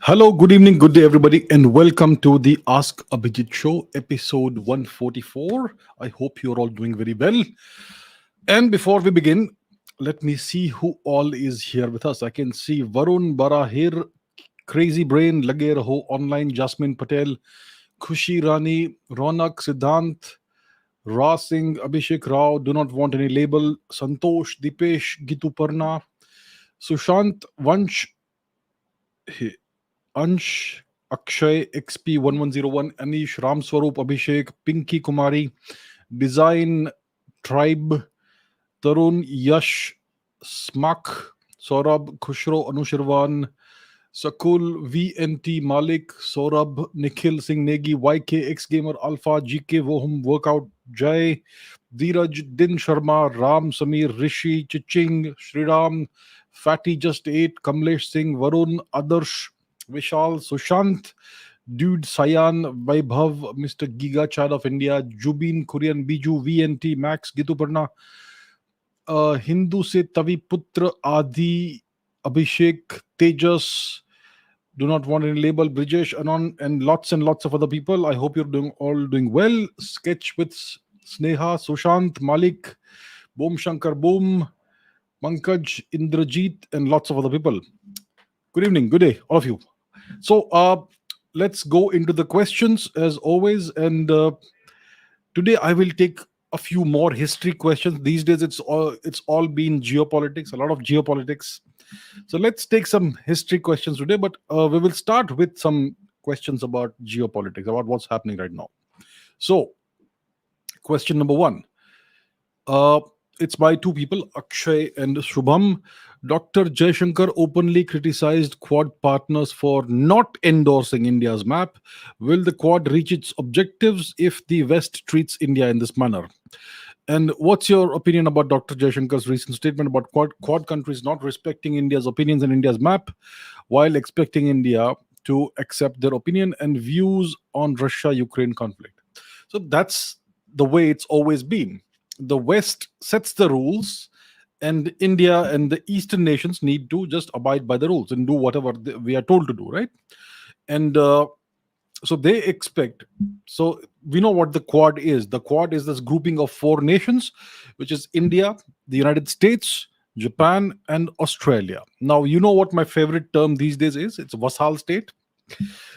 Hello, good evening, good day, everybody, and welcome to the Ask Abhijit show, episode 144. I hope you're all doing very well. And before we begin, let me see who all is here with us. I can see Varun Barahir, Crazy Brain, Lage Raho Online, Jasmine Patel, Khushi Rani, Ronak Siddhant, Ra Singh, Abhishek Rao, Do Not Want Any Label, Santosh, Dipesh, Gitu Parna, Sushant Vansh, Ansh, Akshay, XP1101, Anish, Ramswarup, Abhishek, Pinky Kumari, Design, Tribe, Tarun, Yash, Smak, Saurabh, Khushro, Anushirvan, Sakul, VNT, Malik, Saurabh, Nikhil Singh Negi, YK, X Gamer, Alpha, GK, Vohum, Workout, Jai, Dheeraj, Din Sharma, Ram, Samir, Rishi, Chiching, Shriram, Fatty Just 8, Kamlesh Singh, Varun, Adarsh, Vishal, Sushant, Dude, Sayan, Vaibhav, Mr. Giga Chad of India, Jubin, Korean, Biju, VNT, Max, Gituparna, Hindu se Tavi Putra, Adi, Abhishek, Tejas, do not want any label, Brijesh, Anon, and lots of other people. I hope you're doing well. Sketch with Sneha, Sushant, Malik, Boom Shankar Boom, Pankaj, Indrajit, and lots of other people. Good evening, good day, all of you. So let's go into the questions as always. And today I will take a few more history questions. These days it's all been geopolitics, a lot of geopolitics. So let's take some history questions today, but we will start with some questions about geopolitics, about what's happening right now. So, question number one. Uh, it's by two people, Akshay and Shubham. Dr. Jaishankar openly criticized Quad partners for not endorsing India's map. Will the Quad reach its objectives if the West treats India in this manner? And what's your opinion about Dr. Jaishankar's recent statement about Quad countries not respecting India's opinions and India's map while expecting India to accept their opinion and views on Russia Ukraine conflict? So that's the way it's always been. The West sets the rules, and India and the Eastern nations need to just abide by the rules and do whatever we are told to do, right? And so they expect, so we know what the Quad is this grouping of four nations, which is India, the United States, Japan, and Australia. Now you know what my favorite term these days is. It's vassal state.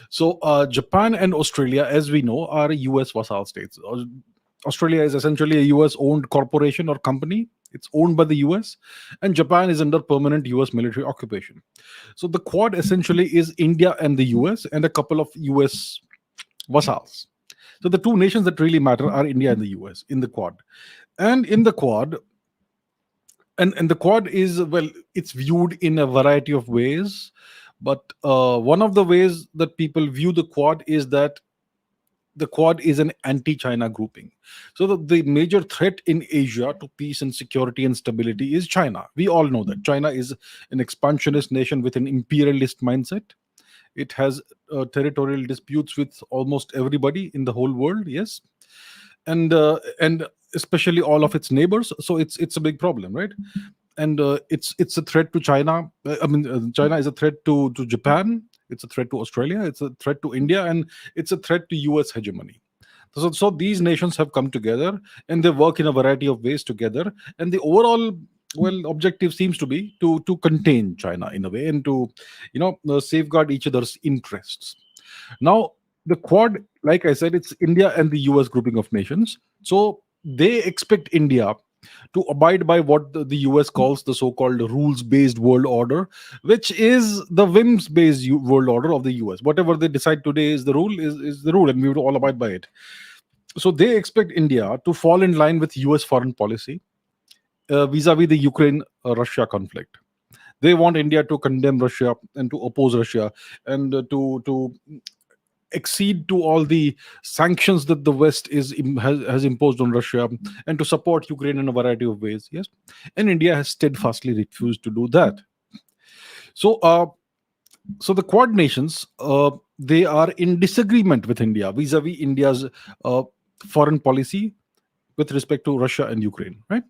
So Japan and Australia, as we know, are US vassal states. Australia is essentially a US owned corporation or company. It's owned by the US, and Japan is under permanent US military occupation. So the Quad essentially is India and the US and a couple of US vassals. So the two nations that really matter are India and the US in the Quad. And in the Quad, and the Quad is, well, it's viewed in a variety of ways. But one of the ways that people view the Quad is that the Quad is an anti-China grouping. So the major threat in Asia to peace and security and stability is China. We all know that China is an expansionist nation with an imperialist mindset. It has territorial disputes with almost everybody in the whole world. Yes, and especially all of its neighbors. So it's a big problem, right? And it's a threat to China. China is a threat to Japan. It's a threat to Australia. It's a threat to India, and it's a threat to US hegemony. So these nations have come together and they work in a variety of ways together. And the overall, well, objective seems to be to contain China in a way and to safeguard each other's interests. Now, the Quad, like I said, it's India and the US grouping of nations. So they expect India to abide by what the US calls the so-called rules-based world order, which is the whims-based world order of the US. Whatever they decide today is the rule, is the rule, and we would all abide by it. So they expect India to fall in line with US foreign policy vis-a-vis the Ukraine-Russia conflict. They want India to condemn Russia and to oppose Russia and to accede to all the sanctions that the West has imposed on Russia and to support Ukraine in a variety of ways. Yes, and India has steadfastly refused to do that. So, so the Quad nations, they are in disagreement with India vis-a-vis India's foreign policy with respect to Russia and Ukraine. Right.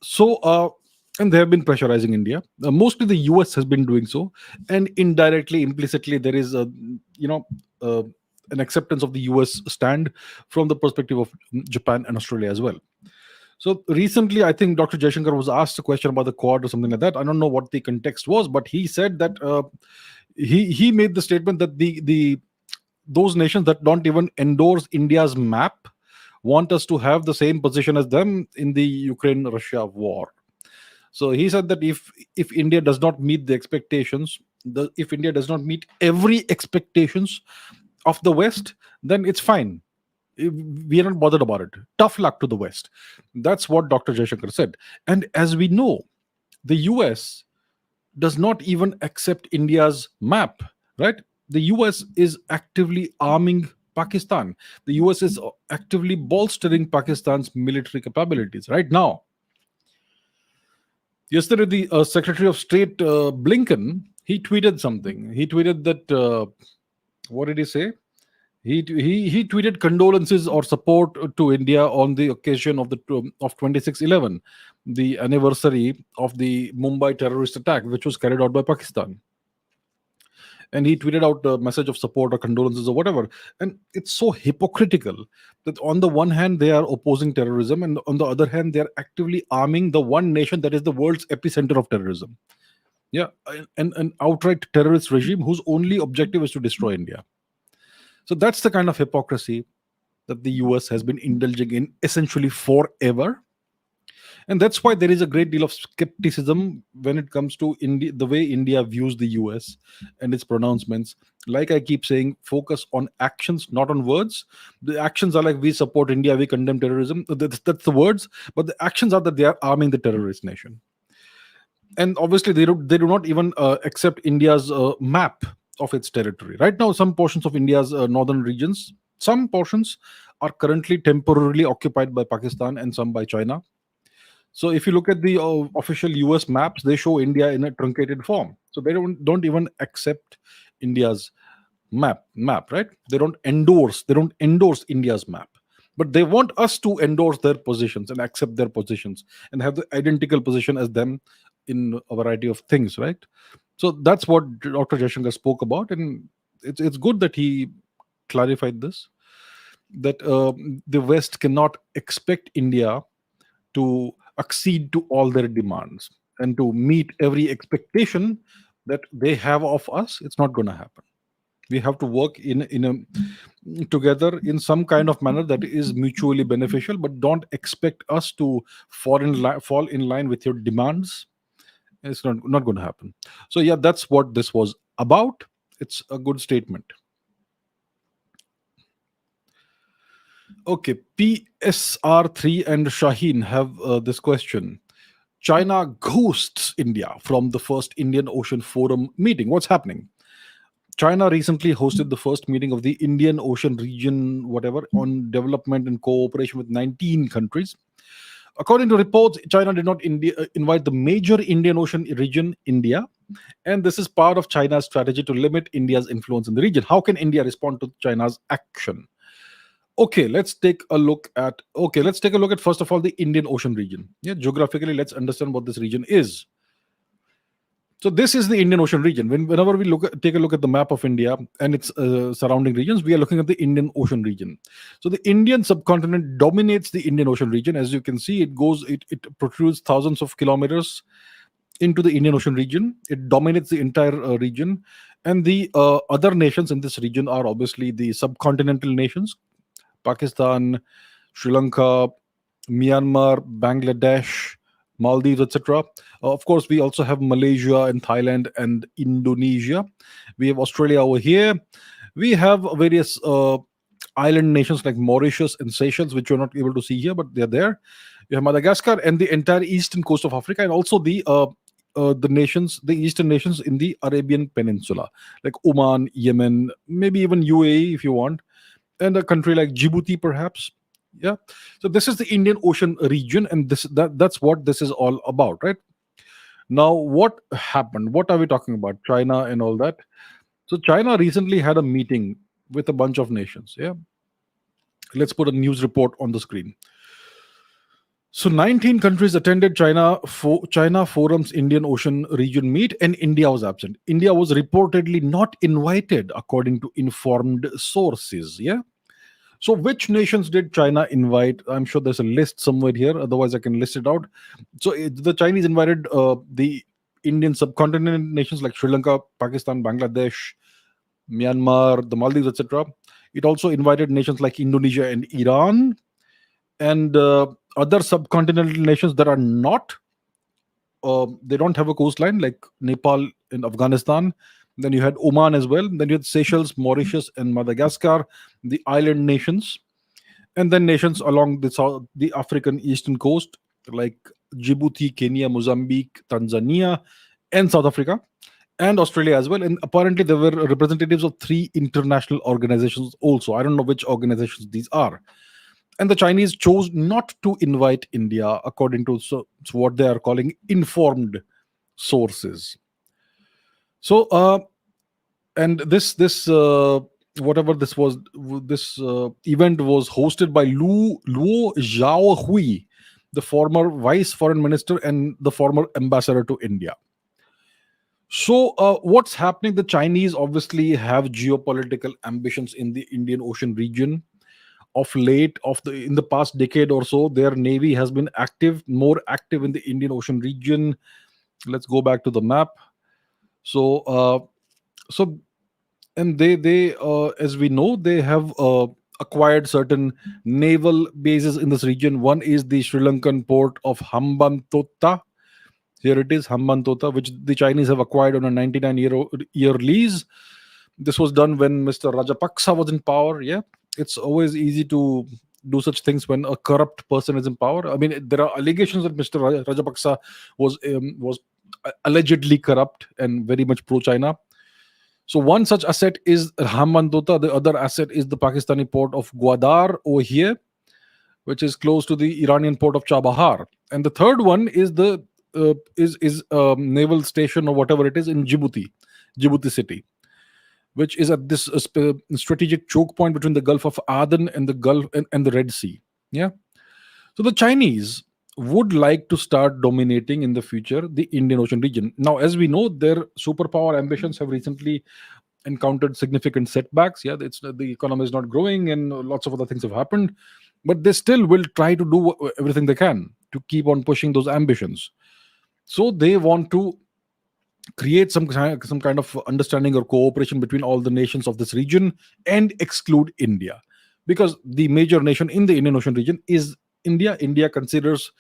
So and they have been pressurizing India. Mostly the US has been doing so, and indirectly, implicitly, there is a you know uh, an acceptance of the US stand from the perspective of Japan and Australia as well. So recently, I think Dr. Jaishankar was asked a question about the Quad or something like that. I don't know what the context was, but he said that he made the statement that the those nations that don't even endorse India's map want us to have the same position as them in the Ukraine-Russia war. So he said that if India does not meet the expectations, if India does not meet every expectations of the West, then it's fine. We are not bothered about it. Tough luck to the West. That's what Dr. Jaishankar said. And as we know, the US does not even accept India's map, right? The US is actively arming Pakistan. The US is actively bolstering Pakistan's military capabilities right now. Yesterday, the Secretary of State Blinken, he tweeted something. He tweeted that what did he say? He tweeted condolences or support to India on the occasion of the of 26/11, the anniversary of the Mumbai terrorist attack, which was carried out by Pakistan. And he tweeted out a message of support or condolences or whatever. And it's so hypocritical that on the one hand they are opposing terrorism, and on the other hand they are actively arming the one nation that is the world's epicenter of terrorism. Yeah, an outright terrorist regime whose only objective is to destroy India. So that's the kind of hypocrisy that the US has been indulging in essentially forever. And that's why there is a great deal of skepticism when it comes to India, the way India views the US and its pronouncements. Like I keep saying, focus on actions, not on words. The actions are like, we support India, we condemn terrorism. That's the words. But the actions are that they are arming the terrorist nation. And obviously, they do not even accept India's map of its territory. Right now, some portions of India's northern regions, some portions are currently temporarily occupied by Pakistan and some by China. So if you look at the official US maps, they show India in a truncated form. So they don't even accept India's map, right? They don't endorse India's map. But they want us to endorse their positions and accept their positions and have the identical position as them in a variety of things, right? So that's what Dr. Jaishankar spoke about, and it's good that he clarified this, that the West cannot expect India to accede to all their demands and to meet every expectation that they have of us. It's not going to happen. We have to work in a together in some kind of manner that is mutually beneficial, but don't expect us to fall in line with your demands. It's not going to happen. So yeah, that's what this was about. It's a good statement. Okay, PSR3 and Shaheen have this question. China ghosts India from the first Indian Ocean Forum meeting. What's happening? China recently hosted the first meeting of the Indian Ocean region, whatever, on development and cooperation with 19 countries. According to reports, China did not invite the major Indian Ocean region, India, and this is part of China's strategy to limit India's influence in the region. How can India respond to China's action? Let's take a look at first of all the Indian Ocean region. Yeah, geographically, let's understand what this region is. So this is the Indian Ocean region. Whenever we take a look at the map of India and its surrounding regions, we are looking at the Indian Ocean region. So the Indian subcontinent dominates the Indian Ocean region. As you can see, it protrudes thousands of kilometers into the Indian Ocean region. It dominates the entire region, and the other nations in this region are obviously the subcontinental nations: Pakistan, Sri Lanka, Myanmar, Bangladesh, Maldives, etc. Of course, we also have Malaysia and Thailand and Indonesia. We have Australia over here. We have various island nations like Mauritius and Seychelles, which you're not able to see here, but they're there. You have Madagascar and the entire eastern coast of Africa, and also the eastern nations in the Arabian Peninsula, like Oman, Yemen, maybe even UAE if you want, and a country like Djibouti, perhaps. Yeah. So this is the Indian Ocean region, and that's what this is all about, right? Now, what happened? What are we talking about? China and all that. So China recently had a meeting with a bunch of nations. Yeah. Let's put a news report on the screen. So 19 countries attended China Forum's Indian Ocean region meet, and India was absent. India was reportedly not invited, according to informed sources. Yeah. So which nations did China invite? I'm sure there's a list somewhere here. Otherwise, I can list it out. So the Chinese invited the Indian subcontinent nations like Sri Lanka, Pakistan, Bangladesh, Myanmar, the Maldives, etc. It also invited nations like Indonesia and Iran, and other subcontinental nations that are not they don't have a coastline, like Nepal and Afghanistan. Then you had Oman as well. Then you had Seychelles, Mauritius, and Madagascar, the island nations, and then nations along the African eastern coast, like Djibouti, Kenya, Mozambique, Tanzania, and South Africa, and Australia as well. And apparently, there were representatives of three international organizations also. I don't know which organizations these are. And the Chinese chose not to invite India, according to what they are calling informed sources. So, and this whatever this was, this event was hosted by Luo Zhaohui, the former vice foreign minister and the former ambassador to India. So, what's happening? The Chinese obviously have geopolitical ambitions in the Indian Ocean region. Of late, in the past decade or so, their navy has been more active in the Indian Ocean region. Let's go back to the map. So, so, and they as we know, they have acquired certain naval bases in this region. One is the Sri Lankan port of Hambantota. Here it is, Hambantota, which the Chinese have acquired on a 99-year lease. This was done when Mr. Rajapaksa was in power. Yeah, it's always easy to do such things when a corrupt person is in power. I mean, there are allegations that Mr. Rajapaksa was allegedly corrupt and very much pro-China. So one such asset is Hambantota. The other asset is the Pakistani port of Gwadar over here, which is close to the Iranian port of Chabahar. And the third one is the naval station or whatever it is in Djibouti city, which is at this strategic choke point between the Gulf of Aden and the Gulf and the Red Sea. Yeah. So the Chinese would like to start dominating in the future the Indian Ocean region. Now, as we know, their superpower ambitions have recently encountered significant setbacks. Yeah, the economy is not growing, and lots of other things have happened. But they still will try to do everything they can to keep on pushing those ambitions. So they want to create some kind of understanding or cooperation between all the nations of this region and exclude India, because the major nation in the Indian Ocean region is India. India considers,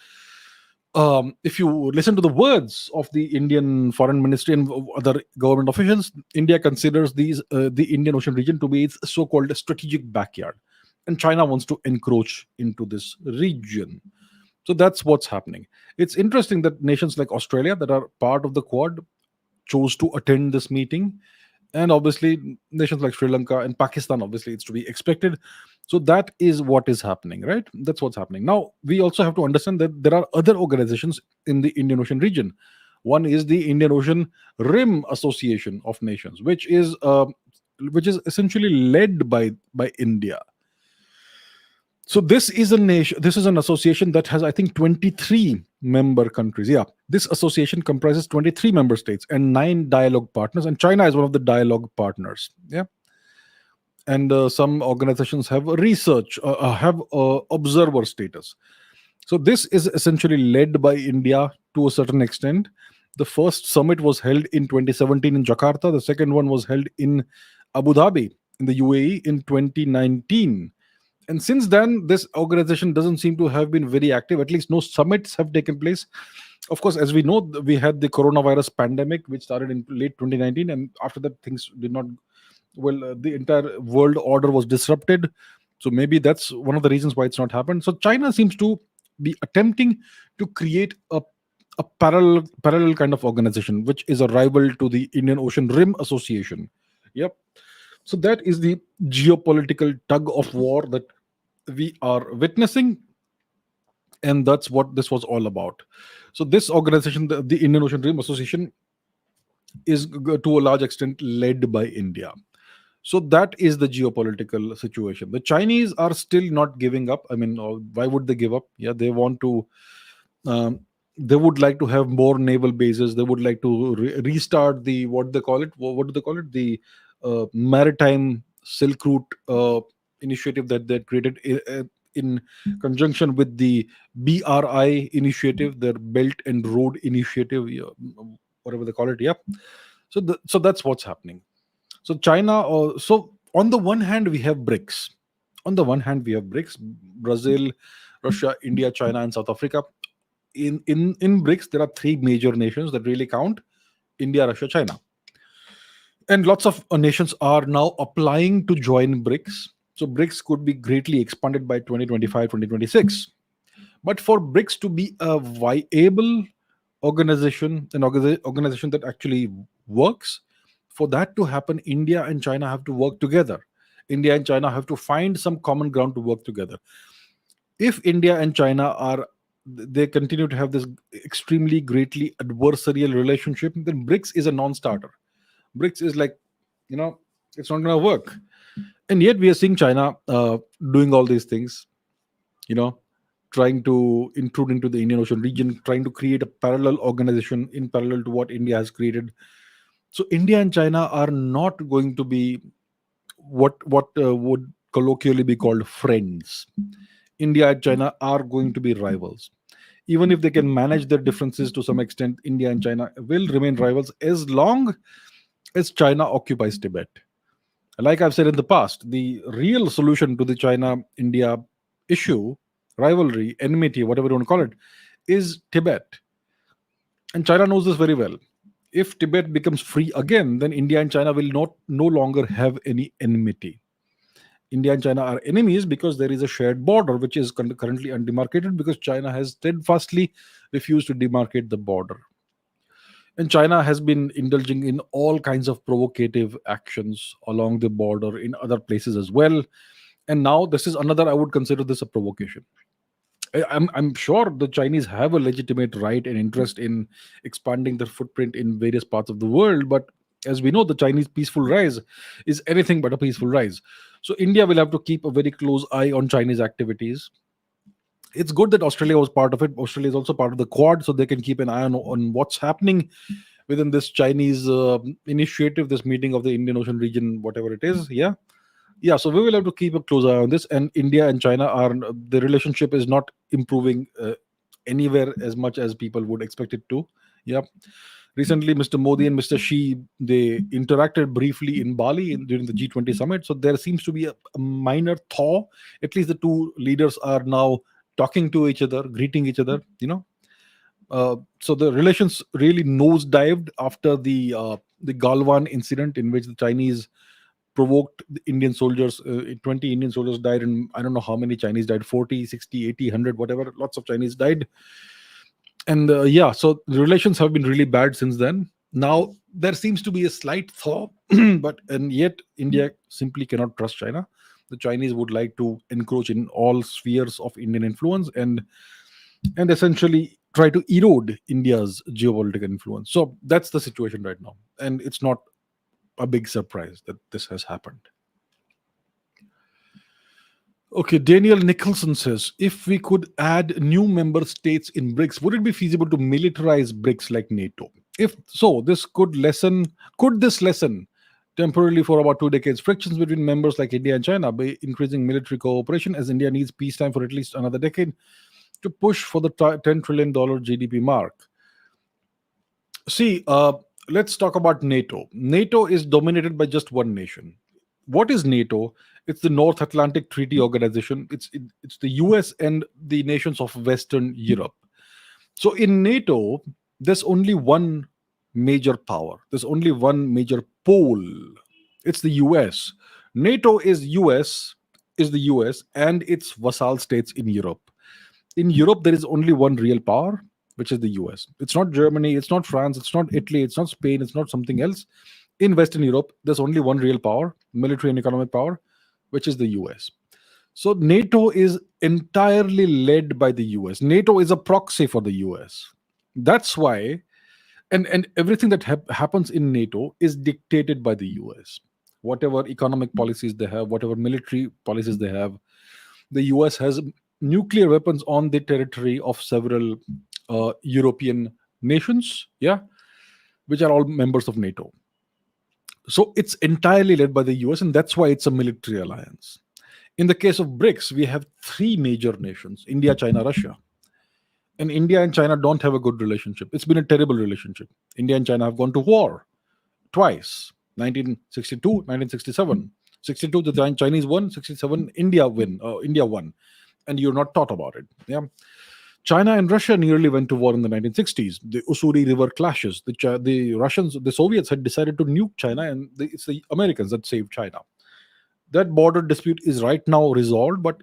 if you listen to the words of the Indian foreign ministry and other government officials, India considers the Indian Ocean region to be its so-called strategic backyard, and China wants to encroach into this region. So that's what's happening. It's interesting that nations like Australia, that are part of the Quad, chose to attend this meeting, and obviously nations like Sri Lanka and Pakistan, obviously it's to be expected. So that is what is happening, right? That's what's happening. Now we also have to understand that there are other organizations in the Indian Ocean region. One is the Indian Ocean Rim Association of Nations, which is essentially led by India. So this is an association that has, I think, 23 member countries. Yeah, this association comprises 23 member states and 9 dialogue partners, and China is one of the dialogue partners. Yeah, and some organizations have observer status. So this is essentially led by India to a certain extent. The first summit was held in 2017 in Jakarta. The second one was held in Abu Dhabi in the UAE in 2019. And since then, this organization doesn't seem to have been very active. At least no summits have taken place. Of course, as we know, we had the coronavirus pandemic, which started in late 2019. And after that, things did not, the entire world order was disrupted. So maybe that's one of the reasons why it's not happened. So China seems to be attempting to create a parallel kind of organization, which is a rival to the Indian Ocean Rim Association. Yep. So that is the geopolitical tug of war that we are witnessing, and that's what this was all about. So this organization, the Indian Ocean Rim Association, is to a large extent led by India. So that is the geopolitical situation. The Chinese are still not giving up. I mean, why would they give up? Yeah, they want to. Um, they would like to have more naval bases. They would like to restart the, what they call it. What do they call it? The maritime Silk Route initiative that they created in conjunction with the BRI initiative, their Belt and Road Initiative, yeah, whatever they call it. Yeah. So that's what's happening. So China, so on the one hand we have BRICS. On the one hand we have BRICS: Brazil, Russia, India, China, and South Africa. In BRICS there are three major nations that really count: India, Russia, China. And lots of nations are now applying to join BRICS. So BRICS could be greatly expanded by 2025, 2026. But for BRICS to be a viable organization, an organization that actually works, for that to happen, India and China have to work together. India and China have to find some common ground to work together. If India and China are, they continue to have this extremely greatly adversarial relationship, then BRICS is a non-starter. BRICS is like, you know, it's not going to work. And yet we are seeing China doing all these things, you know, trying to intrude into the Indian Ocean region, trying to create a parallel organization in parallel to what India has created. So India and China are not going to be what would colloquially be called friends. India and China are going to be rivals. Even if they can manage their differences to some extent, India and China will remain rivals as long as China occupies Tibet. Like I've said in the past, the real solution to the China India issue, rivalry, enmity, whatever you want to call it, is Tibet. And China knows this very well. If Tibet becomes free again, then India and China will not no longer have any enmity. India and China are enemies because there is a shared border which is currently undemarcated, because China has steadfastly refused to demarcate the border. And China has been indulging in all kinds of provocative actions along the border in other places as well. And now this is another, I would consider this a provocation. I'm sure the Chinese have a legitimate right and interest in expanding their footprint in various parts of the world, but as we know, the Chinese peaceful rise is anything but a peaceful rise. So India will have to keep a very close eye on Chinese activities. It's good that Australia was part of it. Australia is also part of the Quad, so they can keep an eye on what's happening within this Chinese initiative, this meeting of the Indian Ocean region, whatever it is. Yeah, so we will have to keep a close eye on this. And India and China are, the relationship is not improving anywhere as much as people would expect it to. Yeah, recently Mr. Modi and Mr. Xi, they interacted briefly in Bali during the G20 summit. So there seems to be a minor thaw. At least the two leaders are now talking to each other, greeting each other, you know. So the relations really nosedived after the Galwan incident, in which the Chinese provoked the Indian soldiers. 20 Indian soldiers died, and I don't know how many Chinese died: 40, 60, 80, 100, whatever. Lots of Chinese died. And yeah, so the relations have been really bad since then. Now there seems to be a slight thaw, but and yet India simply cannot trust China. The Chinese would like to encroach in all spheres of Indian influence, and essentially try to erode India's geopolitical influence. So that's the situation right now, and it's not a big surprise that this has happened. Okay, Daniel Nicholson says, if we could add new member states in BRICS, would it be feasible to militarize BRICS like NATO? If so, could this lessen temporarily for about 2 decades frictions between members like India and China by increasing military cooperation, as India needs peacetime for at least another decade to push for the $10 trillion GDP mark? See, let's talk about NATO. NATO is dominated by just one nation. What is NATO? It's the North Atlantic Treaty Organization. It's the US and the nations of Western Europe. So in NATO, there's only one major power. There's only one major pole. It's the US. NATO is the US and its vassal states in Europe. In Europe, there is only one real power, which is the US. It's not Germany, it's not France, it's not Italy, it's not Spain, it's not something else. In Western Europe, there's only one real power, military and economic power, which is the US. So NATO is entirely led by the US. NATO is a proxy for the US. That's why, and everything that happens in NATO is dictated by the US. whatever economic policies they have, whatever military policies they have, the US has nuclear weapons on the territory of several European nations, yeah, which are all members of NATO. So it's entirely led by the US, and that's why it's a military alliance. In the case of BRICS, we have three major nations: India, China, Russia. And India and China don't have a good relationship. It's been a terrible relationship. India and China have gone to war twice: 1962, 1967. 62, the Chinese won; 67, India won. And you're not taught about it. Yeah. China and Russia nearly went to war in the 1960s. The Ussuri River clashes. The Russians, the Soviets had decided to nuke China, and it's the Americans that saved China. That border dispute is right now resolved, but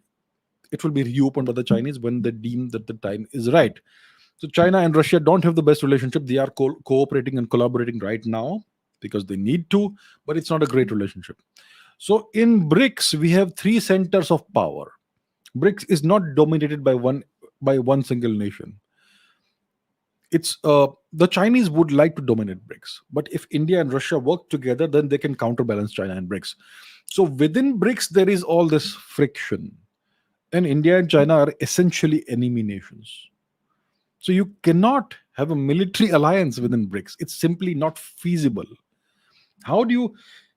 it will be reopened by the Chinese when they deem that the time is right. So China and Russia don't have the best relationship. They are cooperating and collaborating right now because they need to, but it's not a great relationship. So in BRICS, we have three centers of power. BRICS is not dominated by one single nation. It's the Chinese would like to dominate BRICS, but if India and Russia work together, then they can counterbalance China and BRICS. So within BRICS, there is all this friction, and India and China are essentially enemy nations. So you cannot have a military alliance within BRICS. It's simply not feasible. How do you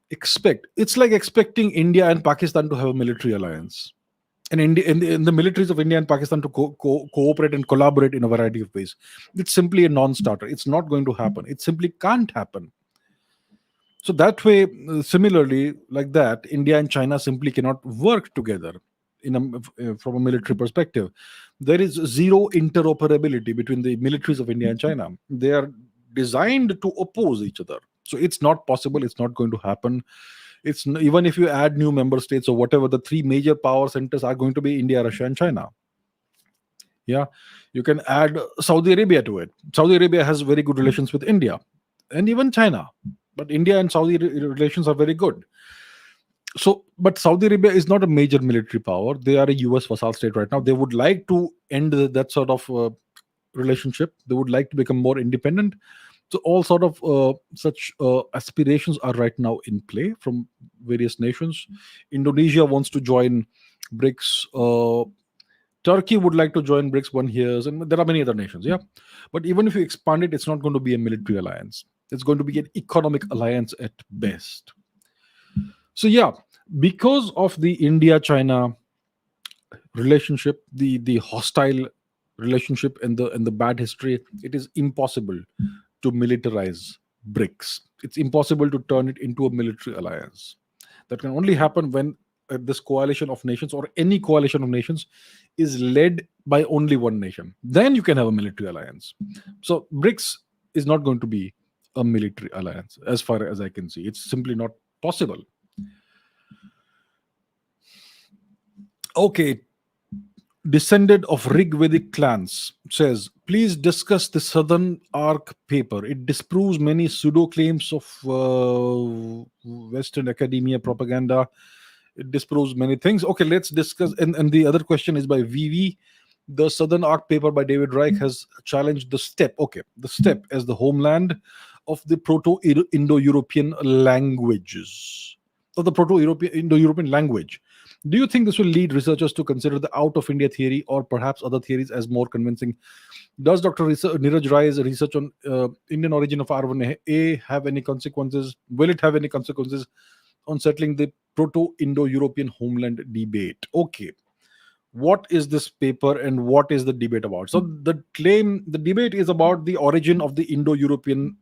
expect? It's like expecting India and Pakistan to have a military alliance, and in the militaries of India and Pakistan to cooperate and collaborate in a variety of ways. It's simply a non-starter. It's not going to happen. It simply can't happen. So that way, similarly, like that, India and China simply cannot work together from a military perspective. There is zero interoperability between the militaries of India and China. They are designed to oppose each other. So it's not possible. It's not going to happen. Even if you add new member states or whatever, the three major power centers are going to be India, Russia, and China. Yeah, you can add Saudi Arabia to it. Saudi Arabia has very good relations with India and even China, but India and Saudi relations are very good. So, but Saudi Arabia is not a major military power. They are a US vassal state right now. They would like to end that sort of relationship. They would like to become more independent. So all sort of such aspirations are right now in play from various nations. Indonesia wants to join BRICS. Turkey would like to join BRICS 1 year, and there are many other nations. Yeah, but even if you expand it, it's not going to be a military alliance. It's going to be an economic alliance at best. So yeah, because of the India-China relationship, the hostile relationship and the bad history, it is impossible to militarize BRICS. It's impossible to turn it into a military alliance. That can only happen when this coalition of nations or any coalition of nations is led by only one nation. Then you can have a military alliance. So BRICS is not going to be a military alliance as far as I can see. It's simply not possible. Okay, descended of Rigvedic clans says, please discuss the Southern Arc paper. It disproves many pseudo claims of Western academia propaganda. It disproves many things. Okay, let's discuss. And the other question is by VV. The Southern Arc paper by David Reich has challenged the steppe. Okay, the steppe as the homeland of the Proto-Indo-European languages, of the Proto-Indo-European language. Do you think this will lead researchers to consider the out of India theory or perhaps other theories as more convincing? Does Dr. Neeraj Rai's research on Indian origin of R1A have any consequences? Will it have any consequences on settling the Proto-Indo-European homeland debate? Okay. What is this paper and what is the debate about? So the debate is about the origin of the Indo-European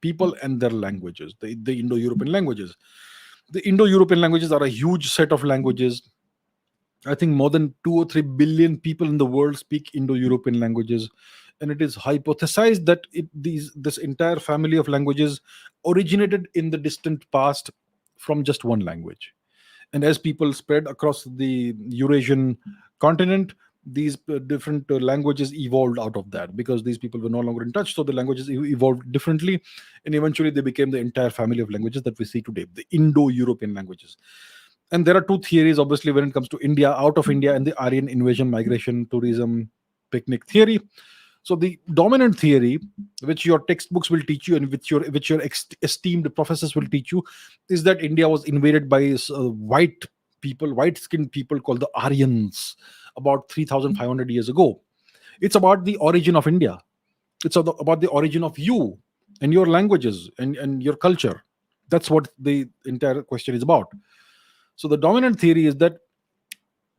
people and their languages, the Indo-European languages. The Indo-European languages are a huge set of languages. I think more than 2 or 3 billion people in the world speak Indo-European languages. And it is hypothesized that this entire family of languages originated in the distant past from just one language. And as people spread across the Eurasian continent, these different languages evolved out of that because these people were no longer in touch. So the languages evolved differently. And eventually they became the entire family of languages that we see today, the Indo-European languages. And there are two theories, obviously, when it comes to India, out of India, and the Aryan invasion, migration, tourism, picnic theory. So the dominant theory, which your textbooks will teach you and which your esteemed professors will teach you, is that India was invaded by white people, white skinned people called the Aryans about 3,500 years ago. It's about the origin of India. It's about the origin of you and your languages and your culture. That's what the entire question is about. So the dominant theory is that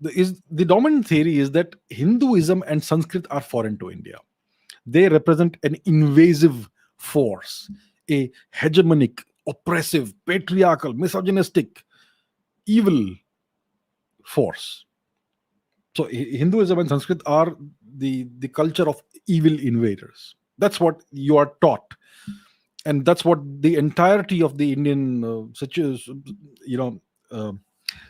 the dominant theory is that Hinduism and Sanskrit are foreign to India. They represent an invasive force, a hegemonic, oppressive, patriarchal, misogynistic, evil force. So Hinduism and Sanskrit are the culture of evil invaders. That's what you are taught, and that's what the entirety of the Indian such as you know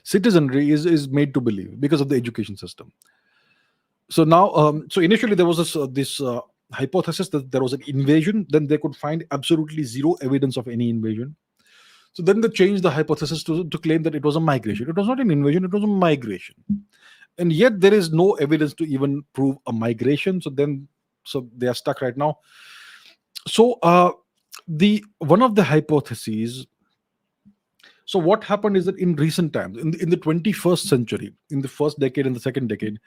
citizenry is made to believe because of the education system. So now, so initially there was this hypothesis that there was an invasion. Then they could find absolutely zero evidence of any invasion. So then they changed the hypothesis to claim that it was a migration. It was not an invasion; it was a migration. And yet there is no evidence to even prove a migration. So they are stuck right now. So the one of the hypotheses. So what happened is that in recent times, in the 21st century, in the first decade and the second decade,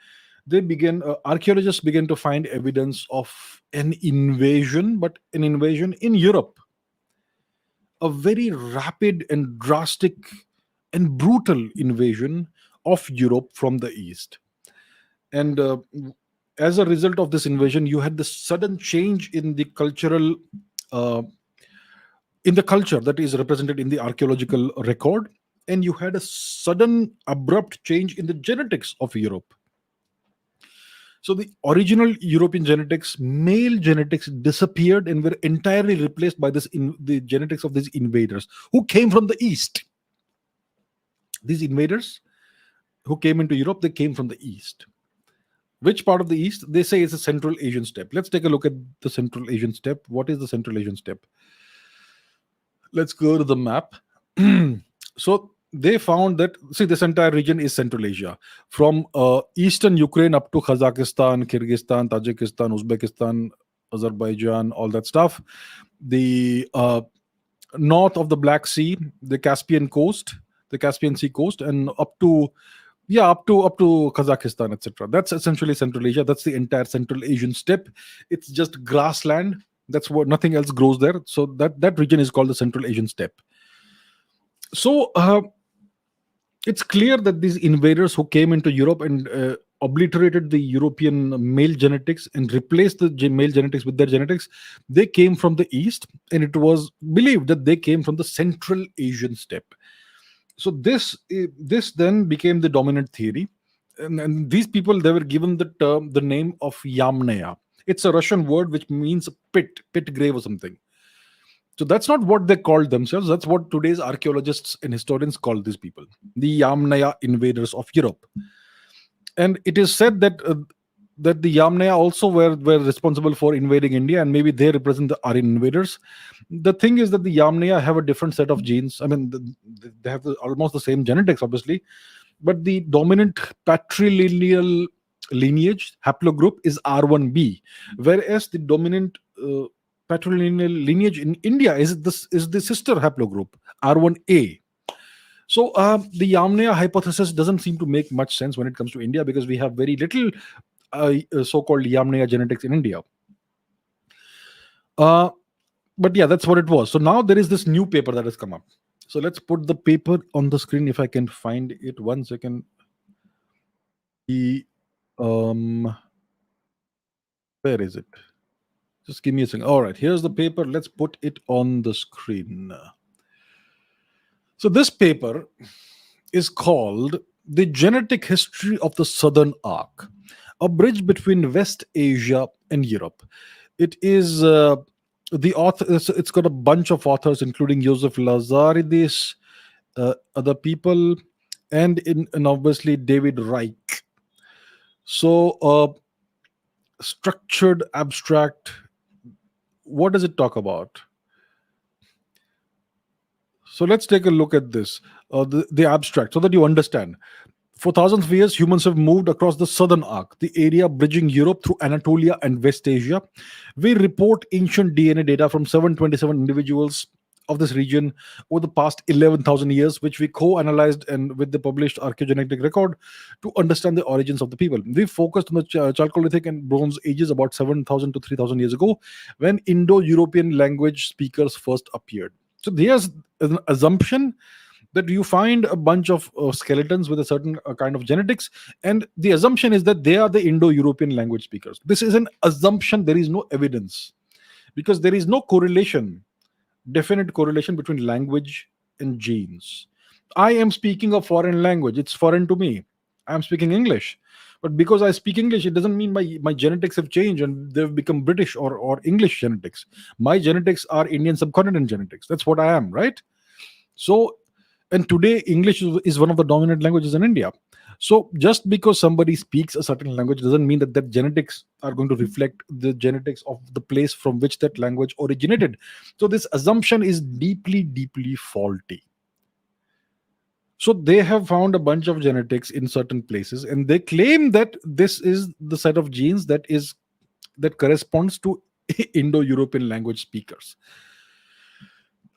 archaeologists began to find evidence of an invasion, but an invasion in Europe, a very rapid and drastic and brutal invasion of Europe from the east. And as a result of this invasion, you had this sudden change in the uh, culture that is represented in the archaeological record, and you had a sudden abrupt change in the genetics of Europe. So the original European genetics, male genetics, disappeared and were entirely replaced by the genetics of these invaders who came from the east. These invaders who came into Europe, they came from the east. Which part of the east? They say it's a Central Asian steppe. Let's take a look at the Central Asian steppe. What is the Central Asian steppe? Let's go to the map. So they found that, see, this entire region is Central Asia, from eastern Ukraine up to Kazakhstan, Kyrgyzstan, Tajikistan, Uzbekistan, Azerbaijan, all that stuff. The north of the Black Sea, the Caspian Sea coast, and up to Kazakhstan, etc. That's essentially Central Asia. That's the entire Central Asian steppe. It's just grassland. That's what, nothing else grows there. So that region is called the Central Asian steppe. So it's clear that these invaders who came into Europe and obliterated the European male genetics and replaced the male genetics with their genetics, they came from the east, and it was believed that they came from the Central Asian steppe. So this then became the dominant theory, and these people, they were given the name of Yamnaya. It's a Russian word which means pit grave or something. So that's not what they called themselves. That's what today's archaeologists and historians call these people, the Yamnaya invaders of Europe. And it is said that that the Yamnaya also were responsible for invading India, and maybe they represent the Aryan invaders. The thing is that the Yamnaya have a different set of genes. I mean, they have almost the same genetics, obviously, but the dominant patrilineal lineage haplogroup is R1b, whereas the dominant patrilineal lineage in India is the sister haplogroup R1a. So the Yamnaya hypothesis doesn't seem to make much sense when it comes to India, because we have very little so-called Yamnaya genetics in India. But yeah, that's what it was. So now there is this new paper that has come up. So let's put the paper on the screen if I can find it. 1 second. Where is it? Just give me a second. All right, here's the paper. Let's put it on the screen. So this paper is called The Genetic History of the Southern Arc, a bridge between West Asia and Europe. It is the author. It's got a bunch of authors, including Joseph Lazaridis, other people, and obviously David Reich. So structured, abstract. What does it talk about? So let's take a look at this, the abstract, so that you understand. For thousands of years, humans have moved across the southern arc, the area bridging Europe through Anatolia and West Asia. We report ancient DNA data from 727 individuals of this region over the past 11,000 years, which we co-analyzed and with the published archaeogenetic record to understand the origins of the people. We focused on the Chalcolithic and Bronze Ages about 7,000 to 3,000 years ago, when Indo-European language speakers first appeared. So there's an assumption that you find a bunch of skeletons with a certain kind of genetics, and the assumption is that they are the Indo-European language speakers. This is an assumption. There is no evidence, because there is no correlation, definite correlation between language and genes. I am speaking a foreign language, it's foreign to me. I'm speaking English, but because I speak English, it doesn't mean my genetics have changed and they've become British or English genetics. My genetics are Indian subcontinent genetics. That's what I am, right? So, and today English is one of the dominant languages in India. So just because somebody speaks a certain language doesn't mean that their genetics are going to reflect the genetics of the place from which that language originated. So this assumption is deeply, deeply faulty. So they have found a bunch of genetics in certain places, and they claim that this is the set of genes that corresponds to Indo-European language speakers.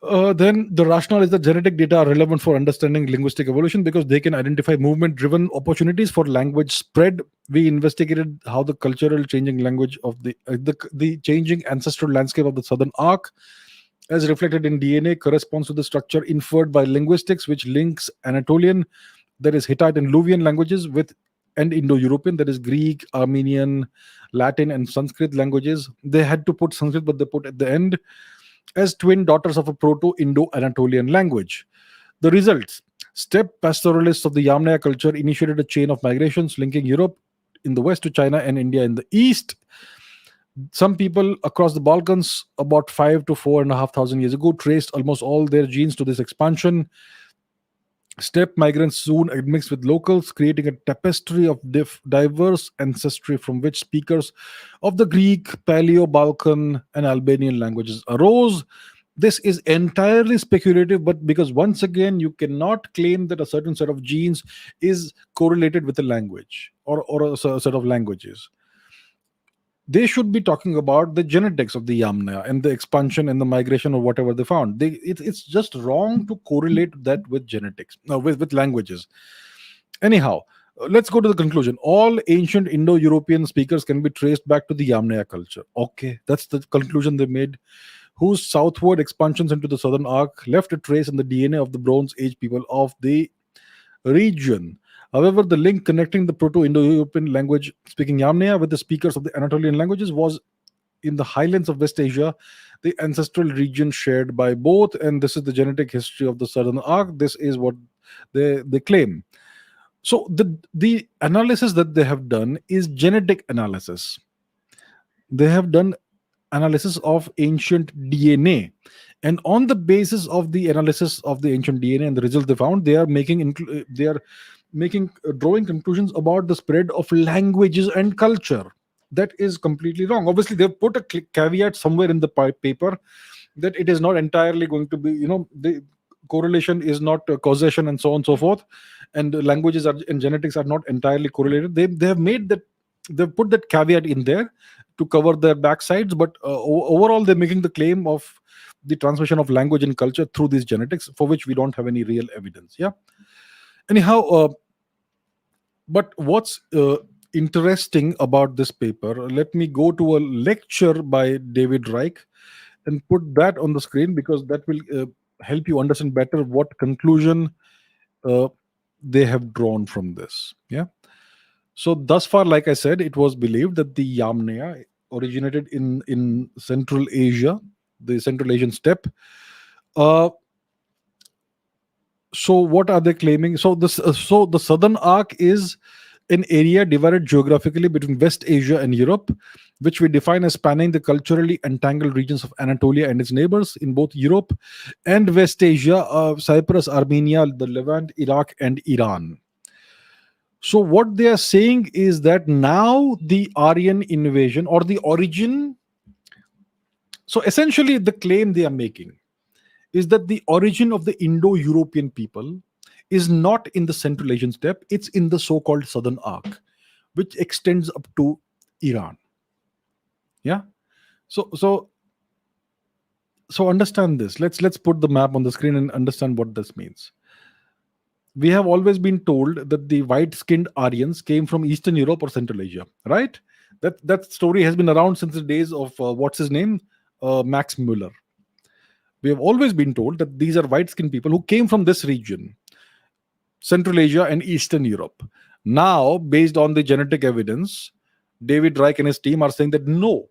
Then the rationale is that genetic data are relevant for understanding linguistic evolution because they can identify movement-driven opportunities for language spread. We investigated how the cultural changing language of the changing ancestral landscape of the southern arc, as reflected in DNA, corresponds to the structure inferred by linguistics, which links Anatolian, that is Hittite and Luwian languages, with and Indo-European, that is Greek, Armenian, Latin, and Sanskrit languages. They had to put Sanskrit, but they put at the end, as twin daughters of a Proto-Indo-Anatolian language. The results: steppe pastoralists of the Yamnaya culture initiated a chain of migrations linking Europe in the west to China and India in the east. Some people across the Balkans, about 5 to 4,500 years ago, traced almost all their genes to this expansion. Steppe migrants soon admixed with locals, creating a tapestry of diverse ancestry from which speakers of the Greek, Paleo-Balkan, and Albanian languages arose. This is entirely speculative, but because once again, you cannot claim that a certain set of genes is correlated with a language or a set of languages. They should be talking about the genetics of the Yamna and the expansion and the migration or whatever they found. It's just wrong to correlate that with genetics, no, with languages. Anyhow, let's go to the conclusion. All ancient Indo-European speakers can be traced back to the Yamnaya culture. Okay, that's the conclusion they made, whose southward expansions into the southern arc left a trace in the DNA of the Bronze Age people of the region. However, the link connecting the Proto-Indo-European language speaking Yamnaya with the speakers of the Anatolian languages was in the highlands of West Asia, the ancestral region shared by both, and this is the genetic history of the southern arc. This is what they claim. So the analysis that they have done is genetic analysis. They have done analysis of ancient DNA, and on the basis of the analysis of the ancient DNA and the results they found, they are drawing conclusions about the spread of languages and culture. That is completely wrong. Obviously, they've put a caveat somewhere in the paper that it is not entirely going to be, the correlation is not causation and so on and so forth, and languages and genetics are not entirely correlated. They have made that, they've put that caveat in there to cover their backsides, but overall they're making the claim of the transmission of language and culture through these genetics, for which we don't have any real evidence. Yeah. Anyhow, but what's interesting about this paper, let me go to a lecture by David Reich and put that on the screen, because that will help you understand better what conclusion they have drawn from this. Yeah. So thus far, like I said, it was believed that the Yamnaya originated in Central Asia, the Central Asian steppe. So what are they claiming? So the southern arc is an area divided geographically between West Asia and Europe, which we define as spanning the culturally entangled regions of Anatolia and its neighbors in both Europe and West Asia, Cyprus, Armenia, the Levant, Iraq, and Iran. So what they are saying is that now the Aryan invasion or the origin, so essentially the claim they are making is that the origin of the Indo-European people is not in the Central Asian steppe, it's in the so-called Southern Arc, which extends up to Iran. Yeah. So understand this. Let's put the map on the screen and understand what this means. We have always been told that the white-skinned Aryans came from Eastern Europe or Central Asia, right? That story has been around since the days of what's his name, Max Muller. We have always been told that these are white-skinned people who came from this region, Central Asia and Eastern Europe. Now, based on the genetic evidence, David Reich and his team are saying that no,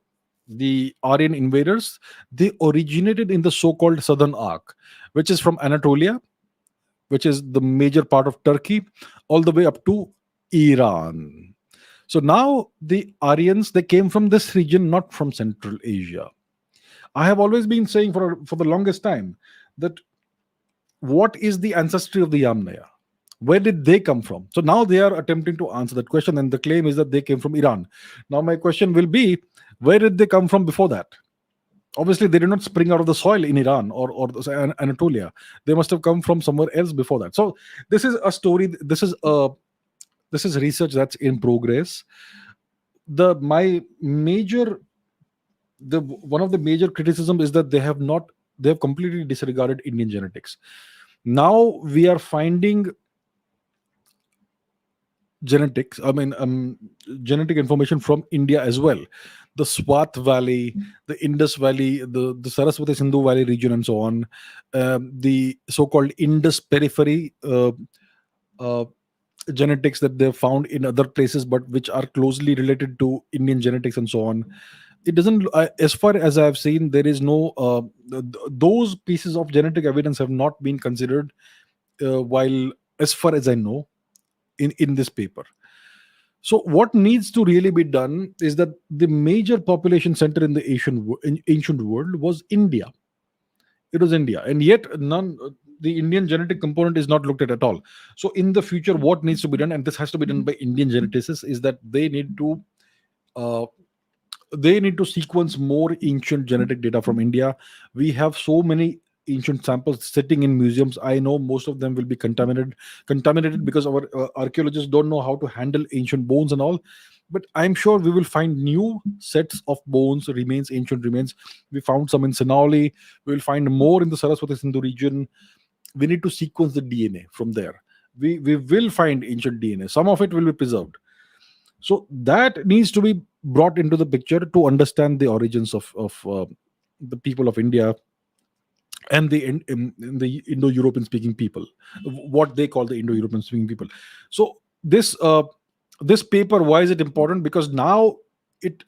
the Aryan invaders, they originated in the so-called Southern Arc, which is from Anatolia, which is the major part of Turkey, all the way up to Iran. So now the Aryans, they came from this region, not from Central Asia. I have always been saying for the longest time that what is the ancestry of the Yamnaya? Where did they come from? So now they are attempting to answer that question, and the claim is that they came from Iran. Now my question will be, where did they come from before that? Obviously, they did not spring out of the soil in Iran or Anatolia. They must have come from somewhere else before that. So this is a story. This is research that's in progress. One of the major criticism is that they have completely disregarded Indian genetics. Now we are finding genetic information from India as well. The Swat Valley, the Indus Valley, the Saraswati Sindhu Valley region, and so on. The so-called Indus periphery genetics that they've found in other places, but which are closely related to Indian genetics and so on. It doesn't, as far as I've seen, there is no, those pieces of genetic evidence have not been considered while, as far as I know, in this paper. So what needs to really be done is that the major population center in the ancient world was India. It was India, and yet the Indian genetic component is not looked at all. So in the future, what needs to be done, and this has to be done by Indian geneticists, is that they need to sequence more ancient genetic data from India. We have so many ancient samples sitting in museums. I know most of them will be contaminated because our archaeologists don't know how to handle ancient bones and all. But I'm sure we will find new sets of bones, ancient remains. We found some in Sinauli. We will find more in the Saraswati Sindhu region. We need to sequence the DNA from there. We will find ancient DNA. Some of it will be preserved. So that needs to be brought into the picture to understand the origins of the people of India and the Indo-European speaking people, what they call the Indo-European speaking people. So this paper, why is it important? Because now it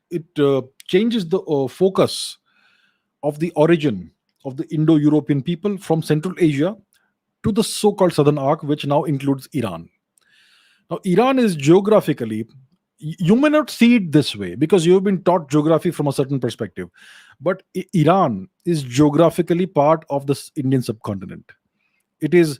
changes the focus of the origin of the Indo-European people from Central Asia to the so-called Southern Arc, which now includes Iran. Now, Iran is geographically, you may not see it this way because you've been taught geography from a certain perspective, but Iran is geographically part of this Indian subcontinent. It is,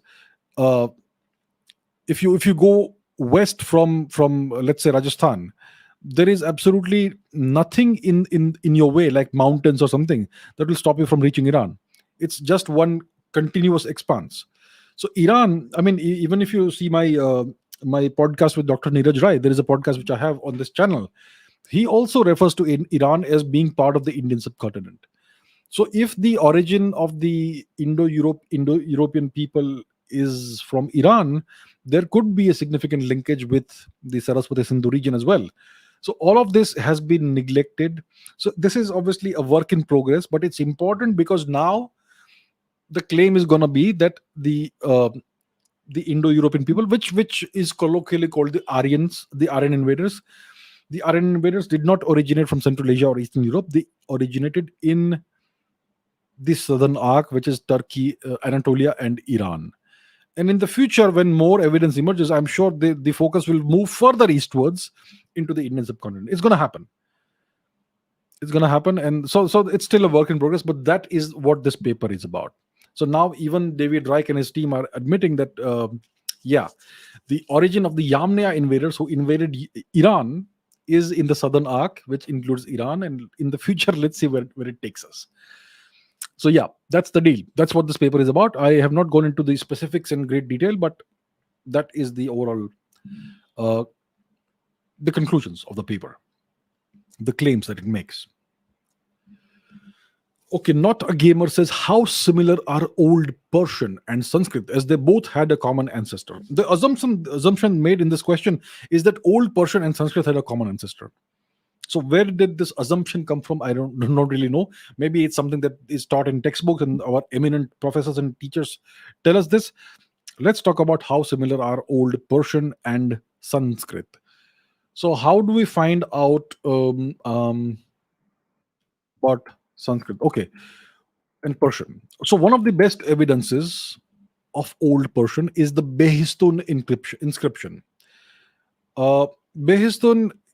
if you go west from let's say Rajasthan, there is absolutely nothing in your way, like mountains or something, that will stop you from reaching Iran. It's just one continuous expanse. So Iran, I mean, even if you see my podcast with Dr. Neeraj Rai, there is a podcast which I have on this channel. He also refers to Iran as being part of the Indian subcontinent. So if the origin of the Indo-European people is from Iran, there could be a significant linkage with the Saraswati Sindhu region as well. So all of this has been neglected. So this is obviously a work in progress, but it's important because now the claim is going to be that the Indo-European people, which is colloquially called the Aryans, the Aryan invaders. The Aryan invaders did not originate from Central Asia or Eastern Europe. They originated in the Southern Arc, which is Turkey, Anatolia, and Iran. And in the future, when more evidence emerges, I'm sure the focus will move further eastwards into the Indian subcontinent. It's going to happen. And so it's still a work in progress, but that is what this paper is about. So now even David Reich and his team are admitting that, the origin of the Yamnaya invaders who invaded Iran is in the Southern Arc, which includes Iran. And in the future, let's see where it takes us. So yeah, that's the deal. That's what this paper is about. I have not gone into the specifics in great detail, but that is the overall the conclusions of the paper, the claims that it makes. Okay, not a gamer says, how similar are Old Persian and Sanskrit, as they both had a common ancestor? The assumption made in this question is that Old Persian and Sanskrit had a common ancestor. So where did this assumption come from? I don't really know. Maybe it's something that is taught in textbooks and our eminent professors and teachers tell us this. Let's talk about how similar are Old Persian and Sanskrit. So how do we find out about Sanskrit? Okay, and Persian. So one of the best evidences of Old Persian is the Behistun inscription.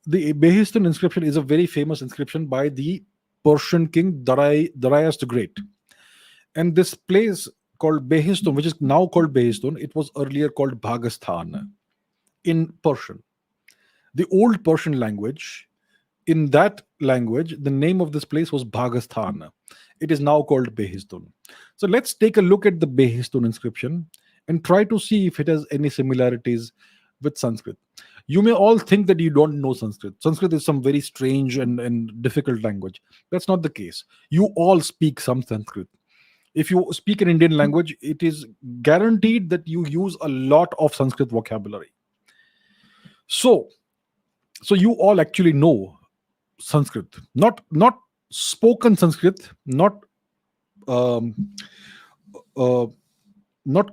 The Behistun inscription is a very famous inscription by the Persian king Darius the Great. And this place called Behistun, which is now called Behistun, it was earlier called Bhagastan in Persian. The Old Persian language, in that language, the name of this place was Bhagastan. It is now called Behistun. So let's take a look at the Behistun inscription and try to see if it has any similarities with Sanskrit. You may all think that you don't know Sanskrit. Sanskrit is some very strange and difficult language. That's not the case. You all speak some Sanskrit. If you speak an Indian language, it is guaranteed that you use a lot of Sanskrit vocabulary. So you all actually know Sanskrit, not spoken Sanskrit, not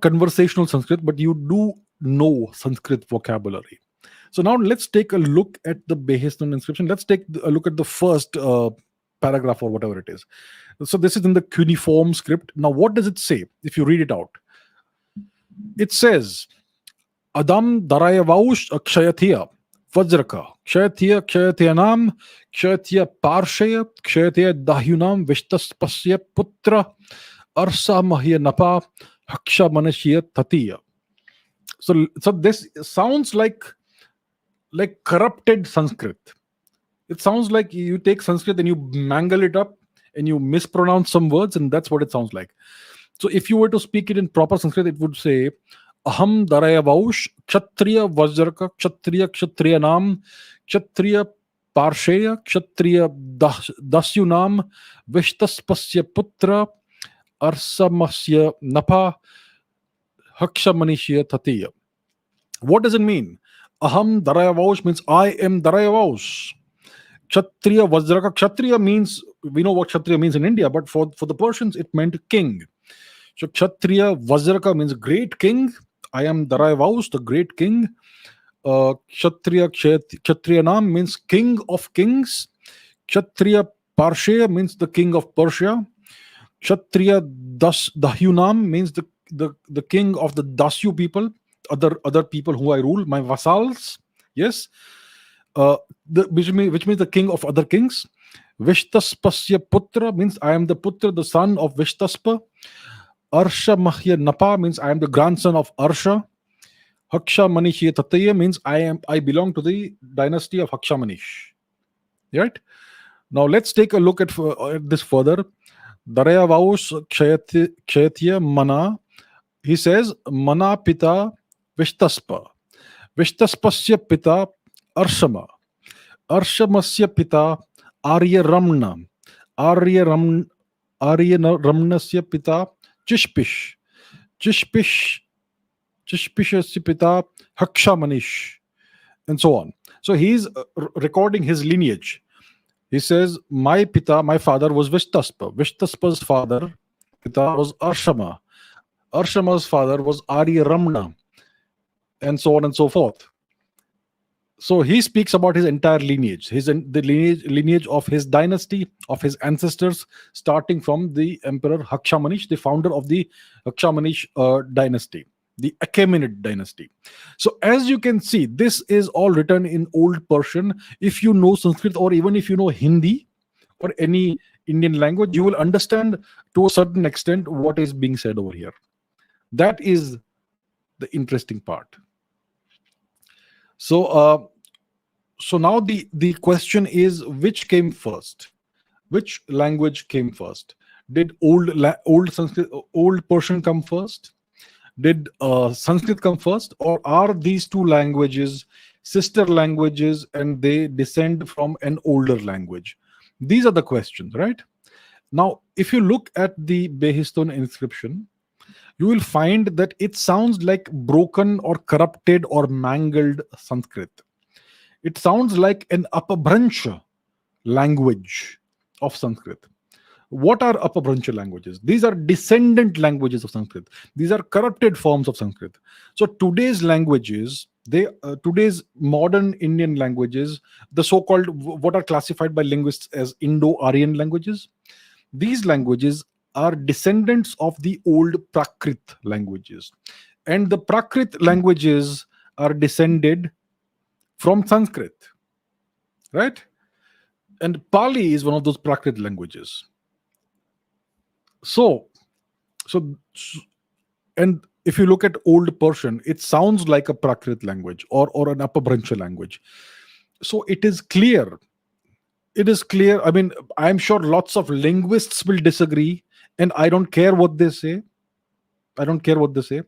conversational Sanskrit, but you do know Sanskrit vocabulary. So now let's take a look at the Behistun inscription. Let's take a look at the first paragraph or whatever it is. So this is in the cuneiform script. Now what does it say if you read it out? It says, Adam Darayavaush Akshayathiya Vajraka Kshayathiya Kshayathiyanam Kshayathiya Parshaya Kshayathiya Dahyunam Vishtaspasya Putra Arsa Mahya Napa Haksha Manashya Tatiya. So this sounds like corrupted Sanskrit. It sounds like you take Sanskrit and you mangle it up and you mispronounce some words, and that's what it sounds like. So if you were to speak it in proper Sanskrit, it would say, Aham Darayavaush Kshatriya Vajraka Kshatriya Kshatriyanam Kshatriya Parsheya Kshatriya Dasyunam Vishtaspasya Putra Arsamasya Napa Haksha Manishya Tatiya. What does it mean? Aham Darayavaush means I am Darayavaush. Kshatriya Vajraka. Kshatriya means, we know what Kshatriya means in India, but for the Persians it meant king. So Kshatriya Vajraka means great king. I am Darayavaush, the great king. Kshatriya Kshatriyanam means king of kings. Kshatriya Parsheya means the king of Persia. Kshatriya Dahyunam means the king of the Dasyu people, other people who I rule, my vassals. Yes. Which means the king of other kings. Vishtaspasya Putra means I am the Putra, the son of Vishtaspa. Arsha Mahya Napa means I am the grandson of Arsha. Haksha Manishya Tataya means I belong to the dynasty of Haksha Manish. Right? Now let's take a look at this further. Darayavaush Kshayatya Mana. He says, Mana Pita Vishtaspa. Vishtaspasya Pita Arshama. Arshamasya Pita Arya Ramna. Arya Ramnasya Pita Chishpish. Chishpishasya Pita Haksha Manish. And so on. So he's recording his lineage. He says, my father was Vishtaspa. Vishtaspa's father, Pita, was Arshama. Arshama's father was Arya Ramna. And so on and so forth. So he speaks about his entire lineage, the lineage of his dynasty, of his ancestors, starting from the emperor Hakshamanish, the founder of the Hakshamanish dynasty, the Achaemenid dynasty. So as you can see, this is all written in Old Persian. If you know Sanskrit, or even if you know Hindi or any Indian language, you will understand to a certain extent what is being said over here. That is the interesting part. So now the question is, which came first? Which language came first? Did old Sanskrit, Old Persian come first? Did Sanskrit come first, or are these two languages sister languages and they descend from an older language? These are the questions, right? Now, if you look at the Behistun inscription, you will find that it sounds like broken or corrupted or mangled Sanskrit. It sounds like an Apabhransh language of Sanskrit. What are Apabhransh languages? These are descendant languages of Sanskrit. These are corrupted forms of Sanskrit. So today's languages, today's modern Indian languages, the so-called what are classified by linguists as Indo-Aryan languages, these languages are descendants of the old Prakrit languages. And the Prakrit languages are descended from Sanskrit, right? And Pali is one of those Prakrit languages. So, so, and if you look at Old Persian, it sounds like a Prakrit language or an Apabhransh language. So it is clear. It is clear. I mean, I'm sure lots of linguists will disagree, and I don't care what they say. I don't care what they say.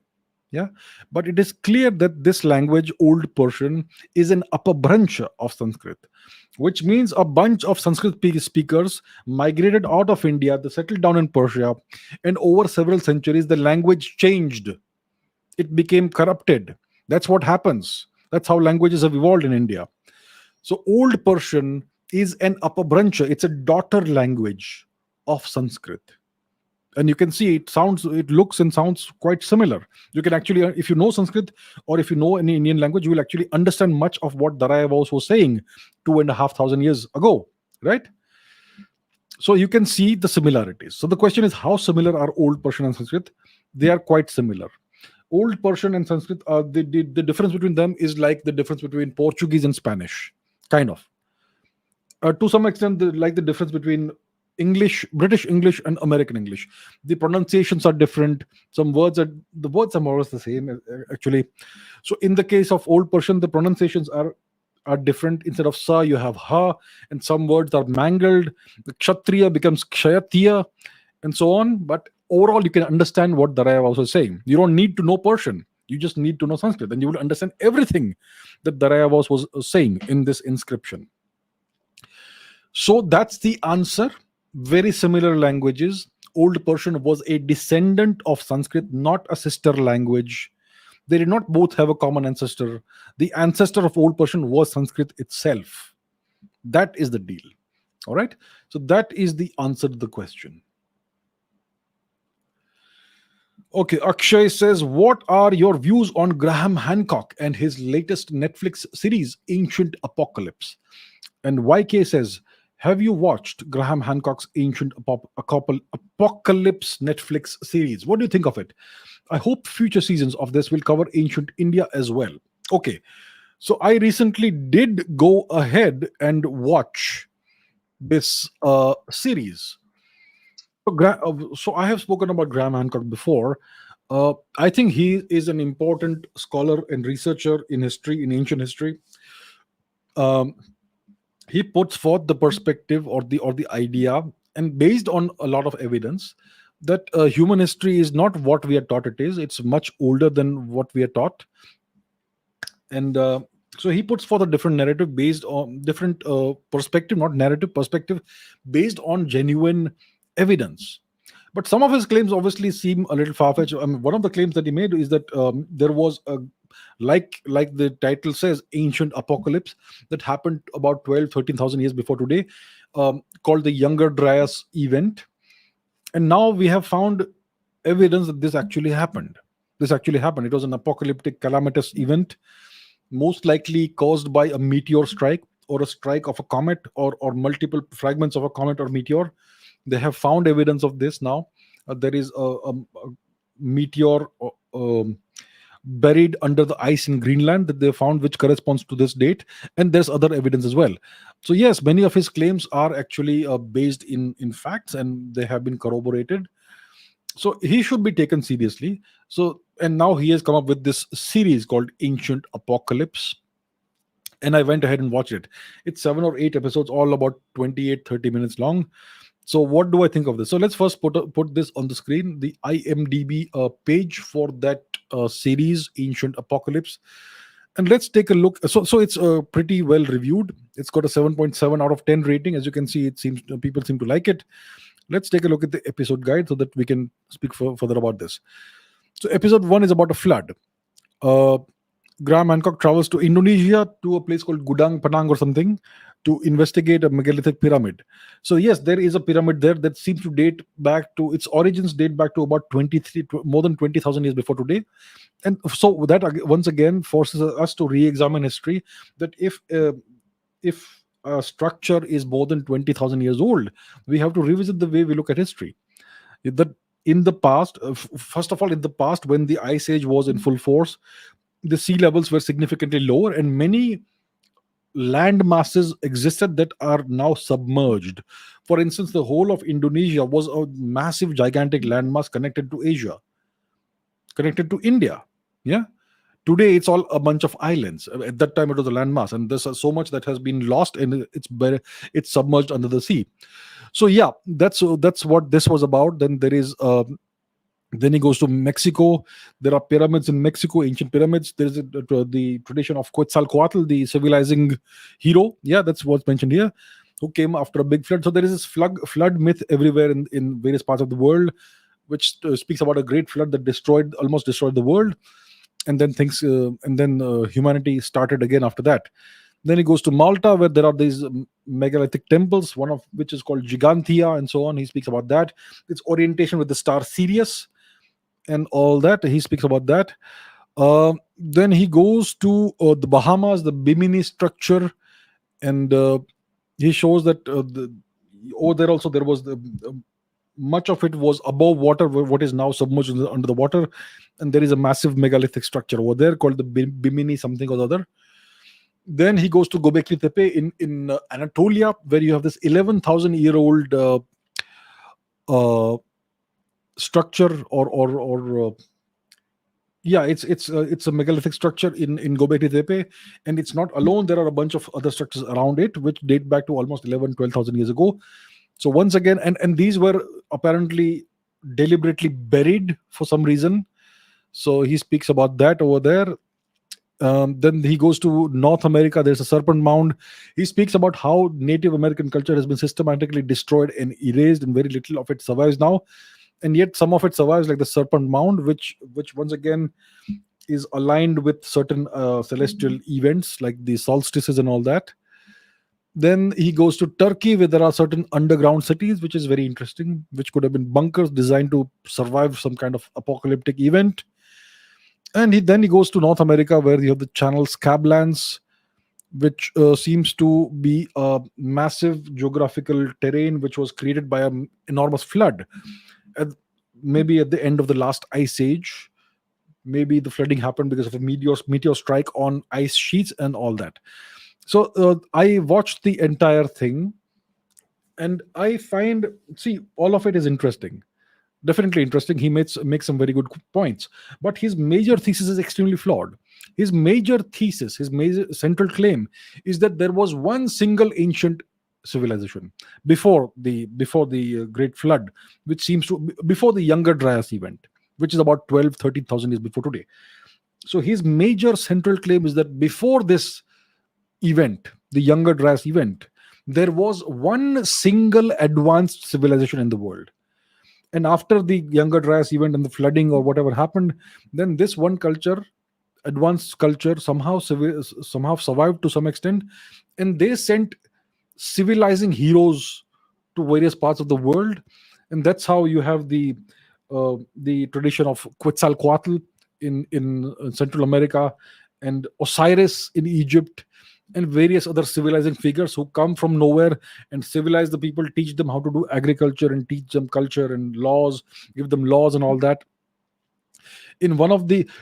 Yeah, but it is clear that this language, Old Persian, is an Apabhransh of Sanskrit, which means a bunch of Sanskrit speakers migrated out of India, they settled down in Persia, and over several centuries, the language changed. It became corrupted. That's what happens. That's how languages have evolved in India. So, Old Persian is an Apabhransh, it's a daughter language of Sanskrit. And you can see it looks and sounds quite similar. You can actually, if you know Sanskrit or if you know any Indian language, you will actually understand much of what Darayavos was saying 2,500 years ago, right? So you can see the similarities. So the question is, how similar are Old Persian and Sanskrit? They are quite similar. Old Persian and Sanskrit, the difference between them is like the difference between Portuguese and Spanish, kind of. To some extent, like the difference between English, British English, and American English. The pronunciations are different. The words are more or less the same, actually. So in the case of Old Persian, the pronunciations are different. Instead of sa, you have ha, and some words are mangled. The kshatriya becomes kshayatiya, and so on. But overall, you can understand what Darayava was also saying. You don't need to know Persian. You just need to know Sanskrit, and you will understand everything that Darayava was saying in this inscription. So that's the answer. Very similar languages. Old Persian was a descendant of Sanskrit, not a sister language. They did not both have a common ancestor. The ancestor of Old Persian was Sanskrit itself. That is the deal. All right. So that is the answer to the question. Okay, Akshay says, what are your views on Graham Hancock and his latest Netflix series, Ancient Apocalypse? And YK says, have you watched Graham Hancock's Ancient Apocalypse Netflix series? What do you think of it? I hope future seasons of this will cover ancient India as well. Okay, so I recently did go ahead and watch this series. So I have spoken about Graham Hancock before. I think he is an important scholar and researcher in history, in ancient history. He puts forth the perspective or the idea, and based on a lot of evidence, that human history is not what we are taught it is. It's much older than what we are taught. And so he puts forth a different narrative based on different perspective, not narrative, perspective based on genuine evidence. But some of his claims obviously seem a little far-fetched. I mean, one of the claims that he made is that there was a, like the title says, ancient apocalypse that happened about 13,000 years before today, called the Younger Dryas event. And now we have found evidence that this actually happened. It was an apocalyptic calamitous event, most likely caused by a meteor strike or a strike of a comet or multiple fragments of a comet or meteor. They have found evidence of this now. There is a meteor buried under the ice in Greenland that they found, which corresponds to this date. And there's other evidence as well. So yes, many of his claims are actually based in facts, and they have been corroborated. So he should be taken seriously. So, and now he has come up with this series called Ancient Apocalypse. And I went ahead and watched it. It's 7 or 8 episodes, all about 28-30 minutes long. So what do I think of this? So let's first put this on the screen, the IMDb page for that series, Ancient Apocalypse. And let's take a look. So it's pretty well reviewed. It's got a 7.7 out of 10 rating. As you can see, it seems people seem to like it. Let's take a look at the episode guide so that we can speak further about this. So episode 1 is about a flood. Graham Hancock travels to Indonesia, to a place called Gudang Panang or something, to investigate a megalithic pyramid. So yes, there is a pyramid there that seems to date back to, its origins date back to about more than 20,000 years before today. And so that once again forces us to re-examine history, that if a structure is more than 20,000 years old, we have to revisit the way we look at history. That in the past, first of all, in the past, when the ice age was in full force, the sea levels were significantly lower, and many land masses existed that are now submerged. For instance, the whole of Indonesia was a massive, gigantic landmass connected to Asia, connected to India. Yeah. Today, it's all a bunch of islands. At that time, it was a landmass, and there's so much that has been lost, and it's submerged under the sea. So yeah, that's what this was about. Then there is. Then he goes to Mexico. There are pyramids in Mexico, ancient pyramids. There is the tradition of Quetzalcoatl, the civilizing hero. Yeah, that's what's mentioned here, who came after a big flood. So there is this flood myth everywhere in various parts of the world, which speaks about a great flood that almost destroyed the world, and then humanity started again after that. Then he goes to Malta, where there are these megalithic temples, one of which is called Gigantia, and so on. He speaks about that. Its orientation with the star Sirius and all that. He speaks about that. Then he goes to the Bahamas, the Bimini structure, and he shows that over there also there was much of it was above water, what is now submerged under the water, and there is a massive megalithic structure over there called the Bimini something or the other. Then he goes to Göbekli Tepe in Anatolia, where you have this 11,000-year-old structure, it's a megalithic structure in Göbekli Tepe, and it's not alone. There are a bunch of other structures around it which date back to almost 12,000 years ago. So once again, and these were apparently deliberately buried for some reason. So he speaks about that over there. Then he goes to North America. There's a serpent mound. He speaks about how Native American culture has been systematically destroyed and erased, and very little of it survives now. And yet some of it survives, like the serpent mound, which once again is aligned with certain celestial events like the solstices and all that. Then he goes to Turkey, where there are certain underground cities, which is very interesting, which could have been bunkers designed to survive some kind of apocalyptic event. And then he goes to North America, where you have the Channel Scablands, which seems to be a massive geographical terrain which was created by an enormous flood. Maybe at the end of the last ice age. Maybe the flooding happened because of a meteor strike on ice sheets and all that. So I watched the entire thing, and I all of it is interesting. Definitely interesting. He makes some very good points, but his major thesis is extremely flawed. His major central claim is that there was one single ancient civilization before the great flood, which seems to before the Younger Dryas event, which is about 13,000 years before today. So his major central claim is that before this event, the Younger Dryas event, there was one single advanced civilization in the world. And after the Younger Dryas event and the flooding or whatever happened, then this one culture, advanced culture, somehow survived to some extent, and they sent civilizing heroes to various parts of the world. And that's how you have the tradition of Quetzalcoatl in Central America, and Osiris in Egypt, and various other civilizing figures who come from nowhere and civilize the people, teach them how to do agriculture, and teach them culture and laws, give them laws and all that.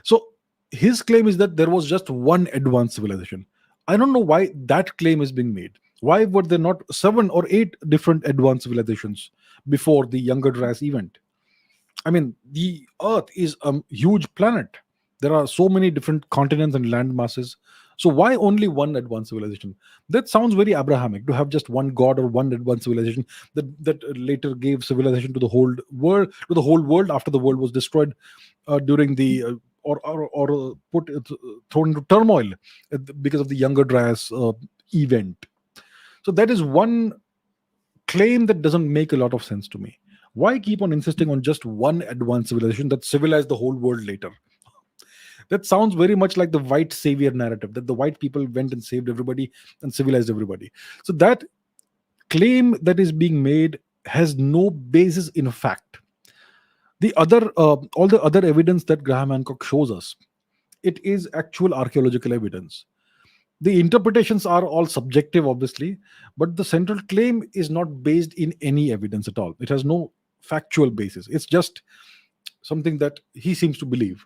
So his claim is that there was just one advanced civilization. I don't know why that claim is being made. Why were there not 7 or 8 different advanced civilizations before the Younger Dryas event? I mean, the Earth is a huge planet. There are so many different continents and land masses. So why only one advanced civilization? That sounds very Abrahamic, to have just one god or one advanced civilization that later gave civilization to the whole world after the world was destroyed during the or thrown into turmoil because of the Younger Dryas event. So that is one claim that doesn't make a lot of sense to me. Why keep on insisting on just one advanced civilization that civilized the whole world later? That sounds very much like the white savior narrative, that the white people went and saved everybody and civilized everybody. So that claim that is being made has no basis in fact. All the other evidence that Graham Hancock shows us, it is actual archaeological evidence. The interpretations are all subjective, obviously, but the central claim is not based in any evidence at all. It has no factual basis. It's just something that he seems to believe.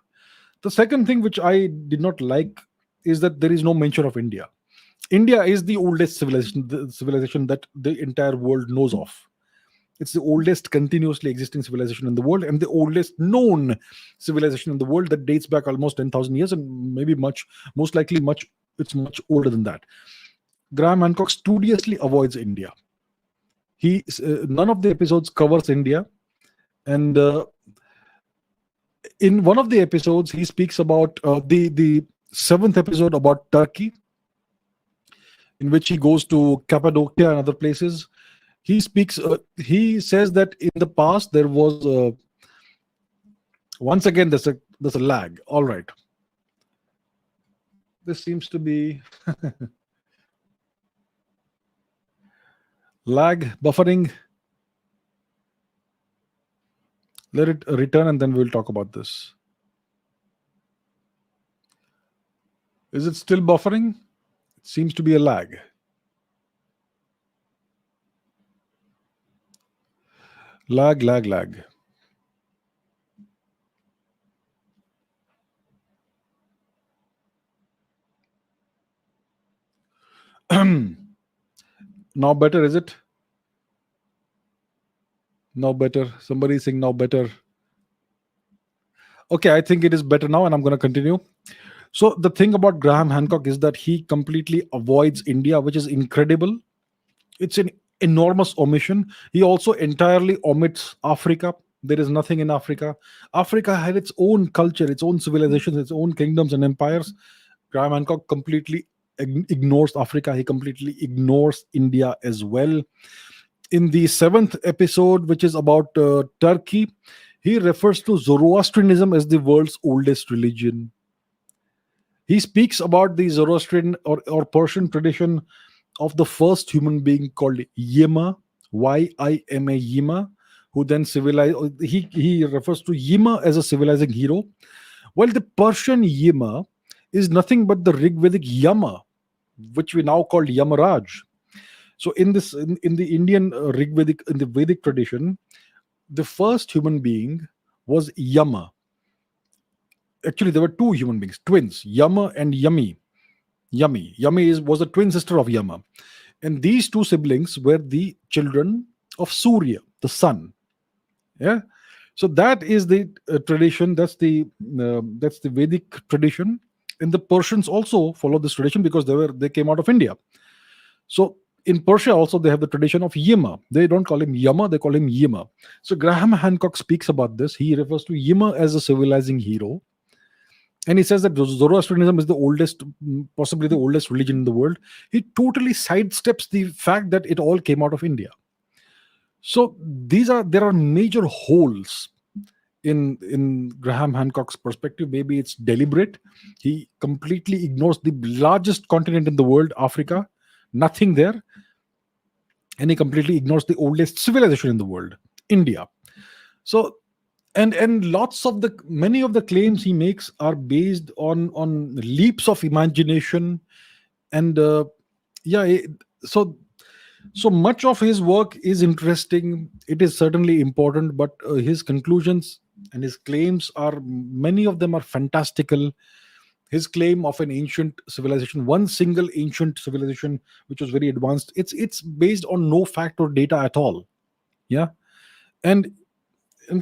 The second thing which I did not like is that there is no mention of India. India is the oldest civilization, the civilization that the entire world knows of. It's the oldest continuously existing civilization in the world, and the oldest known civilization in the world that dates back almost 10,000 years, and maybe most likely it's much older than that. Graham Hancock studiously avoids India. None of the episodes covers India, and in one of the episodes, he speaks about the seventh episode about Turkey, in which he goes to Cappadocia and other places. He says that in the past there was once again there's a lag. All right, this seems to be lag, buffering. Let it return and then we'll talk about this. Is it still buffering? It seems to be a lag. Lag. Now better, is it? Now better. Somebody is saying now better. Okay, I think it is better now, and I'm going to continue. So the thing about Graham Hancock is that he completely avoids India, which is incredible. It's an enormous omission. He also entirely omits Africa. There is nothing in Africa. Africa had its own culture, its own civilizations, its own kingdoms and empires. Graham Hancock completely ignores Africa. He completely ignores India as well. In the seventh episode, which is about Turkey, he refers to Zoroastrianism as the world's oldest religion. He speaks about the Zoroastrian or Persian tradition of the first human being called Yima, Yima, Yima, who then civilized. He refers to Yima as a civilizing hero, while the Persian Yima is nothing but the Rigvedic Yama, which we now call Yamaraj. So in the Indian in the Vedic tradition, the first human being was Yama. Actually, there were two human beings, twins, Yama and Yami. Yami was a twin sister of Yama. And these two siblings were the children of Surya, the sun. Yeah. So that is the tradition. That's the Vedic tradition. And the Persians also follow this tradition because they came out of India. So in Persia also they have the tradition of Yima. They don't call him Yama, they call him Yima. So Graham Hancock speaks about this. He refers to Yima as a civilizing hero. And he says that Zoroastrianism is possibly the oldest religion in the world. He totally sidesteps the fact that it all came out of India. So there are major holes in Graham Hancock's perspective. Maybe it's deliberate. He completely ignores the largest continent in the world, Africa. Nothing there. And he completely ignores the oldest civilization in the world, India. So and many of the claims he makes are based on leaps of imagination, and so much of his work is interesting. It is certainly important, but his conclusions and his claims many of them are fantastical. His claim of an ancient civilization, one single ancient civilization which was very advanced, it's based on no fact or data at all. Yeah. And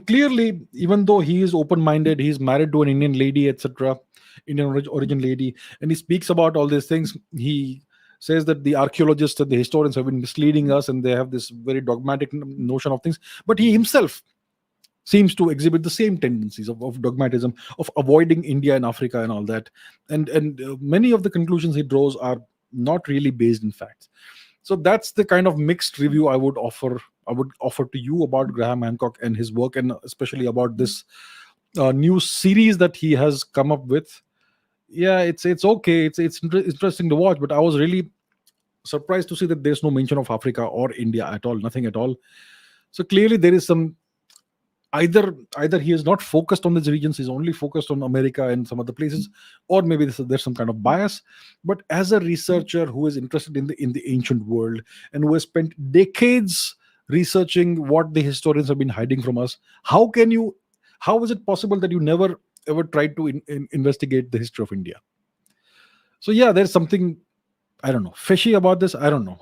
clearly, even though he is open-minded, he's married to an Indian lady, etc., Indian origin lady, and he speaks about all these things. He says that the archaeologists and the historians have been misleading us, and they have this very dogmatic notion of things. But he himself seems to exhibit the same tendencies of dogmatism, of avoiding India and Africa and all that. And many of the conclusions he draws are not really based in facts. So that's the kind of mixed review I would offer to you about Graham Hancock and his work, and especially about this new series that he has come up with. Yeah, it's okay. It's interesting to watch, but I was really surprised to see that there's no mention of Africa or India at all, nothing at all. So clearly there is some, either he is not focused on these regions, he's only focused on America and some other places, or maybe there's some kind of bias. But as a researcher who is interested in the ancient world, and who has spent decades researching what the historians have been hiding from us, how is it possible that you never ever tried to investigate the history of India? So yeah, there's something, I don't know, fishy about this. I don't know.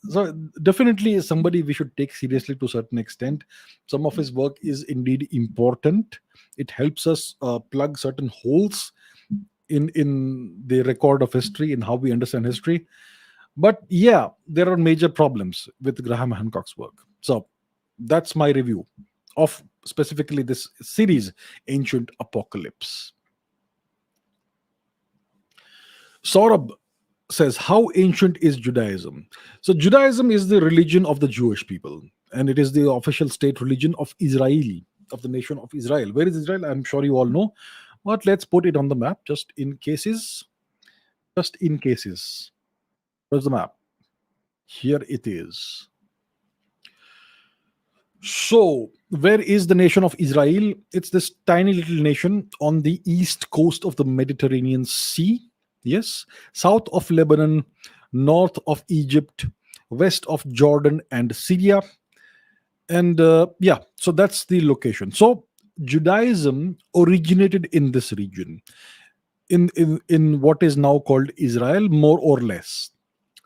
So definitely somebody we should take seriously to a certain extent. Some of his work is indeed important. It helps us plug certain holes in the record of history, in how we understand history. But yeah, there are major problems with Graham Hancock's work. So that's my review of specifically this series, Ancient Apocalypse. Saurabh says, how ancient is Judaism? So Judaism is the religion of the Jewish people, and it is the official state religion of Israel, of the nation of Israel. Where is Israel? I'm sure you all know, but let's put it on the map just in cases. Just in cases. Where's the map? Here it is. So, where is the nation of Israel? It's this tiny little nation on the east coast of the Mediterranean Sea. Yes, south of Lebanon, north of Egypt, west of Jordan and Syria. And yeah, so that's the location. So, Judaism originated in this region, in what is now called Israel, more or less.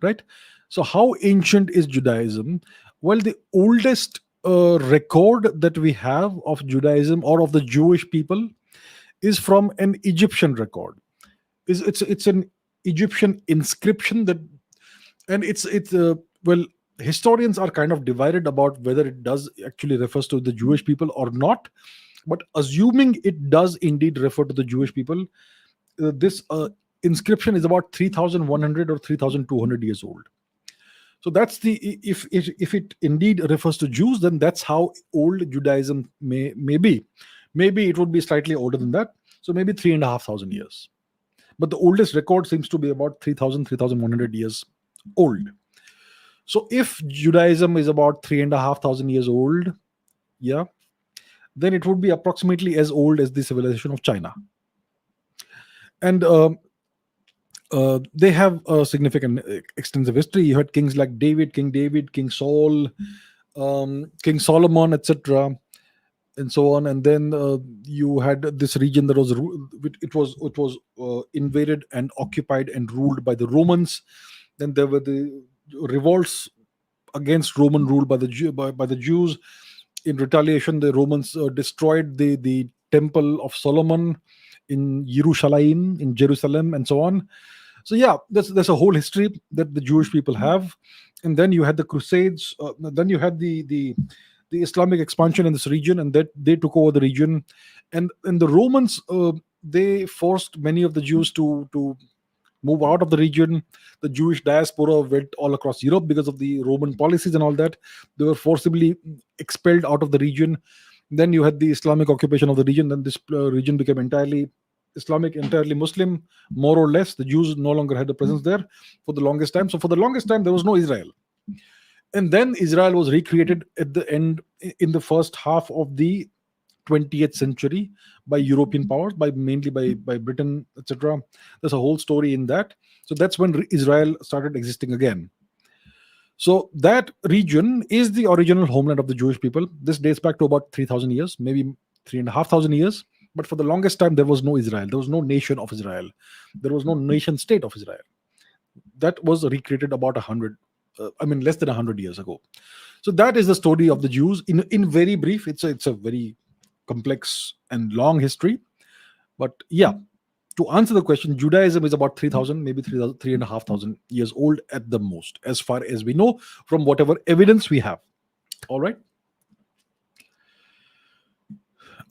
Right? So, how ancient is Judaism? Well, the oldest record that we have of Judaism or of the Jewish people is from an Egyptian record. It's an Egyptian inscription that, and it's well, historians are kind of divided about whether it does actually refers to the Jewish people or not. But assuming it does indeed refer to the Jewish people, this inscription is about 3,100 or 3,200 years old. So that's the, if it indeed refers to Jews, then that's how old Judaism may be. Maybe it would be slightly older than that. So maybe 3,500 years. But the oldest record seems to be about 3,000, 3,100 years old. So if Judaism is about 3,500 years old, yeah, then it would be approximately as old as the civilization of China. And they have a significant, extensive history. You had kings like King David, King Saul, King Solomon, etc., and so on. And then you had this region that was invaded and occupied and ruled by the Romans. Then there were the revolts against Roman rule by the Jews. In retaliation, the Romans destroyed the temple of Solomon in Jerusalem, and so on. So yeah, there's a whole history that the Jewish people have. And then you had the Crusades. Then you had the Islamic expansion in this region, and that they took over the region. And the Romans, they forced many of the Jews to move out of the region. The Jewish diaspora went all across Europe because of the Roman policies and all that. They were forcibly expelled out of the region. Then you had the Islamic occupation of the region. Then this region became entirely Islamic, entirely Muslim, more or less. The Jews no longer had a presence there for the longest time. So for the longest time, there was no Israel. And then Israel was recreated at the end, in the first half of the 20th century, by European powers, mainly by Britain, etc. There's a whole story in that. So that's when Israel started existing again. So that region is the original homeland of the Jewish people. This dates back to about 3,000 years, maybe 3,500 years. But for the longest time, there was no Israel. There was no nation of Israel. There was no nation state of Israel. That was recreated about less than 100 years ago. So that is the story of the Jews in very brief. It's a very complex and long history. But yeah, to answer the question, Judaism is about 3,000, maybe 3,500 years old at the most, as far as we know from whatever evidence we have. All right.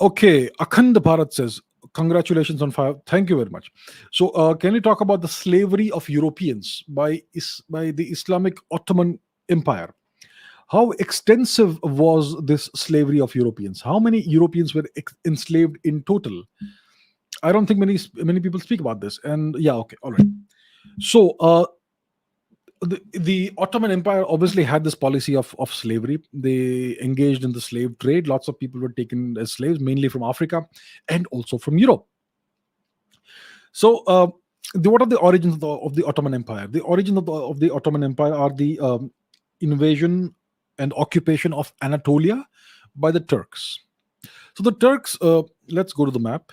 Okay, Akhand Bharat says, congratulations on fire. Thank you very much. So, can you talk about the slavery of Europeans by the Islamic Ottoman Empire? How extensive was this slavery of Europeans? How many Europeans were enslaved in total? I don't think many people speak about this. And yeah, okay, all right. So, the Ottoman Empire obviously had this policy of slavery. They engaged in the slave trade. Lots of people were taken as slaves, mainly from Africa and also from Europe. So, what are the origins of the Ottoman Empire? The origins of the Ottoman Empire are the invasion and occupation of Anatolia by the Turks. So, the Turks, let's go to the map.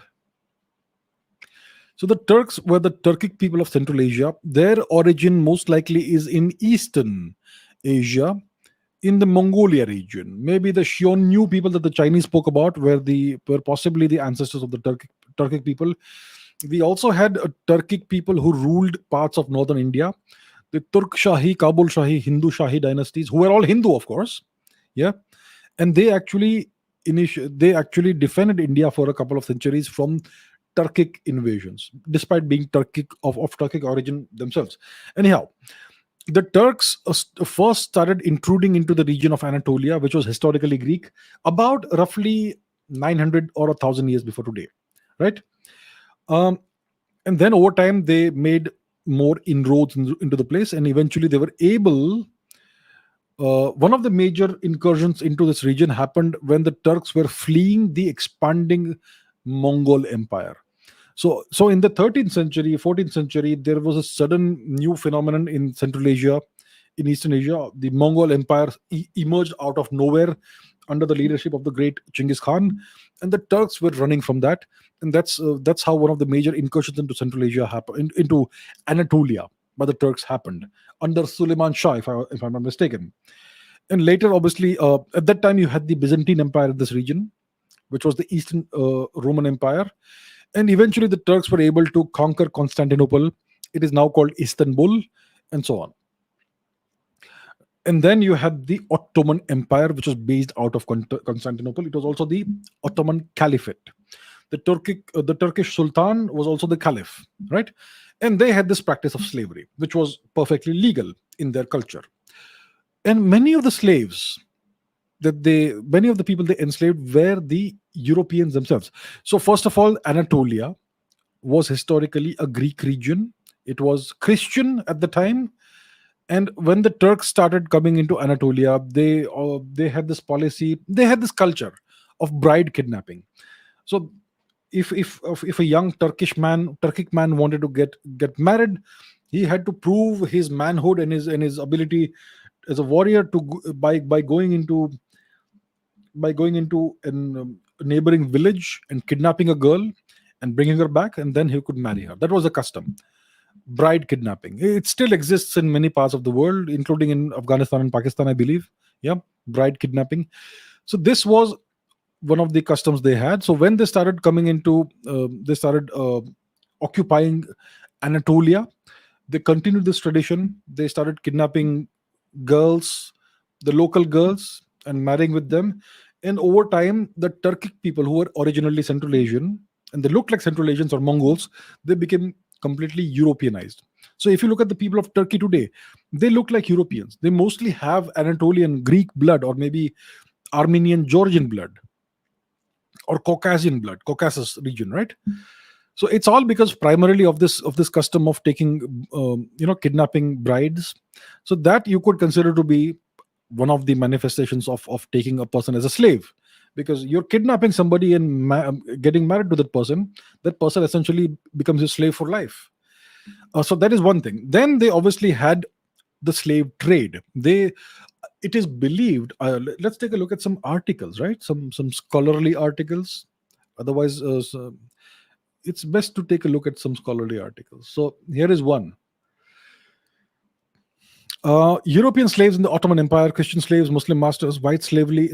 So, the Turks were the Turkic people of Central Asia. Their origin most likely is in Eastern Asia, in the Mongolia region. Maybe the Xiongnu people that the Chinese spoke about were possibly the ancestors of the Turkic people. We also had Turkic people who ruled parts of northern India. The Turk Shahi, Kabul Shahi, Hindu Shahi dynasties, who were all Hindu, of course. Yeah, and they actually defended India for a couple of centuries from Turkic invasions, despite being of Turkic origin themselves. Anyhow, the Turks first started intruding into the region of Anatolia, which was historically Greek, about roughly 900 or 1,000 years before today, right? Um, and then over time, they made more inroads into the place, and eventually they were able. One of the major incursions into this region happened when the Turks were fleeing the expanding Mongol Empire. So in the 13th century, 14th century, there was a sudden new phenomenon in Central Asia, in Eastern Asia. The Mongol Empire emerged out of nowhere under the leadership of the great Genghis Khan, and the Turks were running from that. And that's how one of the major incursions into Central Asia happened, into Anatolia by the Turks happened under Suleiman Shah, if I'm not mistaken. And later, obviously, at that time, you had the Byzantine Empire in this region, which was the Eastern Roman Empire. And eventually, the Turks were able to conquer Constantinople. It is now called Istanbul, and so on. And then you had the Ottoman Empire, which was based out of Constantinople. It was also the Ottoman Caliphate. The Turkish Sultan was also the Caliph, right? And they had this practice of slavery, which was perfectly legal in their culture. And many of the slaves many of the people they enslaved were the Europeans themselves. So first of all, Anatolia was historically a Greek region. It was Christian at the time, and when the Turks started coming into Anatolia, they had this policy, they had this culture of bride kidnapping. So if a young Turkic man wanted to get married, he had to prove his manhood and his ability as a warrior by going into a neighboring village and kidnapping a girl and bringing her back, and then he could marry her. That was a custom. Bride kidnapping. It still exists in many parts of the world, including in Afghanistan and Pakistan, I believe. Yeah, bride kidnapping. So this was one of the customs they had. So when they started they started occupying Anatolia. They continued this tradition. They started kidnapping girls, the local girls, and marrying with them. And over time, the Turkic people who were originally Central Asian, and they looked like Central Asians or Mongols, they became completely Europeanized. So if you look at the people of Turkey today, they look like Europeans. They mostly have Anatolian Greek blood, or maybe Armenian Georgian blood, or Caucasian blood, Caucasus region, right? So it's all because primarily of this custom of taking kidnapping brides. So that you could consider to be one of the manifestations of taking a person as a slave, because you're kidnapping somebody and getting married to that person essentially becomes your slave for life. So that is one thing. Then they obviously had the slave trade. It is believed, let's take a look at some articles, right? Some scholarly articles. Otherwise, it's best to take a look at some scholarly articles. So here is one. European slaves in the Ottoman Empire, Christian slaves, Muslim masters, white slavery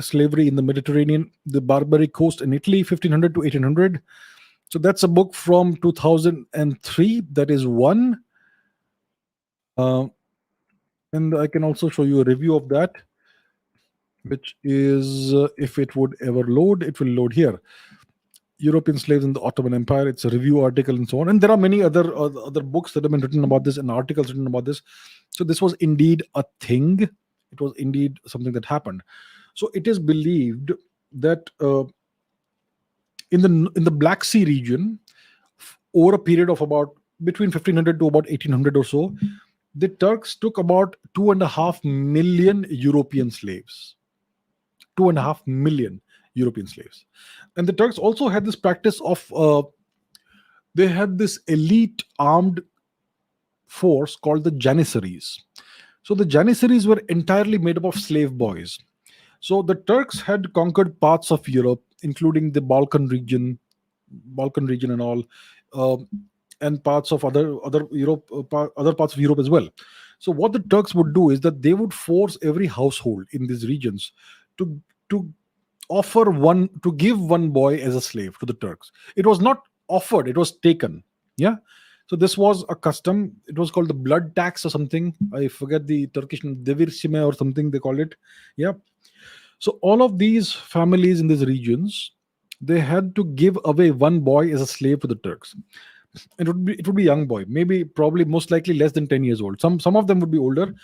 in the Mediterranean, the Barbary coast in Italy, 1500 to 1800. So that's a book from 2003. That is one. And I can also show you a review of that, which is, if it would ever load, it will load here. European slaves in the Ottoman Empire. It's a review article and so on. And there are many other books that have been written about this and articles written about this. So this was indeed a thing. It was indeed something that happened. So it is believed that in the Black Sea region, over a period of about between 1500 to about 1800 or so, the Turks took about 2.5 million European slaves. 2.5 million European slaves. And the Turks also had this practice of they had this elite armed force called the Janissaries. So the Janissaries were entirely made up of slave boys. So the Turks had conquered parts of Europe, including the Balkan region and all, and parts of other Europe, other parts of Europe as well. So what the Turks would do is that they would force every household in these regions to give one boy as a slave to the Turks. It was not offered; it was taken. Yeah. So this was a custom. It was called the blood tax or something. I forget the Turkish name, devirsime or something they call it. Yeah. So all of these families in these regions, they had to give away one boy as a slave to the Turks. It would be young boy, maybe probably most likely less than 10 years old. Some of them would be older,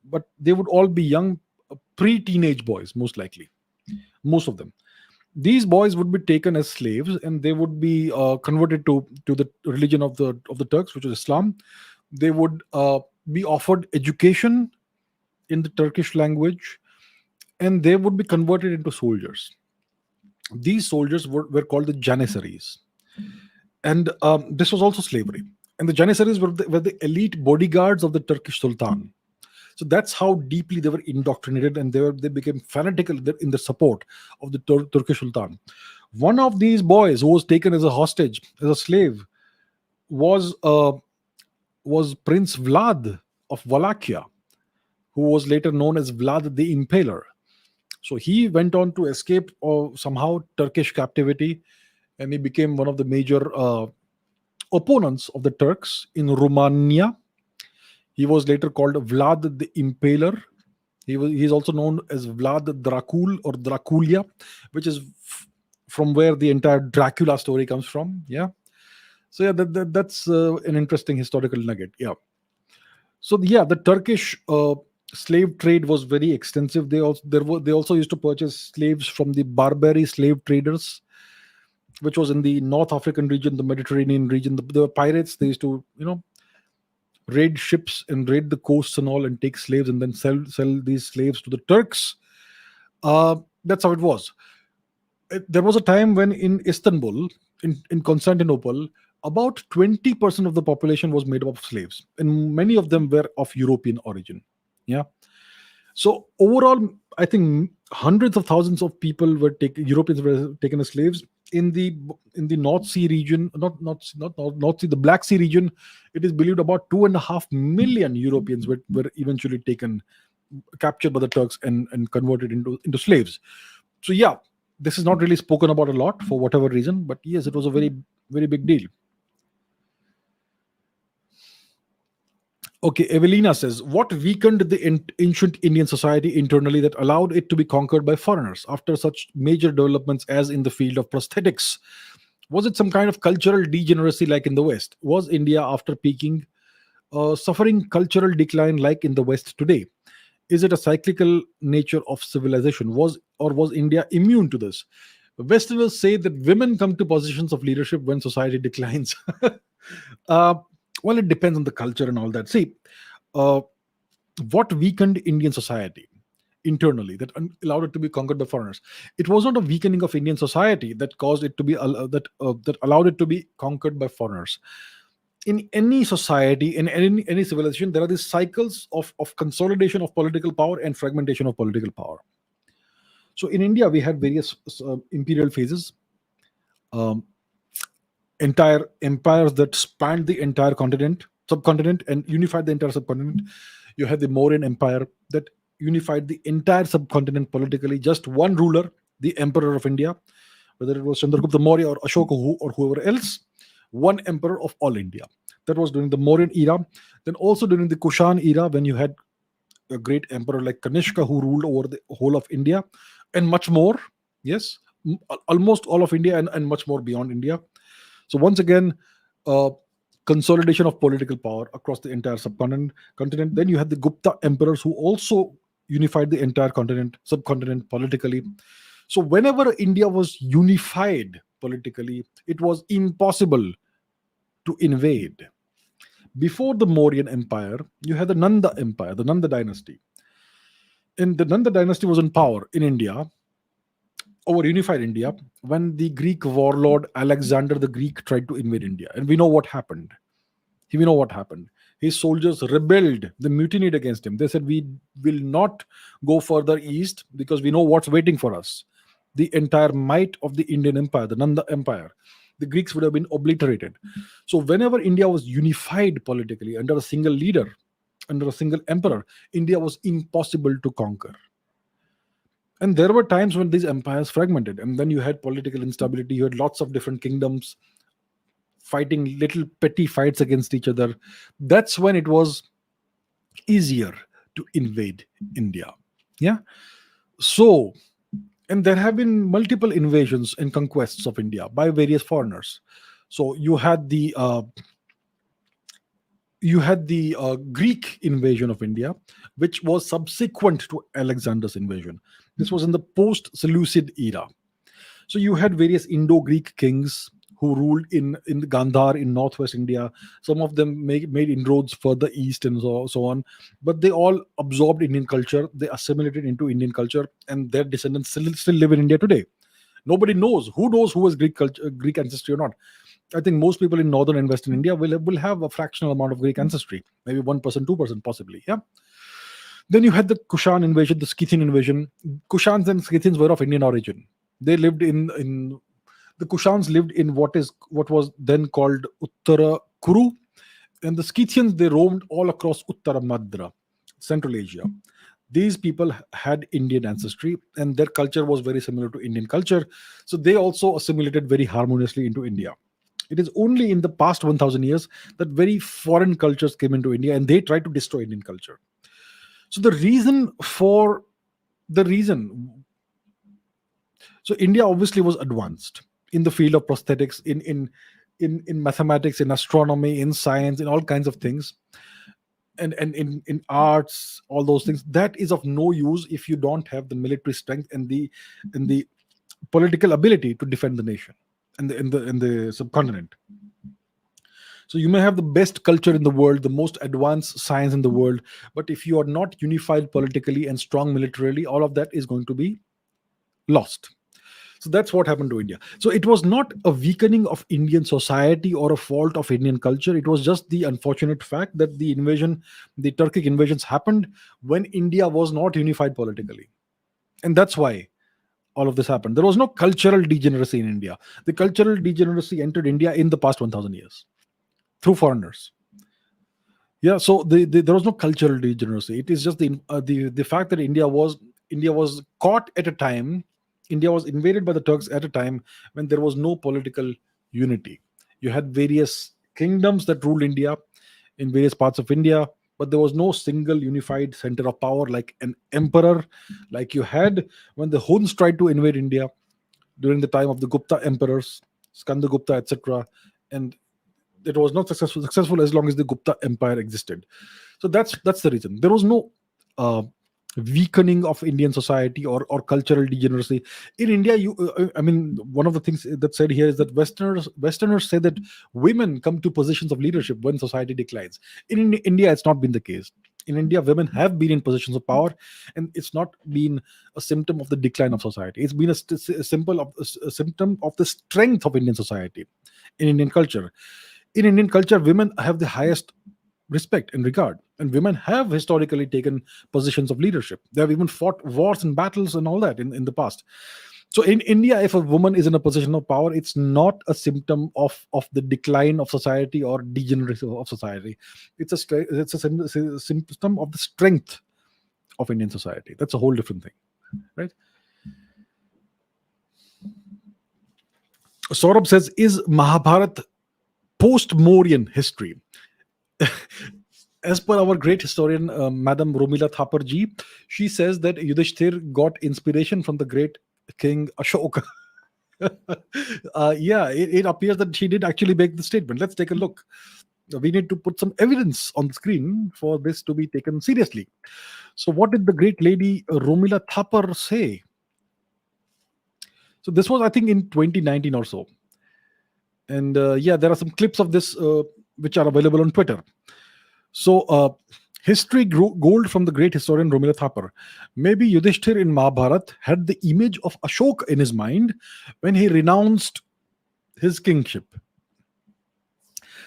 but they would all be young, pre-teenage boys, most likely. Most of them. These boys would be taken as slaves, and they would be converted to the religion of the Turks, which is Islam. They would be offered education in the Turkish language, and they would be converted into soldiers. These soldiers were called the Janissaries, and this was also slavery. And the Janissaries were the elite bodyguards of the Turkish Sultan. So that's how deeply they were indoctrinated, and they became fanatical in the support of the Turkish Sultan. One of these boys who was taken as a hostage, as a slave, was Prince Vlad of Wallachia, who was later known as Vlad the Impaler. So he went on to escape somehow Turkish captivity, and he became one of the major opponents of the Turks in Romania. He was later called Vlad the Impaler. He's also known as Vlad Dracul or Draculia, which is from where the entire Dracula story comes from. Yeah. So yeah, that's an interesting historical nugget. Yeah. So yeah, the Turkish slave trade was very extensive. They also used to purchase slaves from the Barbary slave traders, which was in the North African region, the Mediterranean region. The pirates, they used to raid ships and raid the coasts and all, and take slaves and then sell these slaves to the Turks. That's how it was. There was a time when in Istanbul, in Constantinople, about 20% of the population was made up of slaves, and many of them were of European origin. Yeah. So overall, I think hundreds of thousands of people Europeans were taken as slaves in the North Sea region, not North Sea, the Black Sea region. It is believed about 2.5 million Europeans were eventually captured by the Turks and converted into slaves. So yeah, this is not really spoken about a lot for whatever reason, but yes, it was a very, very big deal. Okay, Evelina says, what weakened the ancient Indian society internally that allowed it to be conquered by foreigners after such major developments as in the field of prosthetics? Was it some kind of cultural degeneracy like in the West? Was India, after peaking, suffering cultural decline like in the West today? Is it a cyclical nature of civilization? Was India immune to this? Westerners say that women come to positions of leadership when society declines. Well, it depends on the culture and all that. See, what weakened Indian society internally that allowed it to be conquered by foreigners? It was not a weakening of Indian society that caused it to be that allowed it to be conquered by foreigners. In any society, in any civilization, there are these cycles of consolidation of political power and fragmentation of political power. So in India, we had various imperial phases. Entire empires that spanned the entire subcontinent and unified the entire subcontinent. You had the Mauryan Empire that unified the entire subcontinent politically. Just one ruler, the Emperor of India, whether it was Chandragupta Maurya or Ashoka or whoever else, one emperor of all India. That was during the Mauryan era. Then also during the Kushan era, when you had a great emperor like Kanishka who ruled over the whole of India and much more. Yes, almost all of India, and much more beyond India. So once again, uh, consolidation of political power across the entire subcontinent. Continent. Then you had the Gupta emperors who also unified the entire subcontinent politically. So whenever India was unified politically, it was impossible to invade. Before the Mauryan Empire, you had the Nanda Empire, the Nanda dynasty. And the Nanda dynasty was in power in India, over unified India, when the Greek warlord Alexander the Greek tried to invade India. And we know what happened. We know what happened. His soldiers rebelled, they mutinied against him. They said, "We will not go further east because we know what's waiting for us." The entire might of the Indian Empire, the Nanda Empire, the Greeks would have been obliterated. So, whenever India was unified politically under a single leader, under a single emperor, India was impossible to conquer. And there were times when these empires fragmented, and then you had political instability. You had lots of different kingdoms fighting little petty fights against each other. That's when it was easier to invade India. Yeah. So, and there have been multiple invasions and conquests of India by various foreigners. So you had the Greek invasion of India, which was subsequent to Alexander's invasion. This was in the post-Seleucid era. So you had various Indo-Greek kings who ruled in the Gandhar in northwest India. Some of them made inroads further east and so on. But they all absorbed Indian culture. They assimilated into Indian culture, and their descendants still live in India today. Nobody knows. Who knows who has Greek culture, Greek ancestry or not? I think most people in northern and western India will have a fractional amount of Greek ancestry, maybe 1%, 2% possibly. Yeah. Then you had the Kushan invasion, the Scythian invasion. Kushans and Scythians were of Indian origin. They lived in the Kushans lived in what was then called Uttara Kuru, and the Scythians, they roamed all across Uttara Madra, Central Asia. These people had Indian ancestry, and their culture was very similar to Indian culture. So they also assimilated very harmoniously into India. It is only in the past 1000 years that very foreign cultures came into India, and they tried to destroy Indian culture. So so India obviously was advanced in the field of prosthetics, in mathematics, in astronomy, in science, in all kinds of things, and in arts, all those things. That is of no use if you don't have the military strength and the political ability to defend the nation and the subcontinent. So you may have the best culture in the world, the most advanced science in the world, but if you are not unified politically and strong militarily, all of that is going to be lost. So that's what happened to India. So it was not a weakening of Indian society or a fault of Indian culture. It was just the unfortunate fact that the Turkic invasions happened when India was not unified politically. And that's why all of this happened. There was no cultural degeneracy in India. The cultural degeneracy entered India in the past 1000 years through foreigners. Yeah, so there was no cultural degeneracy. It is just the fact that India was caught at a time. India was invaded by the Turks at a time when there was no political unity. You had various kingdoms that ruled India in various parts of India, but there was no single unified center of power like an emperor, like you had when the Huns tried to invade India during the time of the Gupta emperors, Skandagupta, etc. And it was not successful as long as the Gupta Empire existed. So that's the reason. There was no weakening of Indian society or cultural degeneracy in India. One of the things that's said here is that Westerners say that women come to positions of leadership when society declines. In India, it's not been the case. In India, women have been in positions of power, and it's not been a symptom of the decline of society. It's been a symptom of the strength of Indian society in Indian culture. In Indian culture, women have the highest respect and regard, and women have historically taken positions of leadership. They have even fought wars and battles and all that in the past. So in India, if a woman is in a position of power, it's not a symptom of the decline of society or degeneracy of society. It's a symptom of the strength of Indian society. That's a whole different thing, right? Saurabh says, is Mahabharat post-Mauryan history? As per our great historian, Madam Romila Thapar ji, she says that Yudhishthir got inspiration from the great king Ashoka. it appears that she did actually make the statement. Let's take a look. We need to put some evidence on the screen for this to be taken seriously. So, what did the great lady Romila Thapar say? So, this was, I think, in 2019 or so. And there are some clips of this which are available on Twitter. So, history gold from the great historian Romila Thapar. Maybe Yudhishthir in Mahabharat had the image of Ashok in his mind when he renounced his kingship.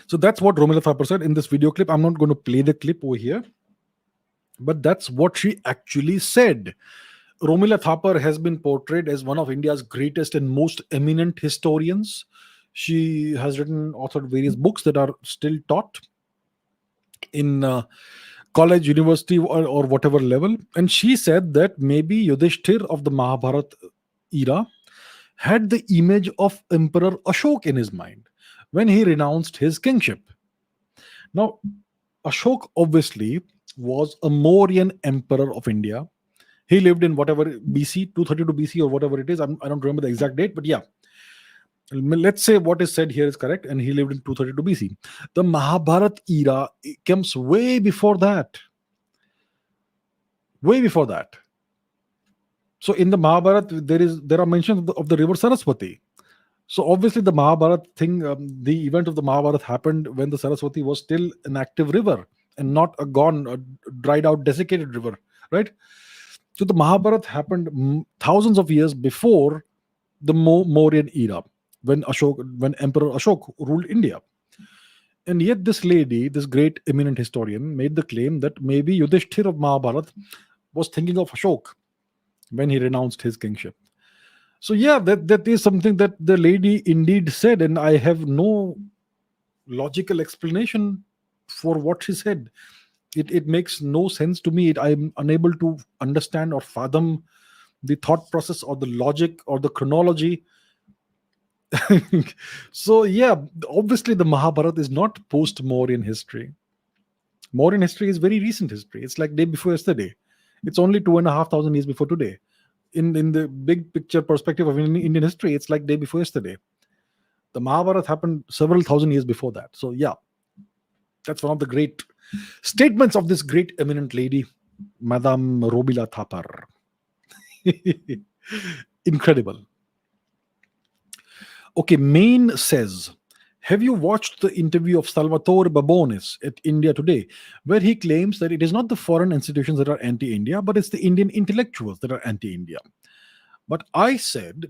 So that's what Romila Thapar said in this video clip. I'm not going to play the clip over here, but that's what she actually said. Romila Thapar has been portrayed as one of India's greatest and most eminent historians. She has authored various books that are still taught in college, university, or whatever level. And she said that maybe Yudhishthir of the Mahabharat era had the image of Emperor Ashok in his mind when he renounced his kingship. Now, Ashok obviously was a Mauryan emperor of India. He lived in whatever BC, 232 BC or whatever it is. I don't remember the exact date, but yeah. Let's say what is said here is correct, and he lived in 232 BC. The Mahabharat era comes way before that. Way before that. So in the Mahabharat, there are mentions of the river Saraswati. So obviously the Mahabharat thing, the event of the Mahabharat happened when the Saraswati was still an active river and not a dried out, desiccated river, right? So the Mahabharat happened thousands of years before the Mauryan era, when Emperor Ashok ruled India. And yet this lady, this great eminent historian, made the claim that maybe Yudhishthir of Mahabharat was thinking of Ashok when he renounced his kingship. So yeah, that is something that the lady indeed said, and I have no logical explanation for what she said. It makes no sense to me. I'm unable to understand or fathom the thought process or the logic or the chronology. So yeah, obviously the Mahabharata is not post-Mauryan history. Mauryan history is very recent history. It's like day before yesterday. It's only 2,500 years before today. In the big picture perspective of Indian history, it's like day before yesterday. The Mahabharata happened several thousand years before that. So yeah, that's one of the great statements of this great eminent lady, Madame Romila Thapar. Incredible. Okay, Maine says, have you watched the interview of Salvatore Babones at India Today, where he claims that it is not the foreign institutions that are anti-India, but it's the Indian intellectuals that are anti-India? But I said,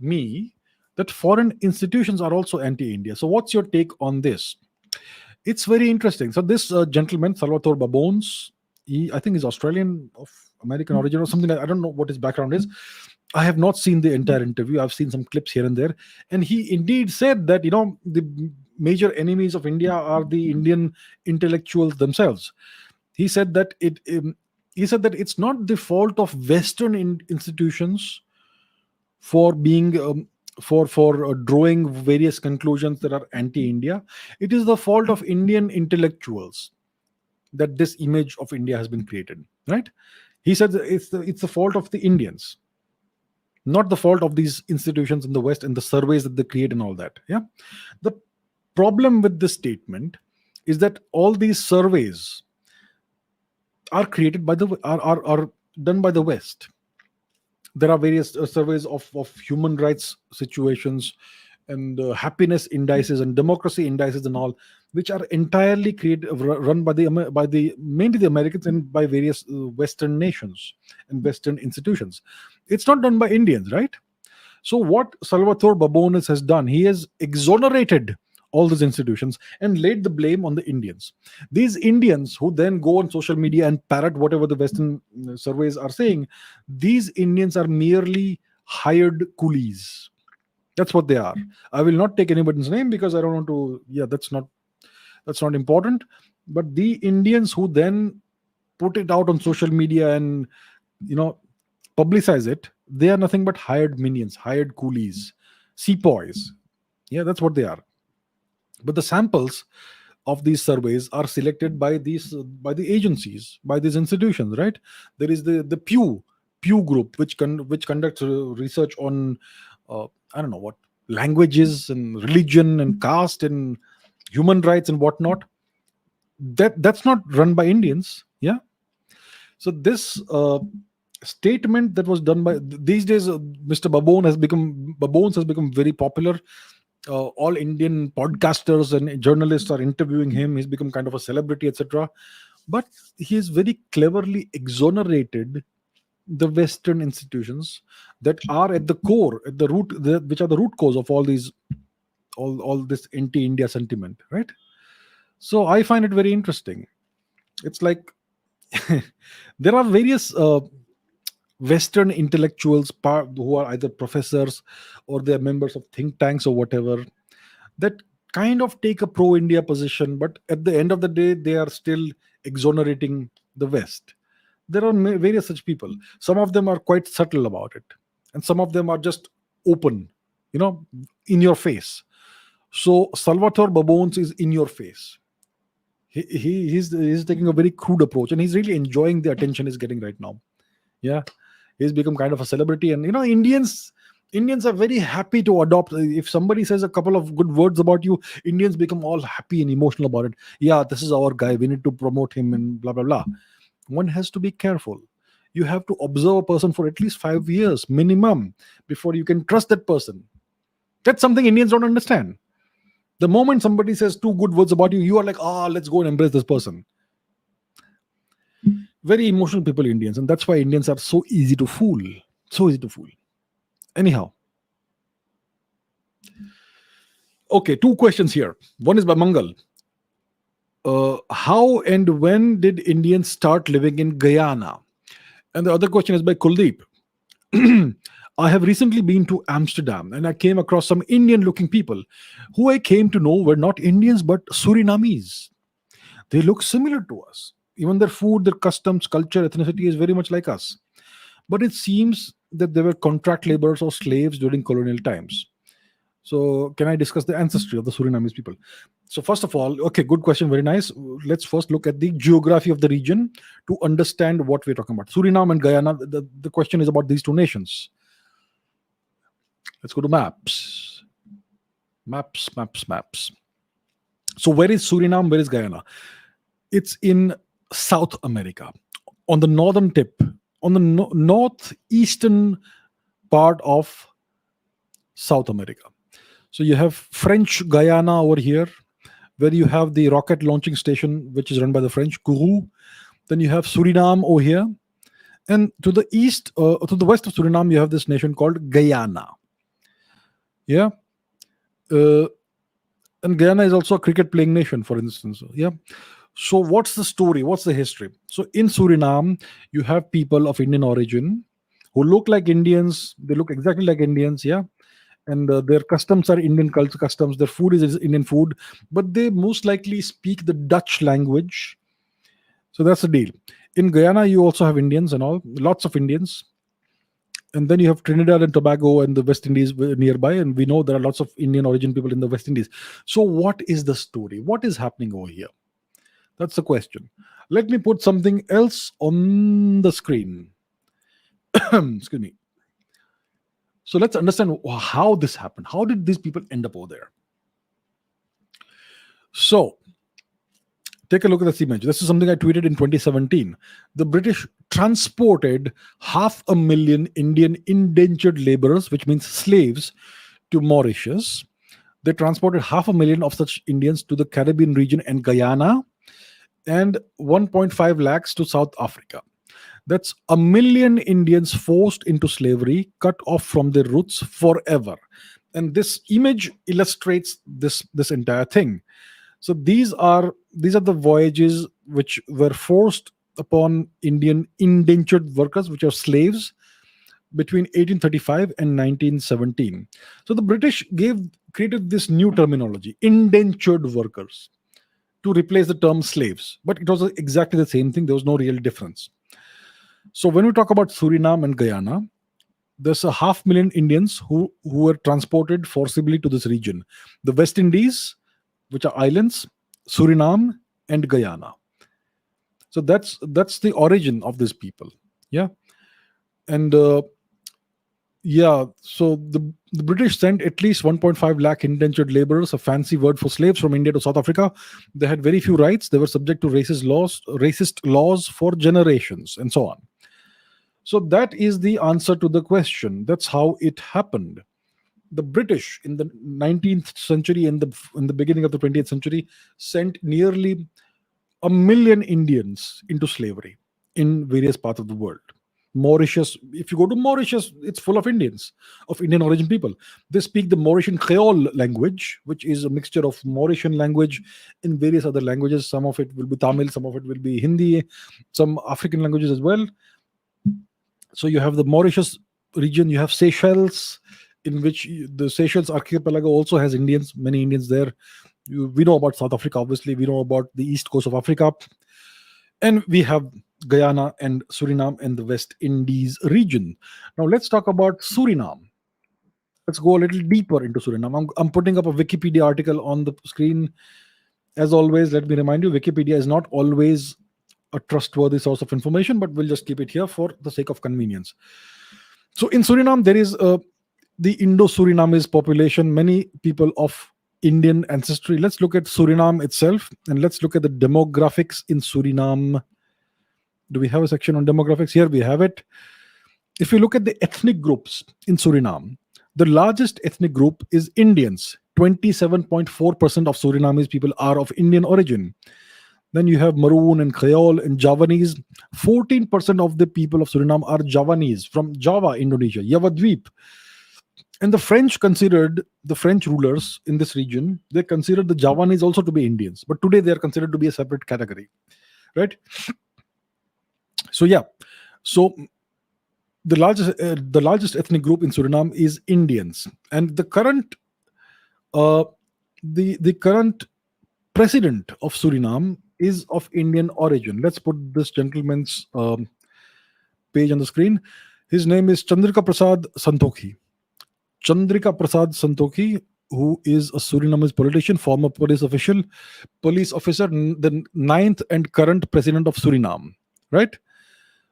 that foreign institutions are also anti-India. So what's your take on this? It's very interesting. So this gentleman, Salvatore Babones, I think he's Australian of American origin or something. I don't know what his background is. I have not seen the entire interview. I've seen some clips here and there. And he indeed said that, the major enemies of India are the Indian intellectuals themselves. He said that it's not the fault of Western institutions for being for drawing various conclusions that are anti-India. It is the fault of Indian intellectuals that this image of India has been created. Right? He said that it's the fault of the Indians, not the fault of these institutions in the West and the surveys that they create and all that. Yeah. The problem with this statement is that all these surveys are created by are done by the West. There are various surveys of human rights situations and happiness indices and democracy indices and all, which are entirely run by mainly the Americans and by various Western nations and Western institutions. It's not done by Indians, right? So what Salvatore Babones has done, he has exonerated all these institutions and laid the blame on the Indians. These Indians who then go on social media and parrot whatever the Western surveys are saying, these Indians are merely hired coolies. That's what they are. I will not take anybody's name because I don't want to. Yeah, that's not important. But the Indians who then put it out on social media and publicize it, they are nothing but hired minions, hired coolies, sepoys. Yeah, that's what they are. But the samples of these surveys are selected by the agencies, by these institutions, right? There is the Pew Group, which conducts research on I don't know what languages and religion and caste and human rights and whatnot. That's not run by Indians. Yeah. So this statement that was done by these days, Mr. Babones has become very popular. All Indian podcasters and journalists are interviewing him. He's become kind of a celebrity, etc. But he is very cleverly exonerated the Western institutions that are at the core, at the root, which are the root cause of all this anti-India sentiment, right? So I find it very interesting. It's like there are various Western intellectuals who are either professors or they are members of think tanks or whatever, that kind of take a pro-India position, but at the end of the day, they are still exonerating the West. There are various such people. Some of them are quite subtle about it, and some of them are just open, in your face. So Salvatore Babones is in your face. He's taking a very crude approach, and he's really enjoying the attention he's getting right now. Yeah, he's become kind of a celebrity, and Indians are very happy to adopt. If somebody says a couple of good words about you, Indians become all happy and emotional about it. Yeah, this is our guy. We need to promote him and blah blah blah. One has to be careful. You have to observe a person for at least 5 years minimum before you can trust that person. That's something Indians don't understand. The moment somebody says two good words about you, you are like, let's go and embrace this person. Very emotional people, Indians, and that's why Indians are so easy to fool. So easy to fool. Anyhow. Okay, two questions here. One is by Mangal. How and when did Indians start living in Guyana? And the other question is by Kuldeep. I have recently been to Amsterdam and I came across some Indian looking people who I came to know were not Indians but Surinamese. They look similar to us. Even their food, their customs, culture, ethnicity is very much like us. But it seems that they were contract laborers or slaves during colonial times. So, can I discuss the ancestry of the Surinamese people? So, first of all, okay, good question, very nice. Let's first look at the geography of the region to understand what we're talking about. Suriname and Guyana, the question is about these two nations. Let's go to maps. Maps. So, where is Suriname? Where is Guyana? It's in South America, on the northern tip, on the northeastern part of South America. So you have French Guyana over here, where you have the rocket launching station, which is run by the French, Kourou. Then you have Suriname over here. And to the east, to the west of Suriname, you have this nation called Guyana. Yeah. And Guyana is also a cricket playing nation, for instance. Yeah. So what's the story? What's the history? So in Suriname, you have people of Indian origin who look like Indians. They look exactly like Indians. Yeah. And their customs are Indian culture customs. Their food is Indian food, but they most likely speak the Dutch language. So that's the deal. In Guyana, you also have Indians and all, lots of Indians. And then you have Trinidad and Tobago and the West Indies nearby. And we know there are lots of Indian origin people in the West Indies. So what is the story? What is happening over here? That's the question. Let me put something else on the screen. Excuse me. So let's understand how this happened. How did these people end up over there? So take a look at this image. This is something I tweeted in 2017. The British transported 500,000 Indian indentured laborers, which means slaves, to Mauritius. They transported 500,000 of such Indians to the Caribbean region and Guyana, and 1.5 lakhs to South Africa. That's 1 million Indians forced into slavery, cut off from their roots forever. And this image illustrates this entire thing. So these are the voyages which were forced upon Indian indentured workers, which are slaves, between 1835 and 1917. So the British created this new terminology, indentured workers, to replace the term slaves. But it was exactly the same thing. There was no real difference. So when we talk about Suriname and Guyana, there's 500,000 Indians who were transported forcibly to this region. The West Indies, which are islands, Suriname, and Guyana. So that's the origin of these people. Yeah. And Yeah, so the British sent at least 1.5 lakh indentured laborers, a fancy word for slaves, from India to South Africa. They had very few rights. They were subject to racist laws for generations, and so on. So that is the answer to the question. That's how it happened. The British in the 19th century and in the beginning of the 20th century sent nearly a million Indians into slavery in various parts of the world. Mauritius, if you go to Mauritius, it's full of Indians, of Indian origin people. They speak the Mauritian Creole language, which is a mixture of Mauritian language in various other languages. Some of it will be Tamil, some of it will be Hindi, some African languages as well. So you have the Mauritius region, you have Seychelles, in which the Seychelles archipelago also has Indians, many Indians there. We know about South Africa, obviously. We know about the east coast of Africa. And we have Guyana and Suriname in the West Indies region. Now let's talk about Suriname. Let's go a little deeper into Suriname. I'm putting up a Wikipedia article on the screen. As always, let me remind you, Wikipedia is not always a trustworthy source of information, but we'll just keep it here for the sake of convenience. So in Suriname, there is the Indo-Surinamese population, many people of Indian ancestry. Let's look at Suriname itself, and let's look at the demographics in Suriname. Do we have a section on demographics? Here we have it. If you look at the ethnic groups in Suriname, the largest ethnic group is Indians. 27.4% of Surinamese people are of Indian origin. Then you have Maroon and Creole and Javanese. 14% of the people of Suriname are Javanese from Java, Indonesia, Yavadweep. And the French rulers in this region, they considered the Javanese also to be Indians. But today they are considered to be a separate category. Right? So yeah. So the largest ethnic group in Suriname is Indians. And the current the current president of Suriname is of Indian origin. Let's put this gentleman's page on the screen. His name is Chandrika Prasad Santokhi. Chandrika Prasad Santokhi, who is a Surinamese politician, former police officer, the ninth and current president of Suriname. Right?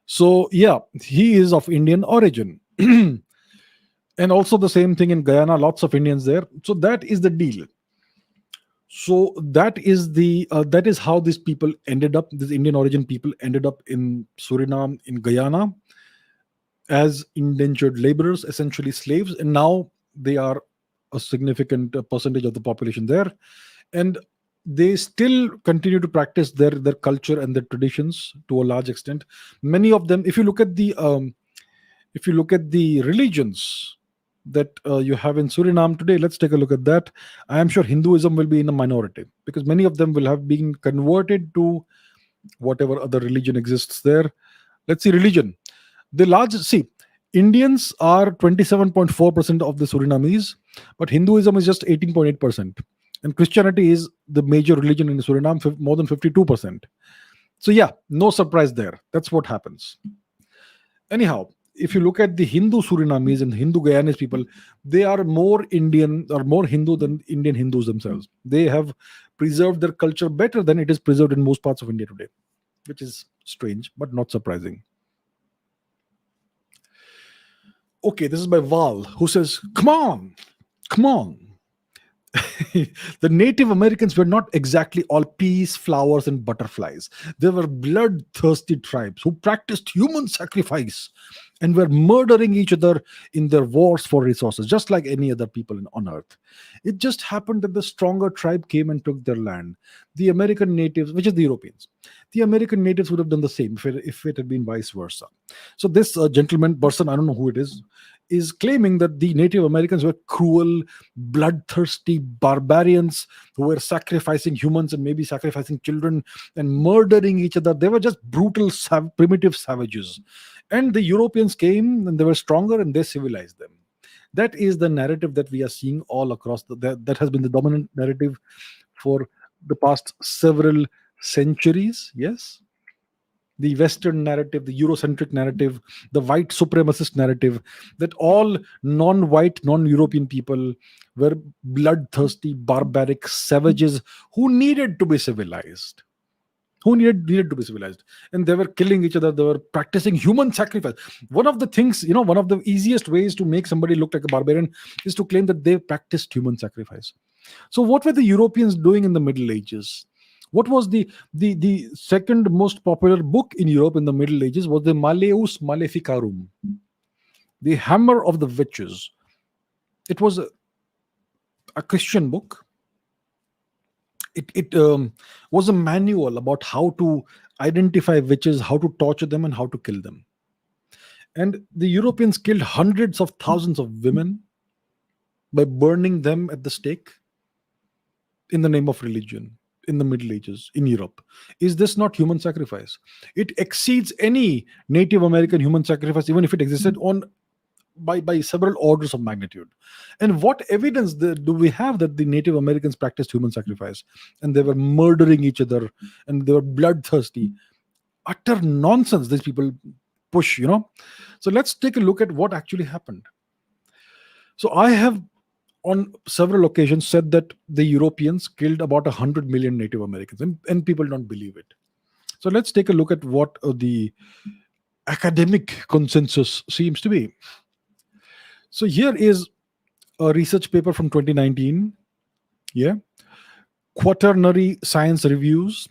So yeah, he is of Indian origin. And also the same thing in Guyana, lots of Indians there. So that is the deal. So that is how these people ended up, these Indian origin people ended up in Suriname, in Guyana, as indentured laborers, essentially slaves, and now they are a significant percentage of the population there, and they still continue to practice their culture and their traditions to a large extent. Many of them, if you look at the religions that you have in Suriname today, let's take a look at that. I am sure Hinduism will be in a minority because many of them will have been converted to whatever other religion exists there. Let's see religion. Indians are 27.4% of the Surinamese, but Hinduism is just 18.8%. And Christianity is the major religion in Suriname, more than 52%. So yeah, no surprise there. That's what happens. Anyhow, if you look at the Hindu Surinamese and Hindu Guyanese people, they are more Indian or more Hindu than Indian Hindus themselves. They have preserved their culture better than it is preserved in most parts of India today, which is strange, but not surprising. Okay, this is by Val, who says, come on. The Native Americans were not exactly all peace, flowers, and butterflies. They were bloodthirsty tribes who practiced human sacrifice and were murdering each other in their wars for resources, just like any other people on earth. It just happened that the stronger tribe came and took their land. The American natives, which is the Europeans, the American natives would have done the same if it had been vice versa. So this person, I don't know who it is claiming that the Native Americans were cruel, bloodthirsty barbarians who were sacrificing humans and maybe sacrificing children and murdering each other. They were just brutal, primitive savages. And the Europeans came and they were stronger and they civilized them. That is the narrative that we are seeing all across. That has been the dominant narrative for the past several centuries. Yes. The Western narrative, the Eurocentric narrative, the white supremacist narrative, that all non-white, non-European people were bloodthirsty, barbaric savages who needed to be civilized. who needed to be civilized, and they were killing each other. They were practicing human sacrifice. One of the things, one of the easiest ways to make somebody look like a barbarian is to claim that they practiced human sacrifice. So what were the Europeans doing in the Middle Ages? What was the second most popular book in Europe in the Middle Ages? Was the Malleus Maleficarum, the Hammer of the Witches. It was a Christian book. It was a manual about how to identify witches, how to torture them, and how to kill them. And the Europeans killed hundreds of thousands of women by burning them at the stake in the name of religion in the Middle Ages in Europe. Is this not human sacrifice? It exceeds any Native American human sacrifice, even if it existed on by several orders of magnitude. And what evidence do we have that the Native Americans practiced human sacrifice and they were murdering each other and they were bloodthirsty? Utter nonsense these people push. So let's take a look at what actually happened. So I have on several occasions said that the Europeans killed about 100 million Native Americans, and people don't believe it. So let's take a look at what the academic consensus seems to be. So here is a research paper from 2019. Yeah. Quaternary Science Reviews.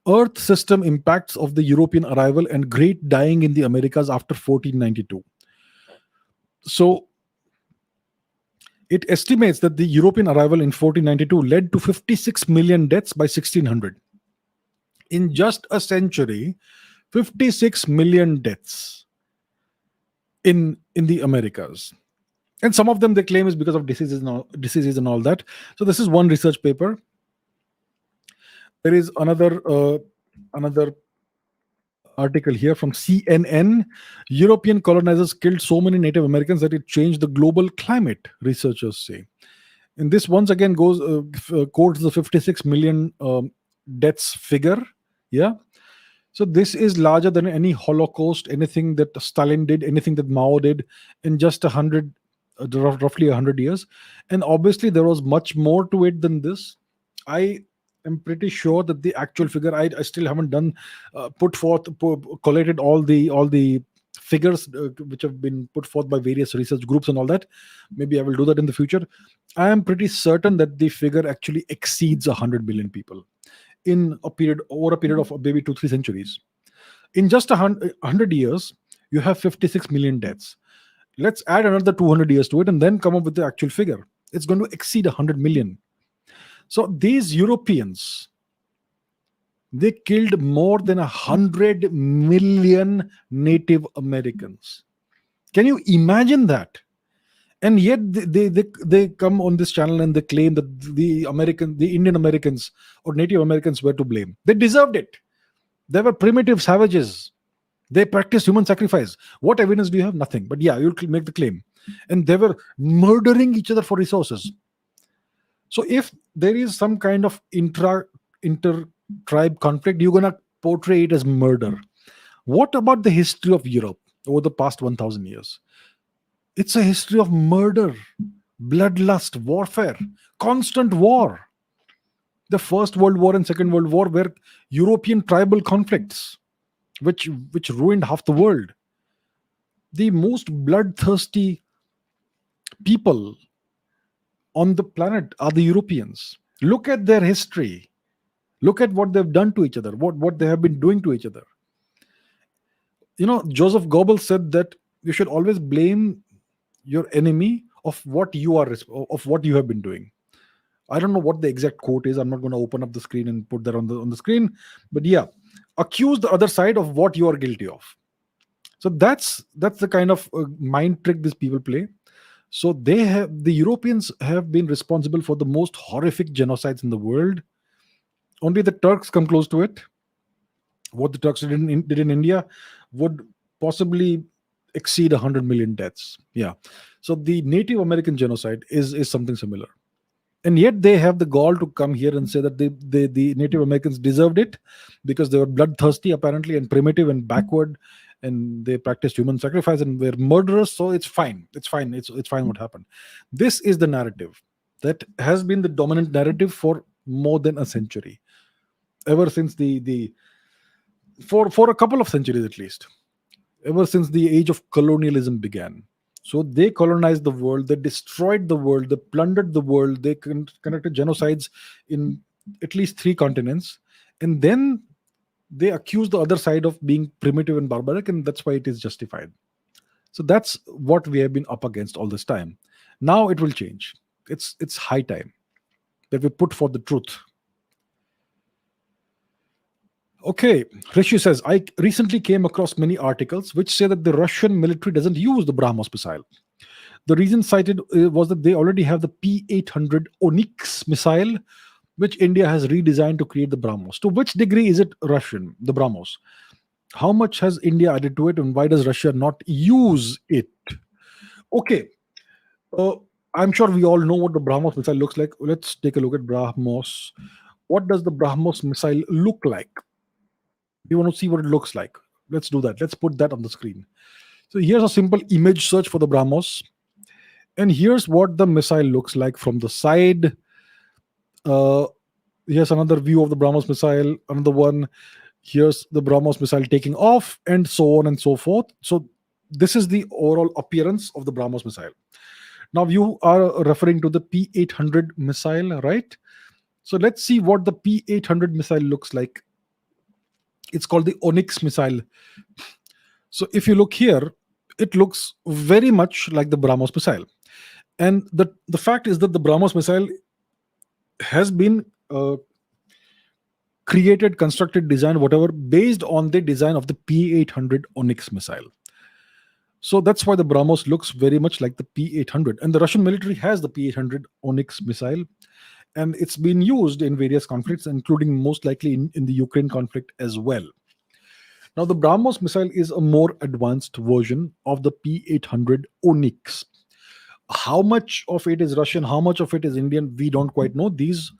Earth System Impacts of the European Arrival and Great Dying in the Americas after 1492. So it estimates that the European arrival in 1492 led to 56 million deaths by 1600. In just a century, 56 million deaths in the Americas. And some of them they claim is because of diseases and all that. So this is one research paper. There is another article here from CNN. European colonizers killed so many Native Americans that it changed the global climate, researchers say. And this once again goes quotes the 56 million deaths figure. Yeah. So this is larger than any Holocaust, anything that Stalin did, anything that Mao did in just roughly 100 years. And obviously there was much more to it than this. I am pretty sure that the actual figure, I still haven't done collated all the figures which have been put forth by various research groups and all that. Maybe I will do that in the future. I am pretty certain that the figure actually exceeds 100 million people in over a period of maybe 2-3 centuries. In just 100 years, you have 56 million deaths. Let's add another 200 years to it and then come up with the actual figure. It's going to exceed 100 million. So these Europeans, they killed more than 100 million Native Americans. Can you imagine that? And yet they come on this channel and they claim that the Indian Americans or Native Americans were to blame. They deserved it. They were primitive savages. They practiced human sacrifice. What evidence do you have? Nothing. But yeah, you'll make the claim. And they were murdering each other for resources. So if there is some kind of inter-tribe conflict, you're going to portray it as murder. What about the history of Europe over the past 1,000 years? It's a history of murder, bloodlust, warfare, constant war. The First World War and Second World War were European tribal conflicts, which ruined half the world. The most bloodthirsty people on the planet are the Europeans. Look at their history. Look at what they've done to each other, what they have been doing to each other. Joseph Goebbels said that you should always blame your enemy of what you have been doing. I don't know what the exact quote is. I'm not going to open up the screen and put that on the screen. But yeah, accuse the other side of what you are guilty of. So that's the kind of mind trick these people play. So the Europeans have been responsible for the most horrific genocides in the world. Only the Turks come close to it. What the Turks did in India would possibly exceed 100 million deaths. Yeah. So the Native American genocide is something similar. And yet they have the gall to come here and say that the Native Americans deserved it because they were bloodthirsty apparently and primitive and backward, and they practiced human sacrifice and were murderers. So it's fine. It's fine what happened. This is the narrative that has been the dominant narrative for more than a century. ever since the for a couple of centuries at least, ever since the age of colonialism began. So they colonized the world, they destroyed the world, they plundered the world, they conducted genocides in at least three continents, and then they accuse the other side of being primitive and barbaric, and that's why it is justified. So that's what we have been up against all this time. Now it will change. It's high time that we put forth the truth. Okay, Rishi says, I recently came across many articles which say that the Russian military doesn't use the BrahMos missile. The reason cited was that they already have the P-800 Onyx missile, which India has redesigned to create the BrahMos. To which degree is it Russian, the BrahMos? How much has India added to it, and why does Russia not use it? Okay, I'm sure we all know what the BrahMos missile looks like. Let's take a look at BrahMos. What does the BrahMos missile look like? We want to see what it looks like. Let's do that. Let's put that on the screen. So here's a simple image search for the BrahMos. And here's what the missile looks like from the side. Here's another view of the BrahMos missile. Another one. Here's the BrahMos missile taking off, and so on and so forth. So this is the overall appearance of the BrahMos missile. Now you are referring to the P-800 missile, right? So let's see what the P-800 missile looks like. It's called the Onyx missile. So if you look here, it looks very much like the BrahMos missile. And the fact is that the BrahMos missile has been created, constructed, designed, whatever, based on the design of the P-800 Onyx missile. So that's why the BrahMos looks very much like the P-800. And the Russian military has the P-800 Onyx missile. And it's been used in various conflicts, including most likely in the Ukraine conflict as well. Now, the BrahMos missile is a more advanced version of the P-800 Onyx. How much of it is Russian, how much of it is Indian, we don't quite know. These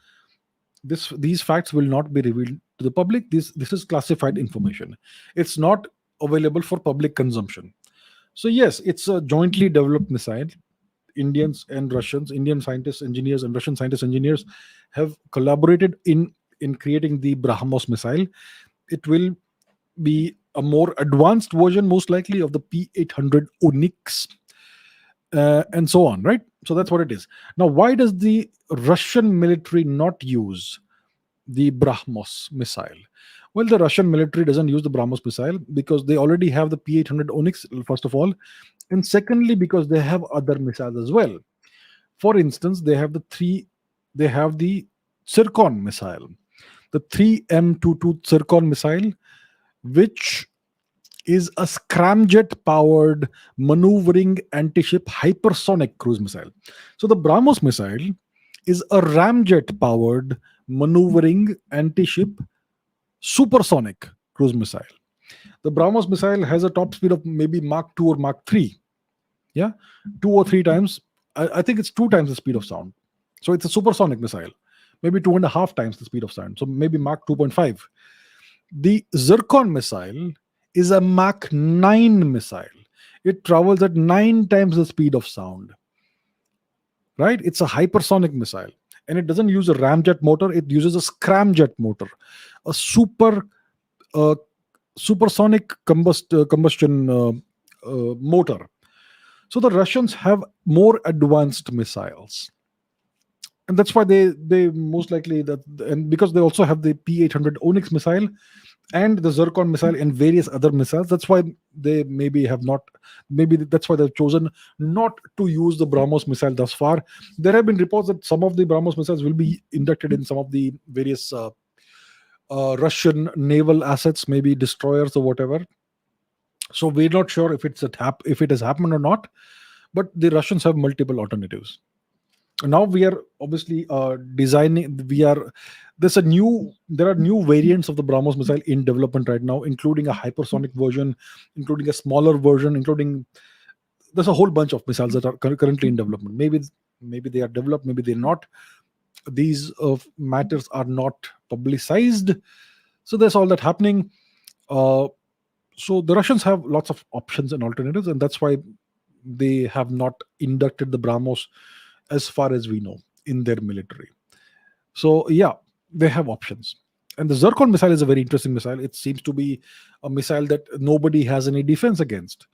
facts will not be revealed to the public. This is classified information. It's not available for public consumption. So yes, it's a jointly developed missile. Indians and Russians, Indian scientists, engineers, and Russian scientists, engineers have collaborated in creating the BrahMos missile. It will be a more advanced version, most likely, of the P-800 Onyx, and so on, right? So that's what it is. Now, why does the Russian military not use the BrahMos missile? Well, the Russian military doesn't use the BrahMos missile because they already have the P-800 Onyx, first of all, and secondly, because they have other missiles as well. For instance, they have the Zircon missile, the 3M22 Zircon missile, which is a scramjet-powered maneuvering anti-ship hypersonic cruise missile. So the BrahMos missile is a ramjet-powered maneuvering anti-ship supersonic cruise missile. The BrahMos missile has a top speed of maybe Mach 2 or Mach 3. Yeah, 2 or 3 times. I think it's 2 times the speed of sound. So it's a supersonic missile. Maybe 2.5 times the speed of sound. So maybe Mach 2.5. The Zircon missile is a Mach 9 missile. It travels at 9 times the speed of sound. Right? It's a hypersonic missile. And it doesn't use a ramjet motor. It uses a scramjet motor. A supersonic combustion motor. So the Russians have more advanced missiles, and that's why they most likely and because they also have the P-800 Onyx missile and the Zircon missile and various other missiles. That's why they that's why they've chosen not to use the BrahMos missile thus far. There have been reports that some of the BrahMos missiles will be inducted in some of the various Russian naval assets, maybe destroyers or whatever. So we're not sure if it has happened or not, but the Russians have multiple alternatives. Now we are obviously designing. There are new variants of the BrahMos missile in development right now, including a hypersonic version, including a smaller version, there's a whole bunch of missiles that are currently in development. Maybe they are developed, maybe they're not. These matters are not publicized. So there's all that happening. So the Russians have lots of options and alternatives, and that's why they have not inducted the BrahMos, as far as we know, in their military. So yeah, they have options. And the Zircon missile is a very interesting missile. It seems to be a missile that nobody has any defense against.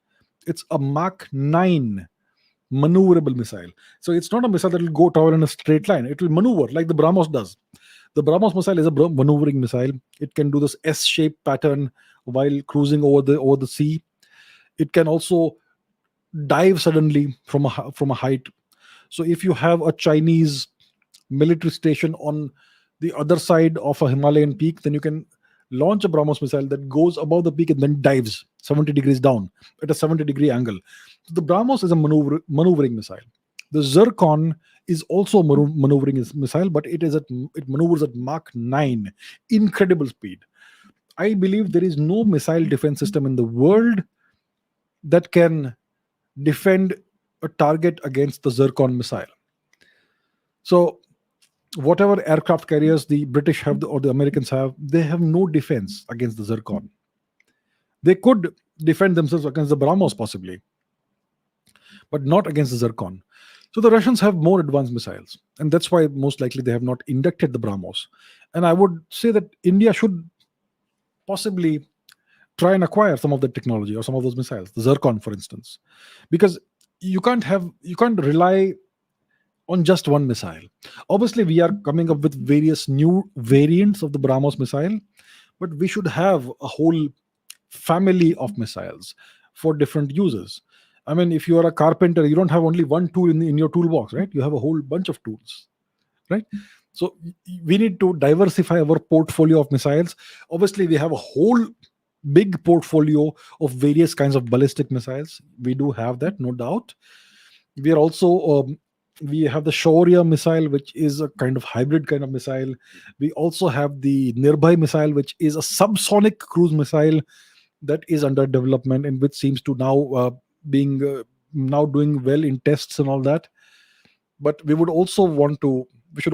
It's a Mach 9 maneuverable missile. So it's not a missile that will go tower in a straight line. It will maneuver like the BrahMos does. The BrahMos missile is a maneuvering missile. It can do this S-shaped pattern while cruising over the sea. It can also dive suddenly from a height. So if you have a Chinese military station on the other side of a Himalayan peak, then you can launch a BrahMos missile that goes above the peak and then dives 70 degrees down at a 70-degree angle. So the BrahMos is a maneuvering missile. The Zircon is also a maneuvering missile, but it maneuvers at Mach 9, incredible speed. I believe there is no missile defense system in the world that can defend a target against the Zircon missile. So whatever aircraft carriers the British have or the Americans have, they have no defense against the Zircon. They could defend themselves against the BrahMos possibly, but not against the Zircon. So the Russians have more advanced missiles, and that's why most likely they have not inducted the BrahMos. And I would say that India should possibly try and acquire some of the technology or some of those missiles, the Zircon, for instance, because you can't rely on just one missile. Obviously, we are coming up with various new variants of the BrahMos missile, but we should have a whole family of missiles for different uses. I mean, if you are a carpenter, you don't have only one tool in your toolbox, right? You have a whole bunch of tools, right? So we need to diversify our portfolio of missiles. Obviously, we have a whole big portfolio of various kinds of ballistic missiles. We do have that, no doubt. We are also we have the Shaurya missile, which is a kind of hybrid kind of missile. We also have the Nirbhay missile, which is a subsonic cruise missile that is under development and which seems to now now doing well in tests and all that. But we should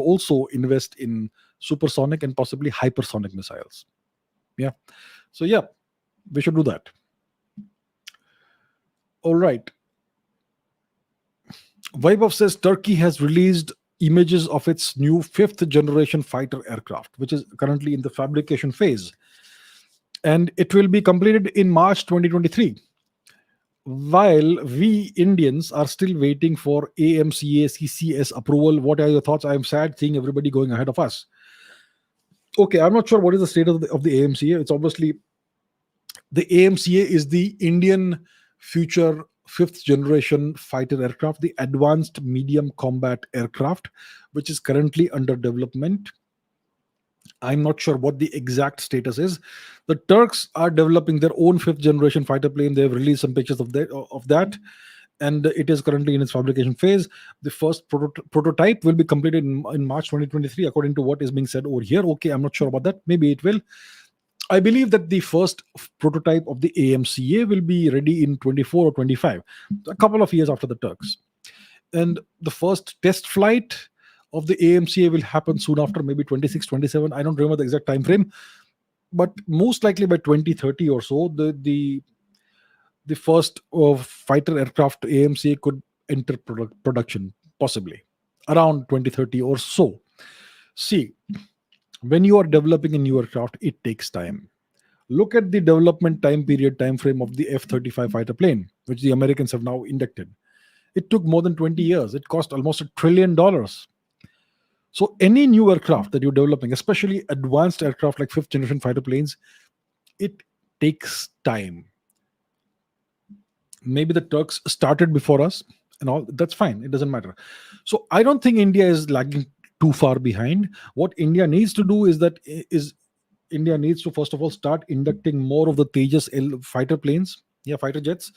also invest in supersonic and possibly hypersonic missiles. Yeah. So yeah, we should do that. All right. Vaibhav says Turkey has released images of its new 5th generation fighter aircraft, which is currently in the fabrication phase. And it will be completed in March 2023. While we Indians are still waiting for AMCA CCS approval. What are your thoughts? I am sad seeing everybody going ahead of us. Okay, I'm not sure what is the state of the AMCA. It's obviously the AMCA is the Indian Future 5th generation fighter aircraft, the advanced medium combat aircraft, which is currently under development. I'm not sure what the exact status is. The Turks are developing their own 5th generation fighter plane. They've released some pictures of that, and it is currently in its fabrication phase. The first prototype will be completed in March 2023, according to what is being said over here. Okay, I'm not sure about that. Maybe it will. I believe that the first prototype of the AMCA will be ready in 24 or 25, a couple of years after the Turks. And the first test flight of the AMCA will happen soon after, maybe 26, 27. I don't remember the exact time frame, but most likely by 2030 or so, the first fighter aircraft AMCA could enter production, possibly around 2030 or so. See, when you are developing a new aircraft, it takes time. Look at the development time frame of the F-35 fighter plane, which the Americans have now inducted. It took more than 20 years. It cost almost $1 trillion. So any new aircraft that you're developing, especially advanced aircraft like 5th generation fighter planes, it takes time. Maybe the Turks started before us and all. That's fine. It doesn't matter. So I don't think India is lagging too far behind. What India needs to do is India needs to first of all start inducting more of the Tejas fighter planes, fighter jets,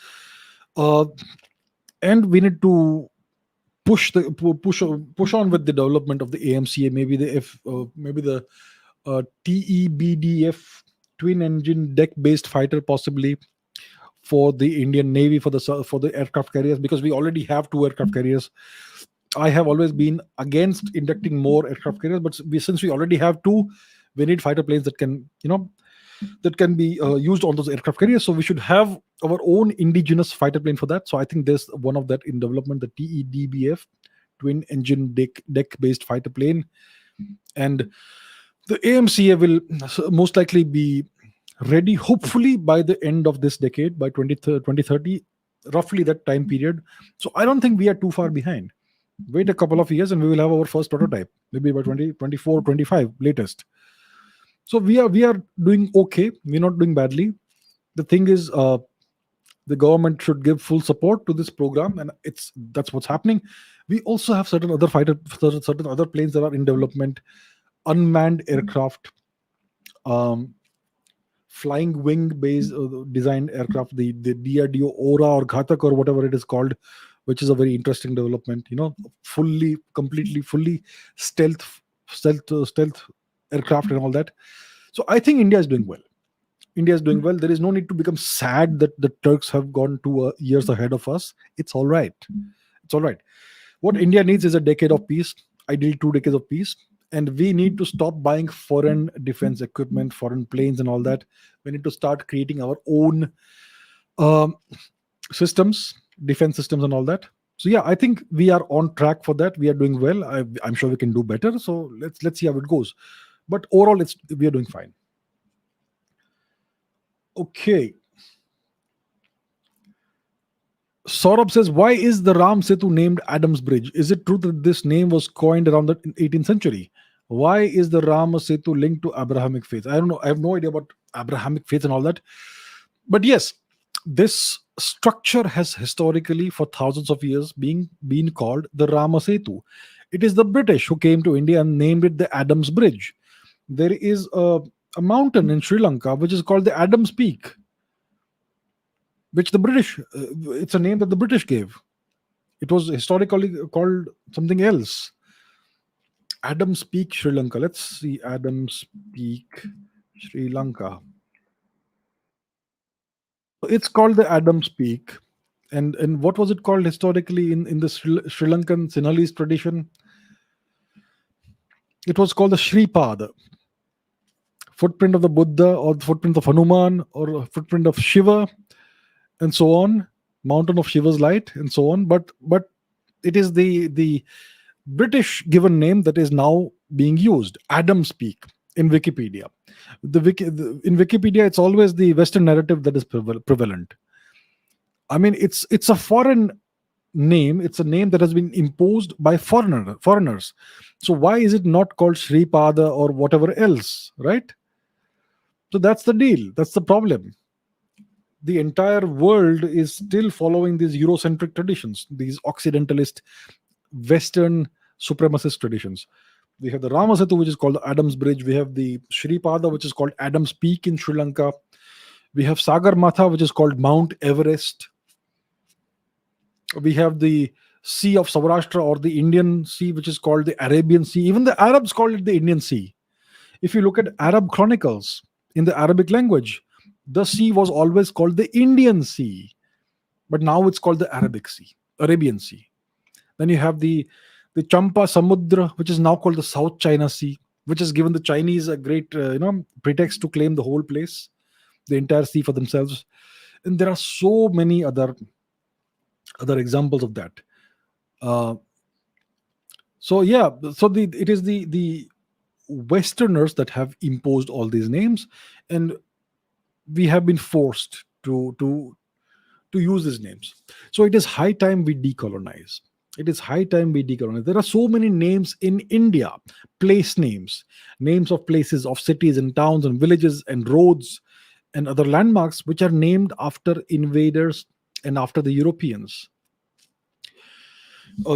and we need to push on with the development of the AMCA. Maybe the TEBDF, twin engine deck based fighter, possibly for the Indian Navy, for the aircraft carriers, because we already have 2 aircraft carriers. I have always been against inducting more aircraft carriers, but since we already have 2, we need fighter planes that can be used on those aircraft carriers. So we should have our own indigenous fighter plane for that. So I think there's one of that in development, the TEDBF, twin engine deck based fighter plane. And The AMCA will most likely be ready, hopefully, by the end of this decade, by 2030, roughly that time period. So I don't think we are too far behind. Wait a couple of years and we will have our first prototype, maybe by 2024, 25 latest. So we are doing okay. We're not doing badly. The thing is, the government should give full support to this program, and that's what's happening. We also have certain other planes that are in development, unmanned aircraft, um, flying wing based designed aircraft, the DRDO Aura or Ghatak or whatever it is called, which is a very interesting development. Fully stealth aircraft and all that. So I think India is doing well. India is doing well. There is no need to become sad that the Turks have gone 2 years ahead of us. It's all right. It's all right. What India needs is a decade of peace, ideally 2 decades of peace. And we need to stop buying foreign defense equipment, foreign planes, and all that. We need to start creating our own um, systems, defense systems, and all that. So yeah, I think we are on track for that. We are doing well. I'm sure we can do better. So let's see how it goes. But overall, we are doing fine. Okay. Saurabh says, why is the Ram Setu named Adam's Bridge? Is it true that this name was coined around the 18th century? Why is the Ram Setu linked to Abrahamic faith? I don't know. I have no idea about Abrahamic faith and all that. But yes, this structure has historically, for thousands of years, been called the Rama Setu. It is the British who came to India and named it the Adam's Bridge. There is a mountain in Sri Lanka which is called the Adam's Peak, which the British, it's a name that the British gave. It was historically called something else. Adam's Peak, Sri Lanka. Let's see, Adam's Peak, Sri Lanka. It's called the Adam's Peak. And what was it called historically in the Sri Lankan Sinhalese tradition? It was called the Shripad, footprint of the Buddha, or the footprint of Hanuman, or footprint of Shiva, and so on, mountain of Shiva's light, and so on. But it is the British given name that is now being used, Adam's Peak, in Wikipedia. In Wikipedia, it's always the Western narrative that is prevalent. I mean, it's a foreign name. It's a name that has been imposed by foreigners. So why is it not called Sripada or whatever else, right? So that's the deal. That's the problem. The entire world is still following these Eurocentric traditions, these Occidentalist, Western supremacist traditions. We have the Rama Setu, which is called the Adam's Bridge. We have the Sripada, which is called Adam's Peak in Sri Lanka. We have Sagar Matha, which is called Mount Everest. We have the Sea of Saurashtra, or the Indian Sea, which is called the Arabian Sea. Even the Arabs call it the Indian Sea. If you look at Arab chronicles in the Arabic language, the sea was always called the Indian Sea, but now it's called the Arabian Sea. Then you have the Champa Samudra, which is now called the South China Sea, which has given the Chinese a great pretext to claim the whole place, the entire sea, for themselves. And there are so many other examples of that. It is the Westerners that have imposed all these names, and we have been forced to use these names. So it is high time we decolonize. There are so many names in India, place names of places, of cities and towns and villages and roads and other landmarks, which are named after invaders and after the Europeans.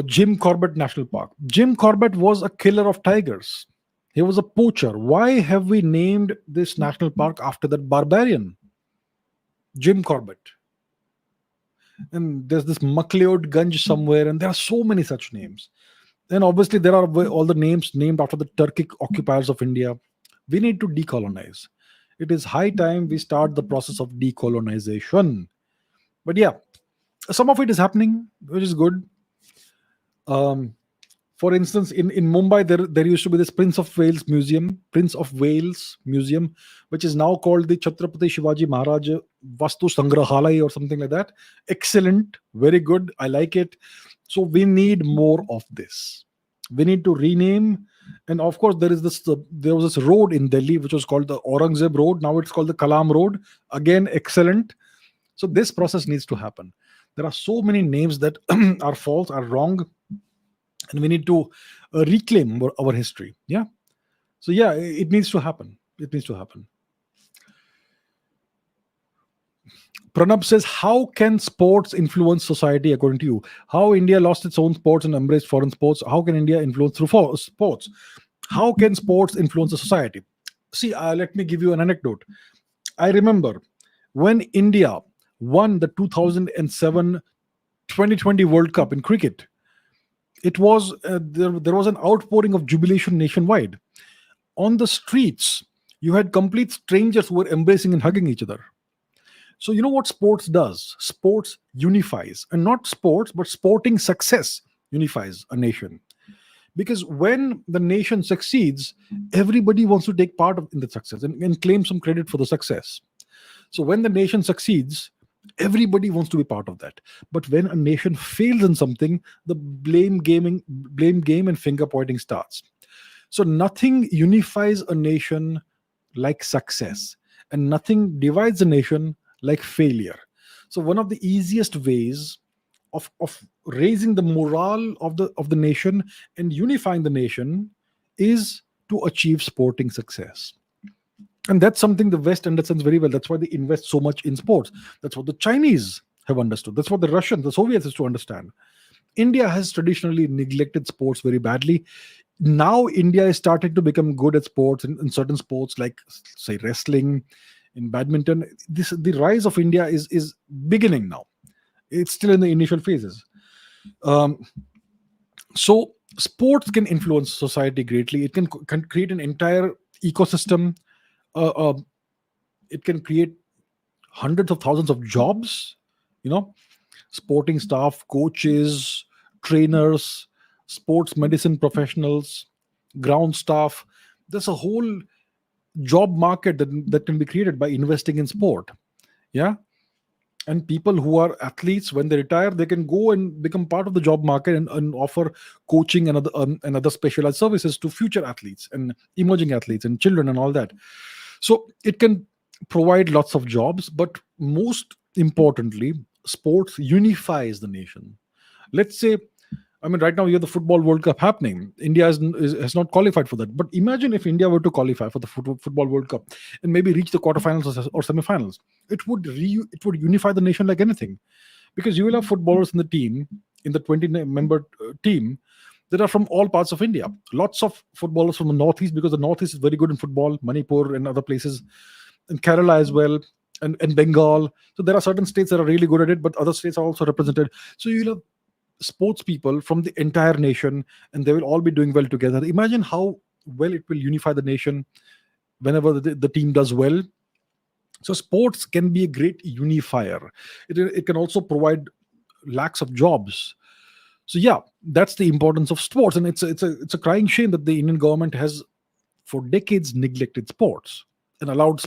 Jim Corbett National Park. Jim Corbett was a killer of tigers. He was a poacher. Why have we named this national park after that barbarian? Jim Corbett. And there's this MacLeod Ganj somewhere, and there are so many such names. And obviously there are all the names named after the Turkic occupiers of India. We need to decolonize. It is high time we start the process of decolonization. But yeah, some of it is happening, which is good. For instance, in Mumbai, there used to be this Prince of Wales Museum, which is now called the Chhatrapati Shivaji Maharaj Vastu Sangrahalaya or something like that. Excellent, very good. I like it. So we need more of this. We need to rename And of course, there was this road in Delhi which was called the Aurangzeb Road. Now it's called the Kalam Road. Again, excellent. So this process needs to happen. There are so many names that are false, are wrong, and we need to reclaim our history. Yeah. So yeah, it needs to happen. It needs to happen. Pranab says, how can sports influence society according to you? How India lost its own sports and embraced foreign sports? How can India influence through sports? How can sports influence the society? See, let me give you an anecdote. I remember when India won the 2007 2020 World Cup in cricket, it was there was an outpouring of jubilation nationwide. On the streets, you had complete strangers who were embracing and hugging each other. So you know what sports does? Sports unifies, and not sports, but sporting success unifies a nation. Because when the nation succeeds, everybody wants to take part in the success and claim some credit for the success. So when the nation succeeds, everybody wants to be part of that. But when a nation fails in something, the blame game and finger pointing starts. So nothing unifies a nation like success, and nothing divides a nation like failure. So one of the easiest ways of raising the morale of the nation and unifying the nation is to achieve sporting success. And that's something the West understands very well. That's why they invest so much in sports. That's what the Chinese have understood. That's what the Russians, the Soviets has to understand. India has traditionally neglected sports very badly. Now India is starting to become good at sports in certain sports like, say, wrestling, in badminton. The rise of India is beginning now. It's still in the initial phases. So sports can influence society greatly. It can create an entire ecosystem. It can create hundreds of thousands of jobs. Sporting staff, coaches, trainers, sports medicine professionals, ground staff. There's a whole job market that can be created by investing in sport. Yeah. And people who are athletes, when they retire, they can go and become part of the job market and offer coaching and other specialized services to future athletes and emerging athletes and children and all that. So it can provide lots of jobs, but most importantly, sports unifies the nation. Let's say, right now you have the Football World Cup happening. India has not qualified for that. But imagine if India were to qualify for the Football World Cup and maybe reach the quarterfinals or semifinals. It would unify the nation like anything. Because you will have footballers in the team, in the 20-member team, that are from all parts of India. Lots of footballers from the Northeast, because the Northeast is very good in football, Manipur and other places, and Kerala as well, and Bengal. So there are certain states that are really good at it, but other states are also represented. So you'll have sports people from the entire nation, and they will all be doing well together. Imagine how well it will unify the nation whenever the team does well. So sports can be a great unifier. It can also provide lakhs of jobs. So yeah, that's the importance of sports, and it's a crying shame that the Indian government has for decades neglected sports and allowed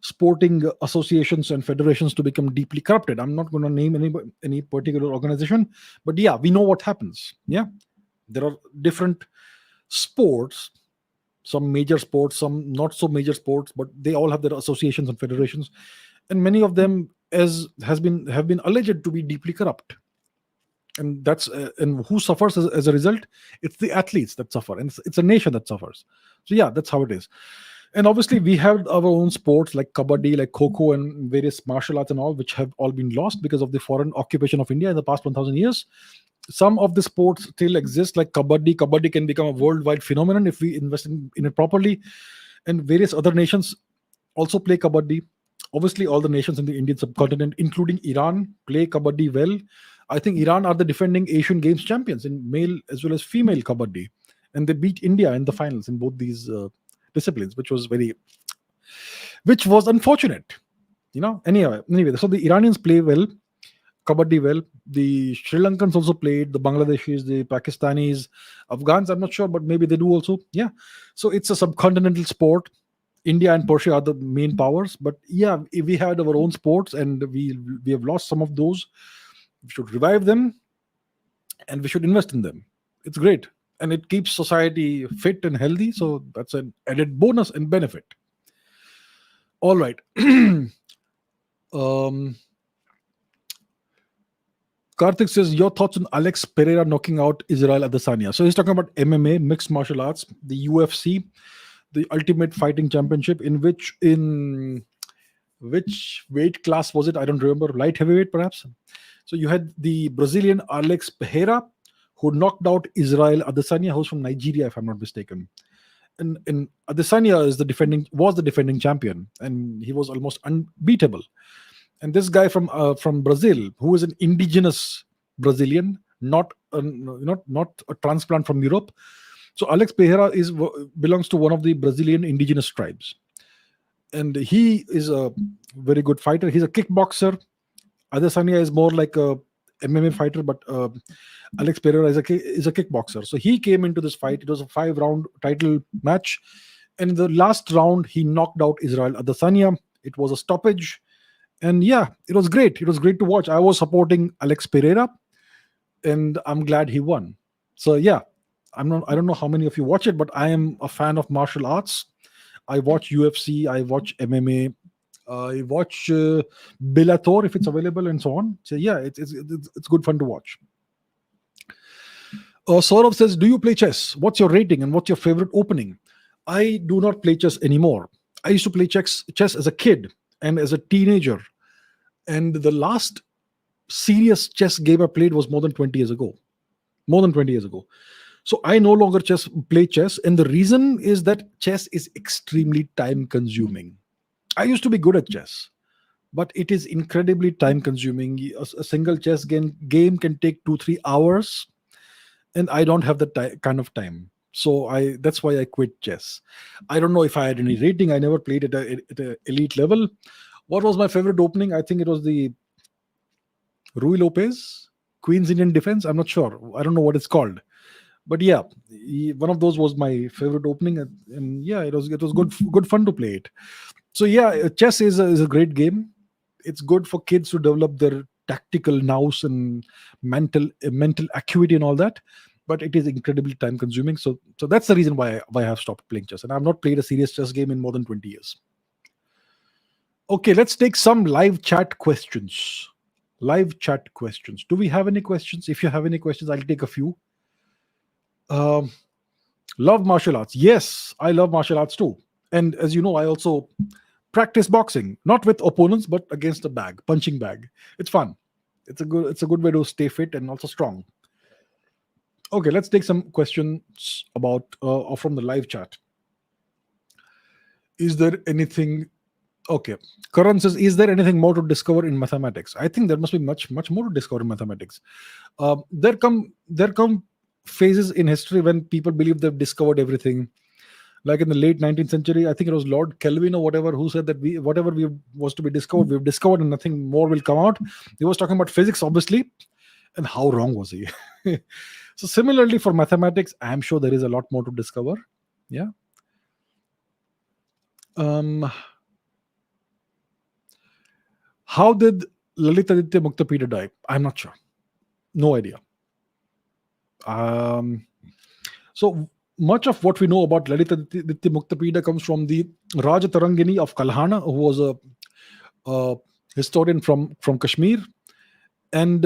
sporting associations and federations to become deeply corrupted. I'm not going to name any particular organization, but yeah, we know what happens. Yeah, there are different sports, some major sports, some not so major sports, but they all have their associations and federations, and many of them have been alleged to be deeply corrupt. And and who suffers as a result? It's the athletes that suffer, and it's a nation that suffers. So yeah, that's how it is. And obviously, we have our own sports like kabaddi, like kho and various martial arts and all, which have all been lost because of the foreign occupation of India in the past 1,000 years. Some of the sports still exist, like kabaddi. Kabaddi can become a worldwide phenomenon if we invest in it properly. And various other nations also play kabaddi. Obviously, all the nations in the Indian subcontinent, including Iran, play kabaddi well. I think Iran are the defending Asian Games champions in male as well as female kabaddi. And they beat India in the finals in both these disciplines, which was unfortunate. Anyway, so the Iranians play well, kabaddi well. The Sri Lankans also played, the Bangladeshis, the Pakistanis, Afghans, I'm not sure, but maybe they do also. Yeah. So it's a subcontinental sport. India and Persia are the main powers, but yeah, we had our own sports, and we have lost some of those. We should revive them, and we should invest in them. It's great. and it keeps society fit and healthy. So that's an added bonus and benefit. All right. Karthik says, your thoughts on Alex Pereira knocking out Israel Adesanya. So he's talking about MMA, mixed martial arts, the UFC, the Ultimate Fighting Championship, in which weight class was it? I don't remember. Light heavyweight, perhaps. So you had the Brazilian Alex Pereira, who knocked out Israel Adesanya, who's from Nigeria, if I'm not mistaken. And Adesanya was the defending champion, and he was almost unbeatable. And this guy from Brazil, who is an indigenous Brazilian, not a transplant from Europe. So Alex Pereira belongs to one of the Brazilian indigenous tribes, and he is a very good fighter. He's a kickboxer. Adesanya is more like a MMA fighter, but Alex Pereira is a kickboxer. So he came into this fight. It was a 5-round title match, and in the last round, he knocked out Israel Adesanya. It was a stoppage. And yeah, it was great. It was great to watch. I was supporting Alex Pereira, and I'm glad he won. So yeah, I don't know how many of you watch it, but I am a fan of martial arts. I watch UFC, I watch MMA, I watch Bellator if it's available, and so on. So yeah, it's good fun to watch. Saurabh says, do you play chess? What's your rating and what's your favorite opening? I do not play chess anymore. I used to play chess as a kid and as a teenager. And the last serious chess game I played was more than 20 years ago. So I no longer play chess. And the reason is that chess is extremely time consuming. I used to be good at chess, but it is incredibly time consuming. A single chess game can take 2-3 hours, and I don't have that kind of time. So that's why I quit chess. I don't know if I had any rating. I never played at an elite level. What was my favorite opening? I think it was the Rui Lopez, Queen's Indian Defense. I'm not sure. I don't know what it's called. But yeah, one of those was my favorite opening. And yeah, it was good fun to play it. So yeah, chess is a great game. It's good for kids to develop their tactical nous and mental acuity and all that. But it is incredibly time consuming. So that's the reason why I have stopped playing chess. And I've not played a serious chess game in more than 20 years. Okay, let's take some live chat questions. Do we have any questions? If you have any questions, I'll take a few. Love martial arts. Yes, I love martial arts too. And as you know, I also practice boxing, not with opponents, but against a punching bag. It's fun. It's a good way to stay fit and also strong. Okay, let's take some questions about from the live chat. Is there anything? Okay, Karan says, is there anything more to discover in mathematics? I think there must be much more to discover in mathematics. There come phases in history when people believe they've discovered everything. Like in the late 19th century, I think it was Lord Kelvin or whatever who said that whatever was to be discovered, we've discovered and nothing more will come out. He was talking about physics, obviously. And how wrong was he? So similarly for mathematics, I'm sure there is a lot more to discover. Yeah. How did Lalitaditya Muktapida die? I'm not sure. No idea. So much of what we know about Lalitaditya Muktapida comes from the Raja Tarangini of Kalhana, who was a historian from Kashmir. And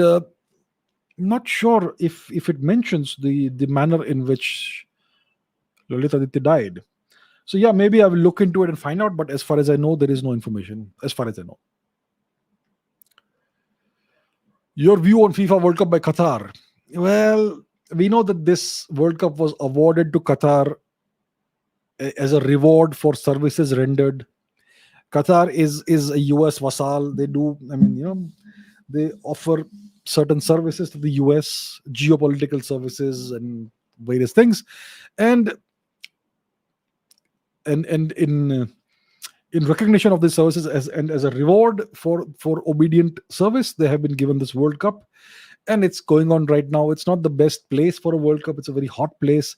not sure if it mentions the manner in which Lalitaditya died. So yeah, maybe I will look into it and find out. But as far as I know, there is no information. As far as I know. Your view on FIFA World Cup by Qatar. Well, we know that this World Cup was awarded to Qatar as a reward for services rendered. Qatar is a US vassal. They offer certain services to the US, geopolitical services and various things. And in recognition of these services as a reward for obedient service, they have been given this World Cup. And it's going on right now. It's not the best place for a World Cup. It's a very hot place.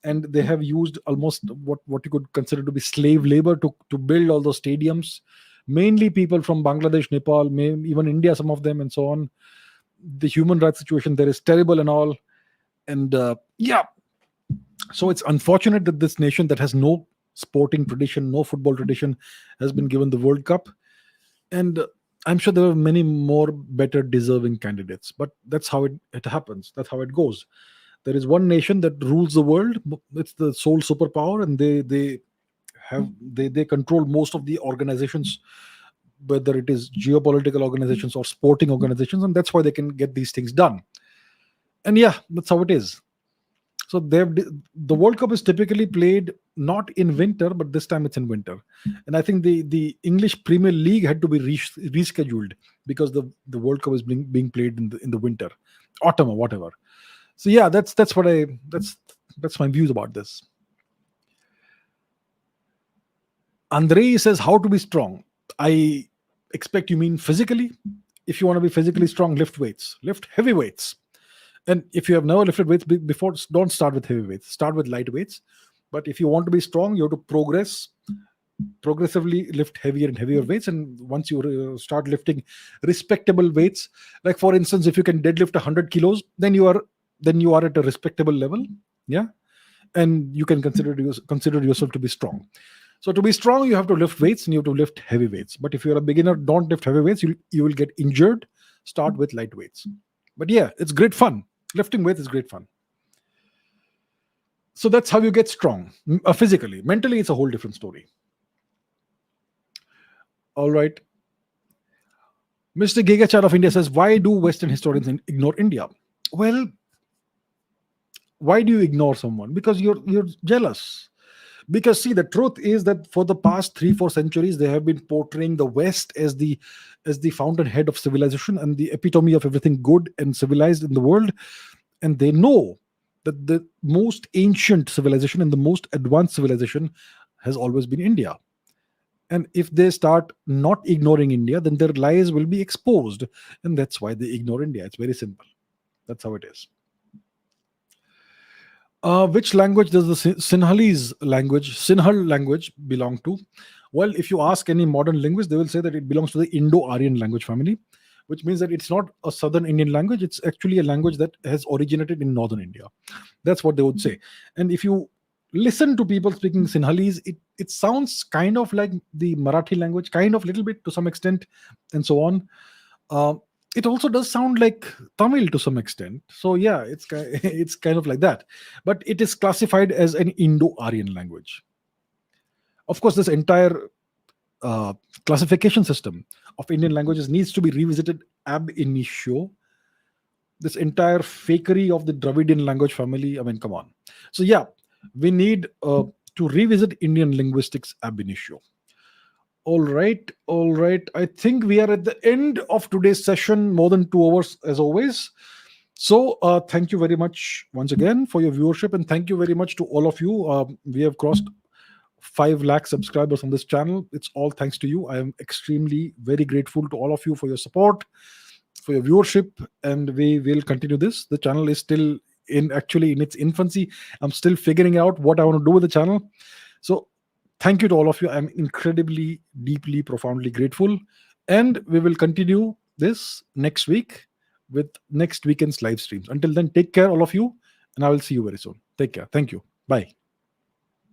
And they have used almost what you could consider to be slave labor to build all those stadiums. Mainly people from Bangladesh, Nepal, even India, some of them, and so on. The human rights situation there is terrible and all. And yeah, So it's unfortunate that this nation that has no sporting tradition, no football tradition, has been given the World Cup. And I'm sure there are many more better deserving candidates, but that's how it happens. That's how it goes. There is one nation that rules the world. It's the sole superpower, and they control most of the organizations, whether it is geopolitical organizations or sporting organizations, and that's why they can get these things done. And yeah, that's how it is. So the World Cup is typically played not in winter, but this time it's in winter. And I think the English Premier League had to be rescheduled because the World Cup is being played in the winter, autumn or whatever. So yeah, that's my views about this. Andrei says, how to be strong. I expect you mean physically. If you want to be physically strong, lift weights, lift heavy weights. And if you have never lifted weights before, don't start with heavy weights. Start with light weights. But if you want to be strong, you have to progressively lift heavier and heavier weights. And once you start lifting respectable weights, like for instance, if you can deadlift 100 kilos, then you are at a respectable level. Yeah, and you can consider yourself to be strong. So to be strong, you have to lift weights and you have to lift heavy weights. But if you're a beginner, don't lift heavy weights. You will get injured. Start with light weights. But yeah, it's great fun. Lifting weights is great fun. So that's how you get strong physically. Mentally, it's a whole different story. All right. Mr. Gigachar of India says, why do Western historians ignore India? Well, why do you ignore someone? Because you're jealous. Because see, the truth is that for the past 3-4 centuries, they have been portraying the West as the fountainhead of civilization and the epitome of everything good and civilized in the world. And they know that the most ancient civilization and the most advanced civilization has always been India. And if they start not ignoring India, then their lies will be exposed. And that's why they ignore India. It's very simple. That's how it is. Which language does the Sinhal language belong to? Well, if you ask any modern linguist, they will say that it belongs to the Indo-Aryan language family, which means that it's not a southern Indian language. It's actually a language that has originated in northern India. That's what they would say. And if you listen to people speaking Sinhalese, it sounds kind of like the Marathi language, kind of little bit to some extent, and so on. It also does sound like Tamil to some extent. So yeah, it's kind of like that. But it is classified as an Indo-Aryan language. Of course, this entire classification system of Indian languages needs to be revisited ab initio. This entire fakery of the Dravidian language family, I mean, come on. So yeah, we need to revisit Indian linguistics ab initio. All right. I think we are at the end of today's session, more than 2 hours as always. So thank you very much once again for your viewership, and thank you very much to all of you. We have crossed 5 lakh subscribers on this channel. It's all thanks to you. I am extremely very grateful to all of you for your support, for your viewership, and we will continue this. The channel is still in its infancy. I'm still figuring out what I want to do with the channel. So thank you to all of you. I'm incredibly, deeply, profoundly grateful. And we will continue this next week with next weekend's live streams. Until then, take care, all of you. And I will see you very soon. Take care. Thank you. Bye.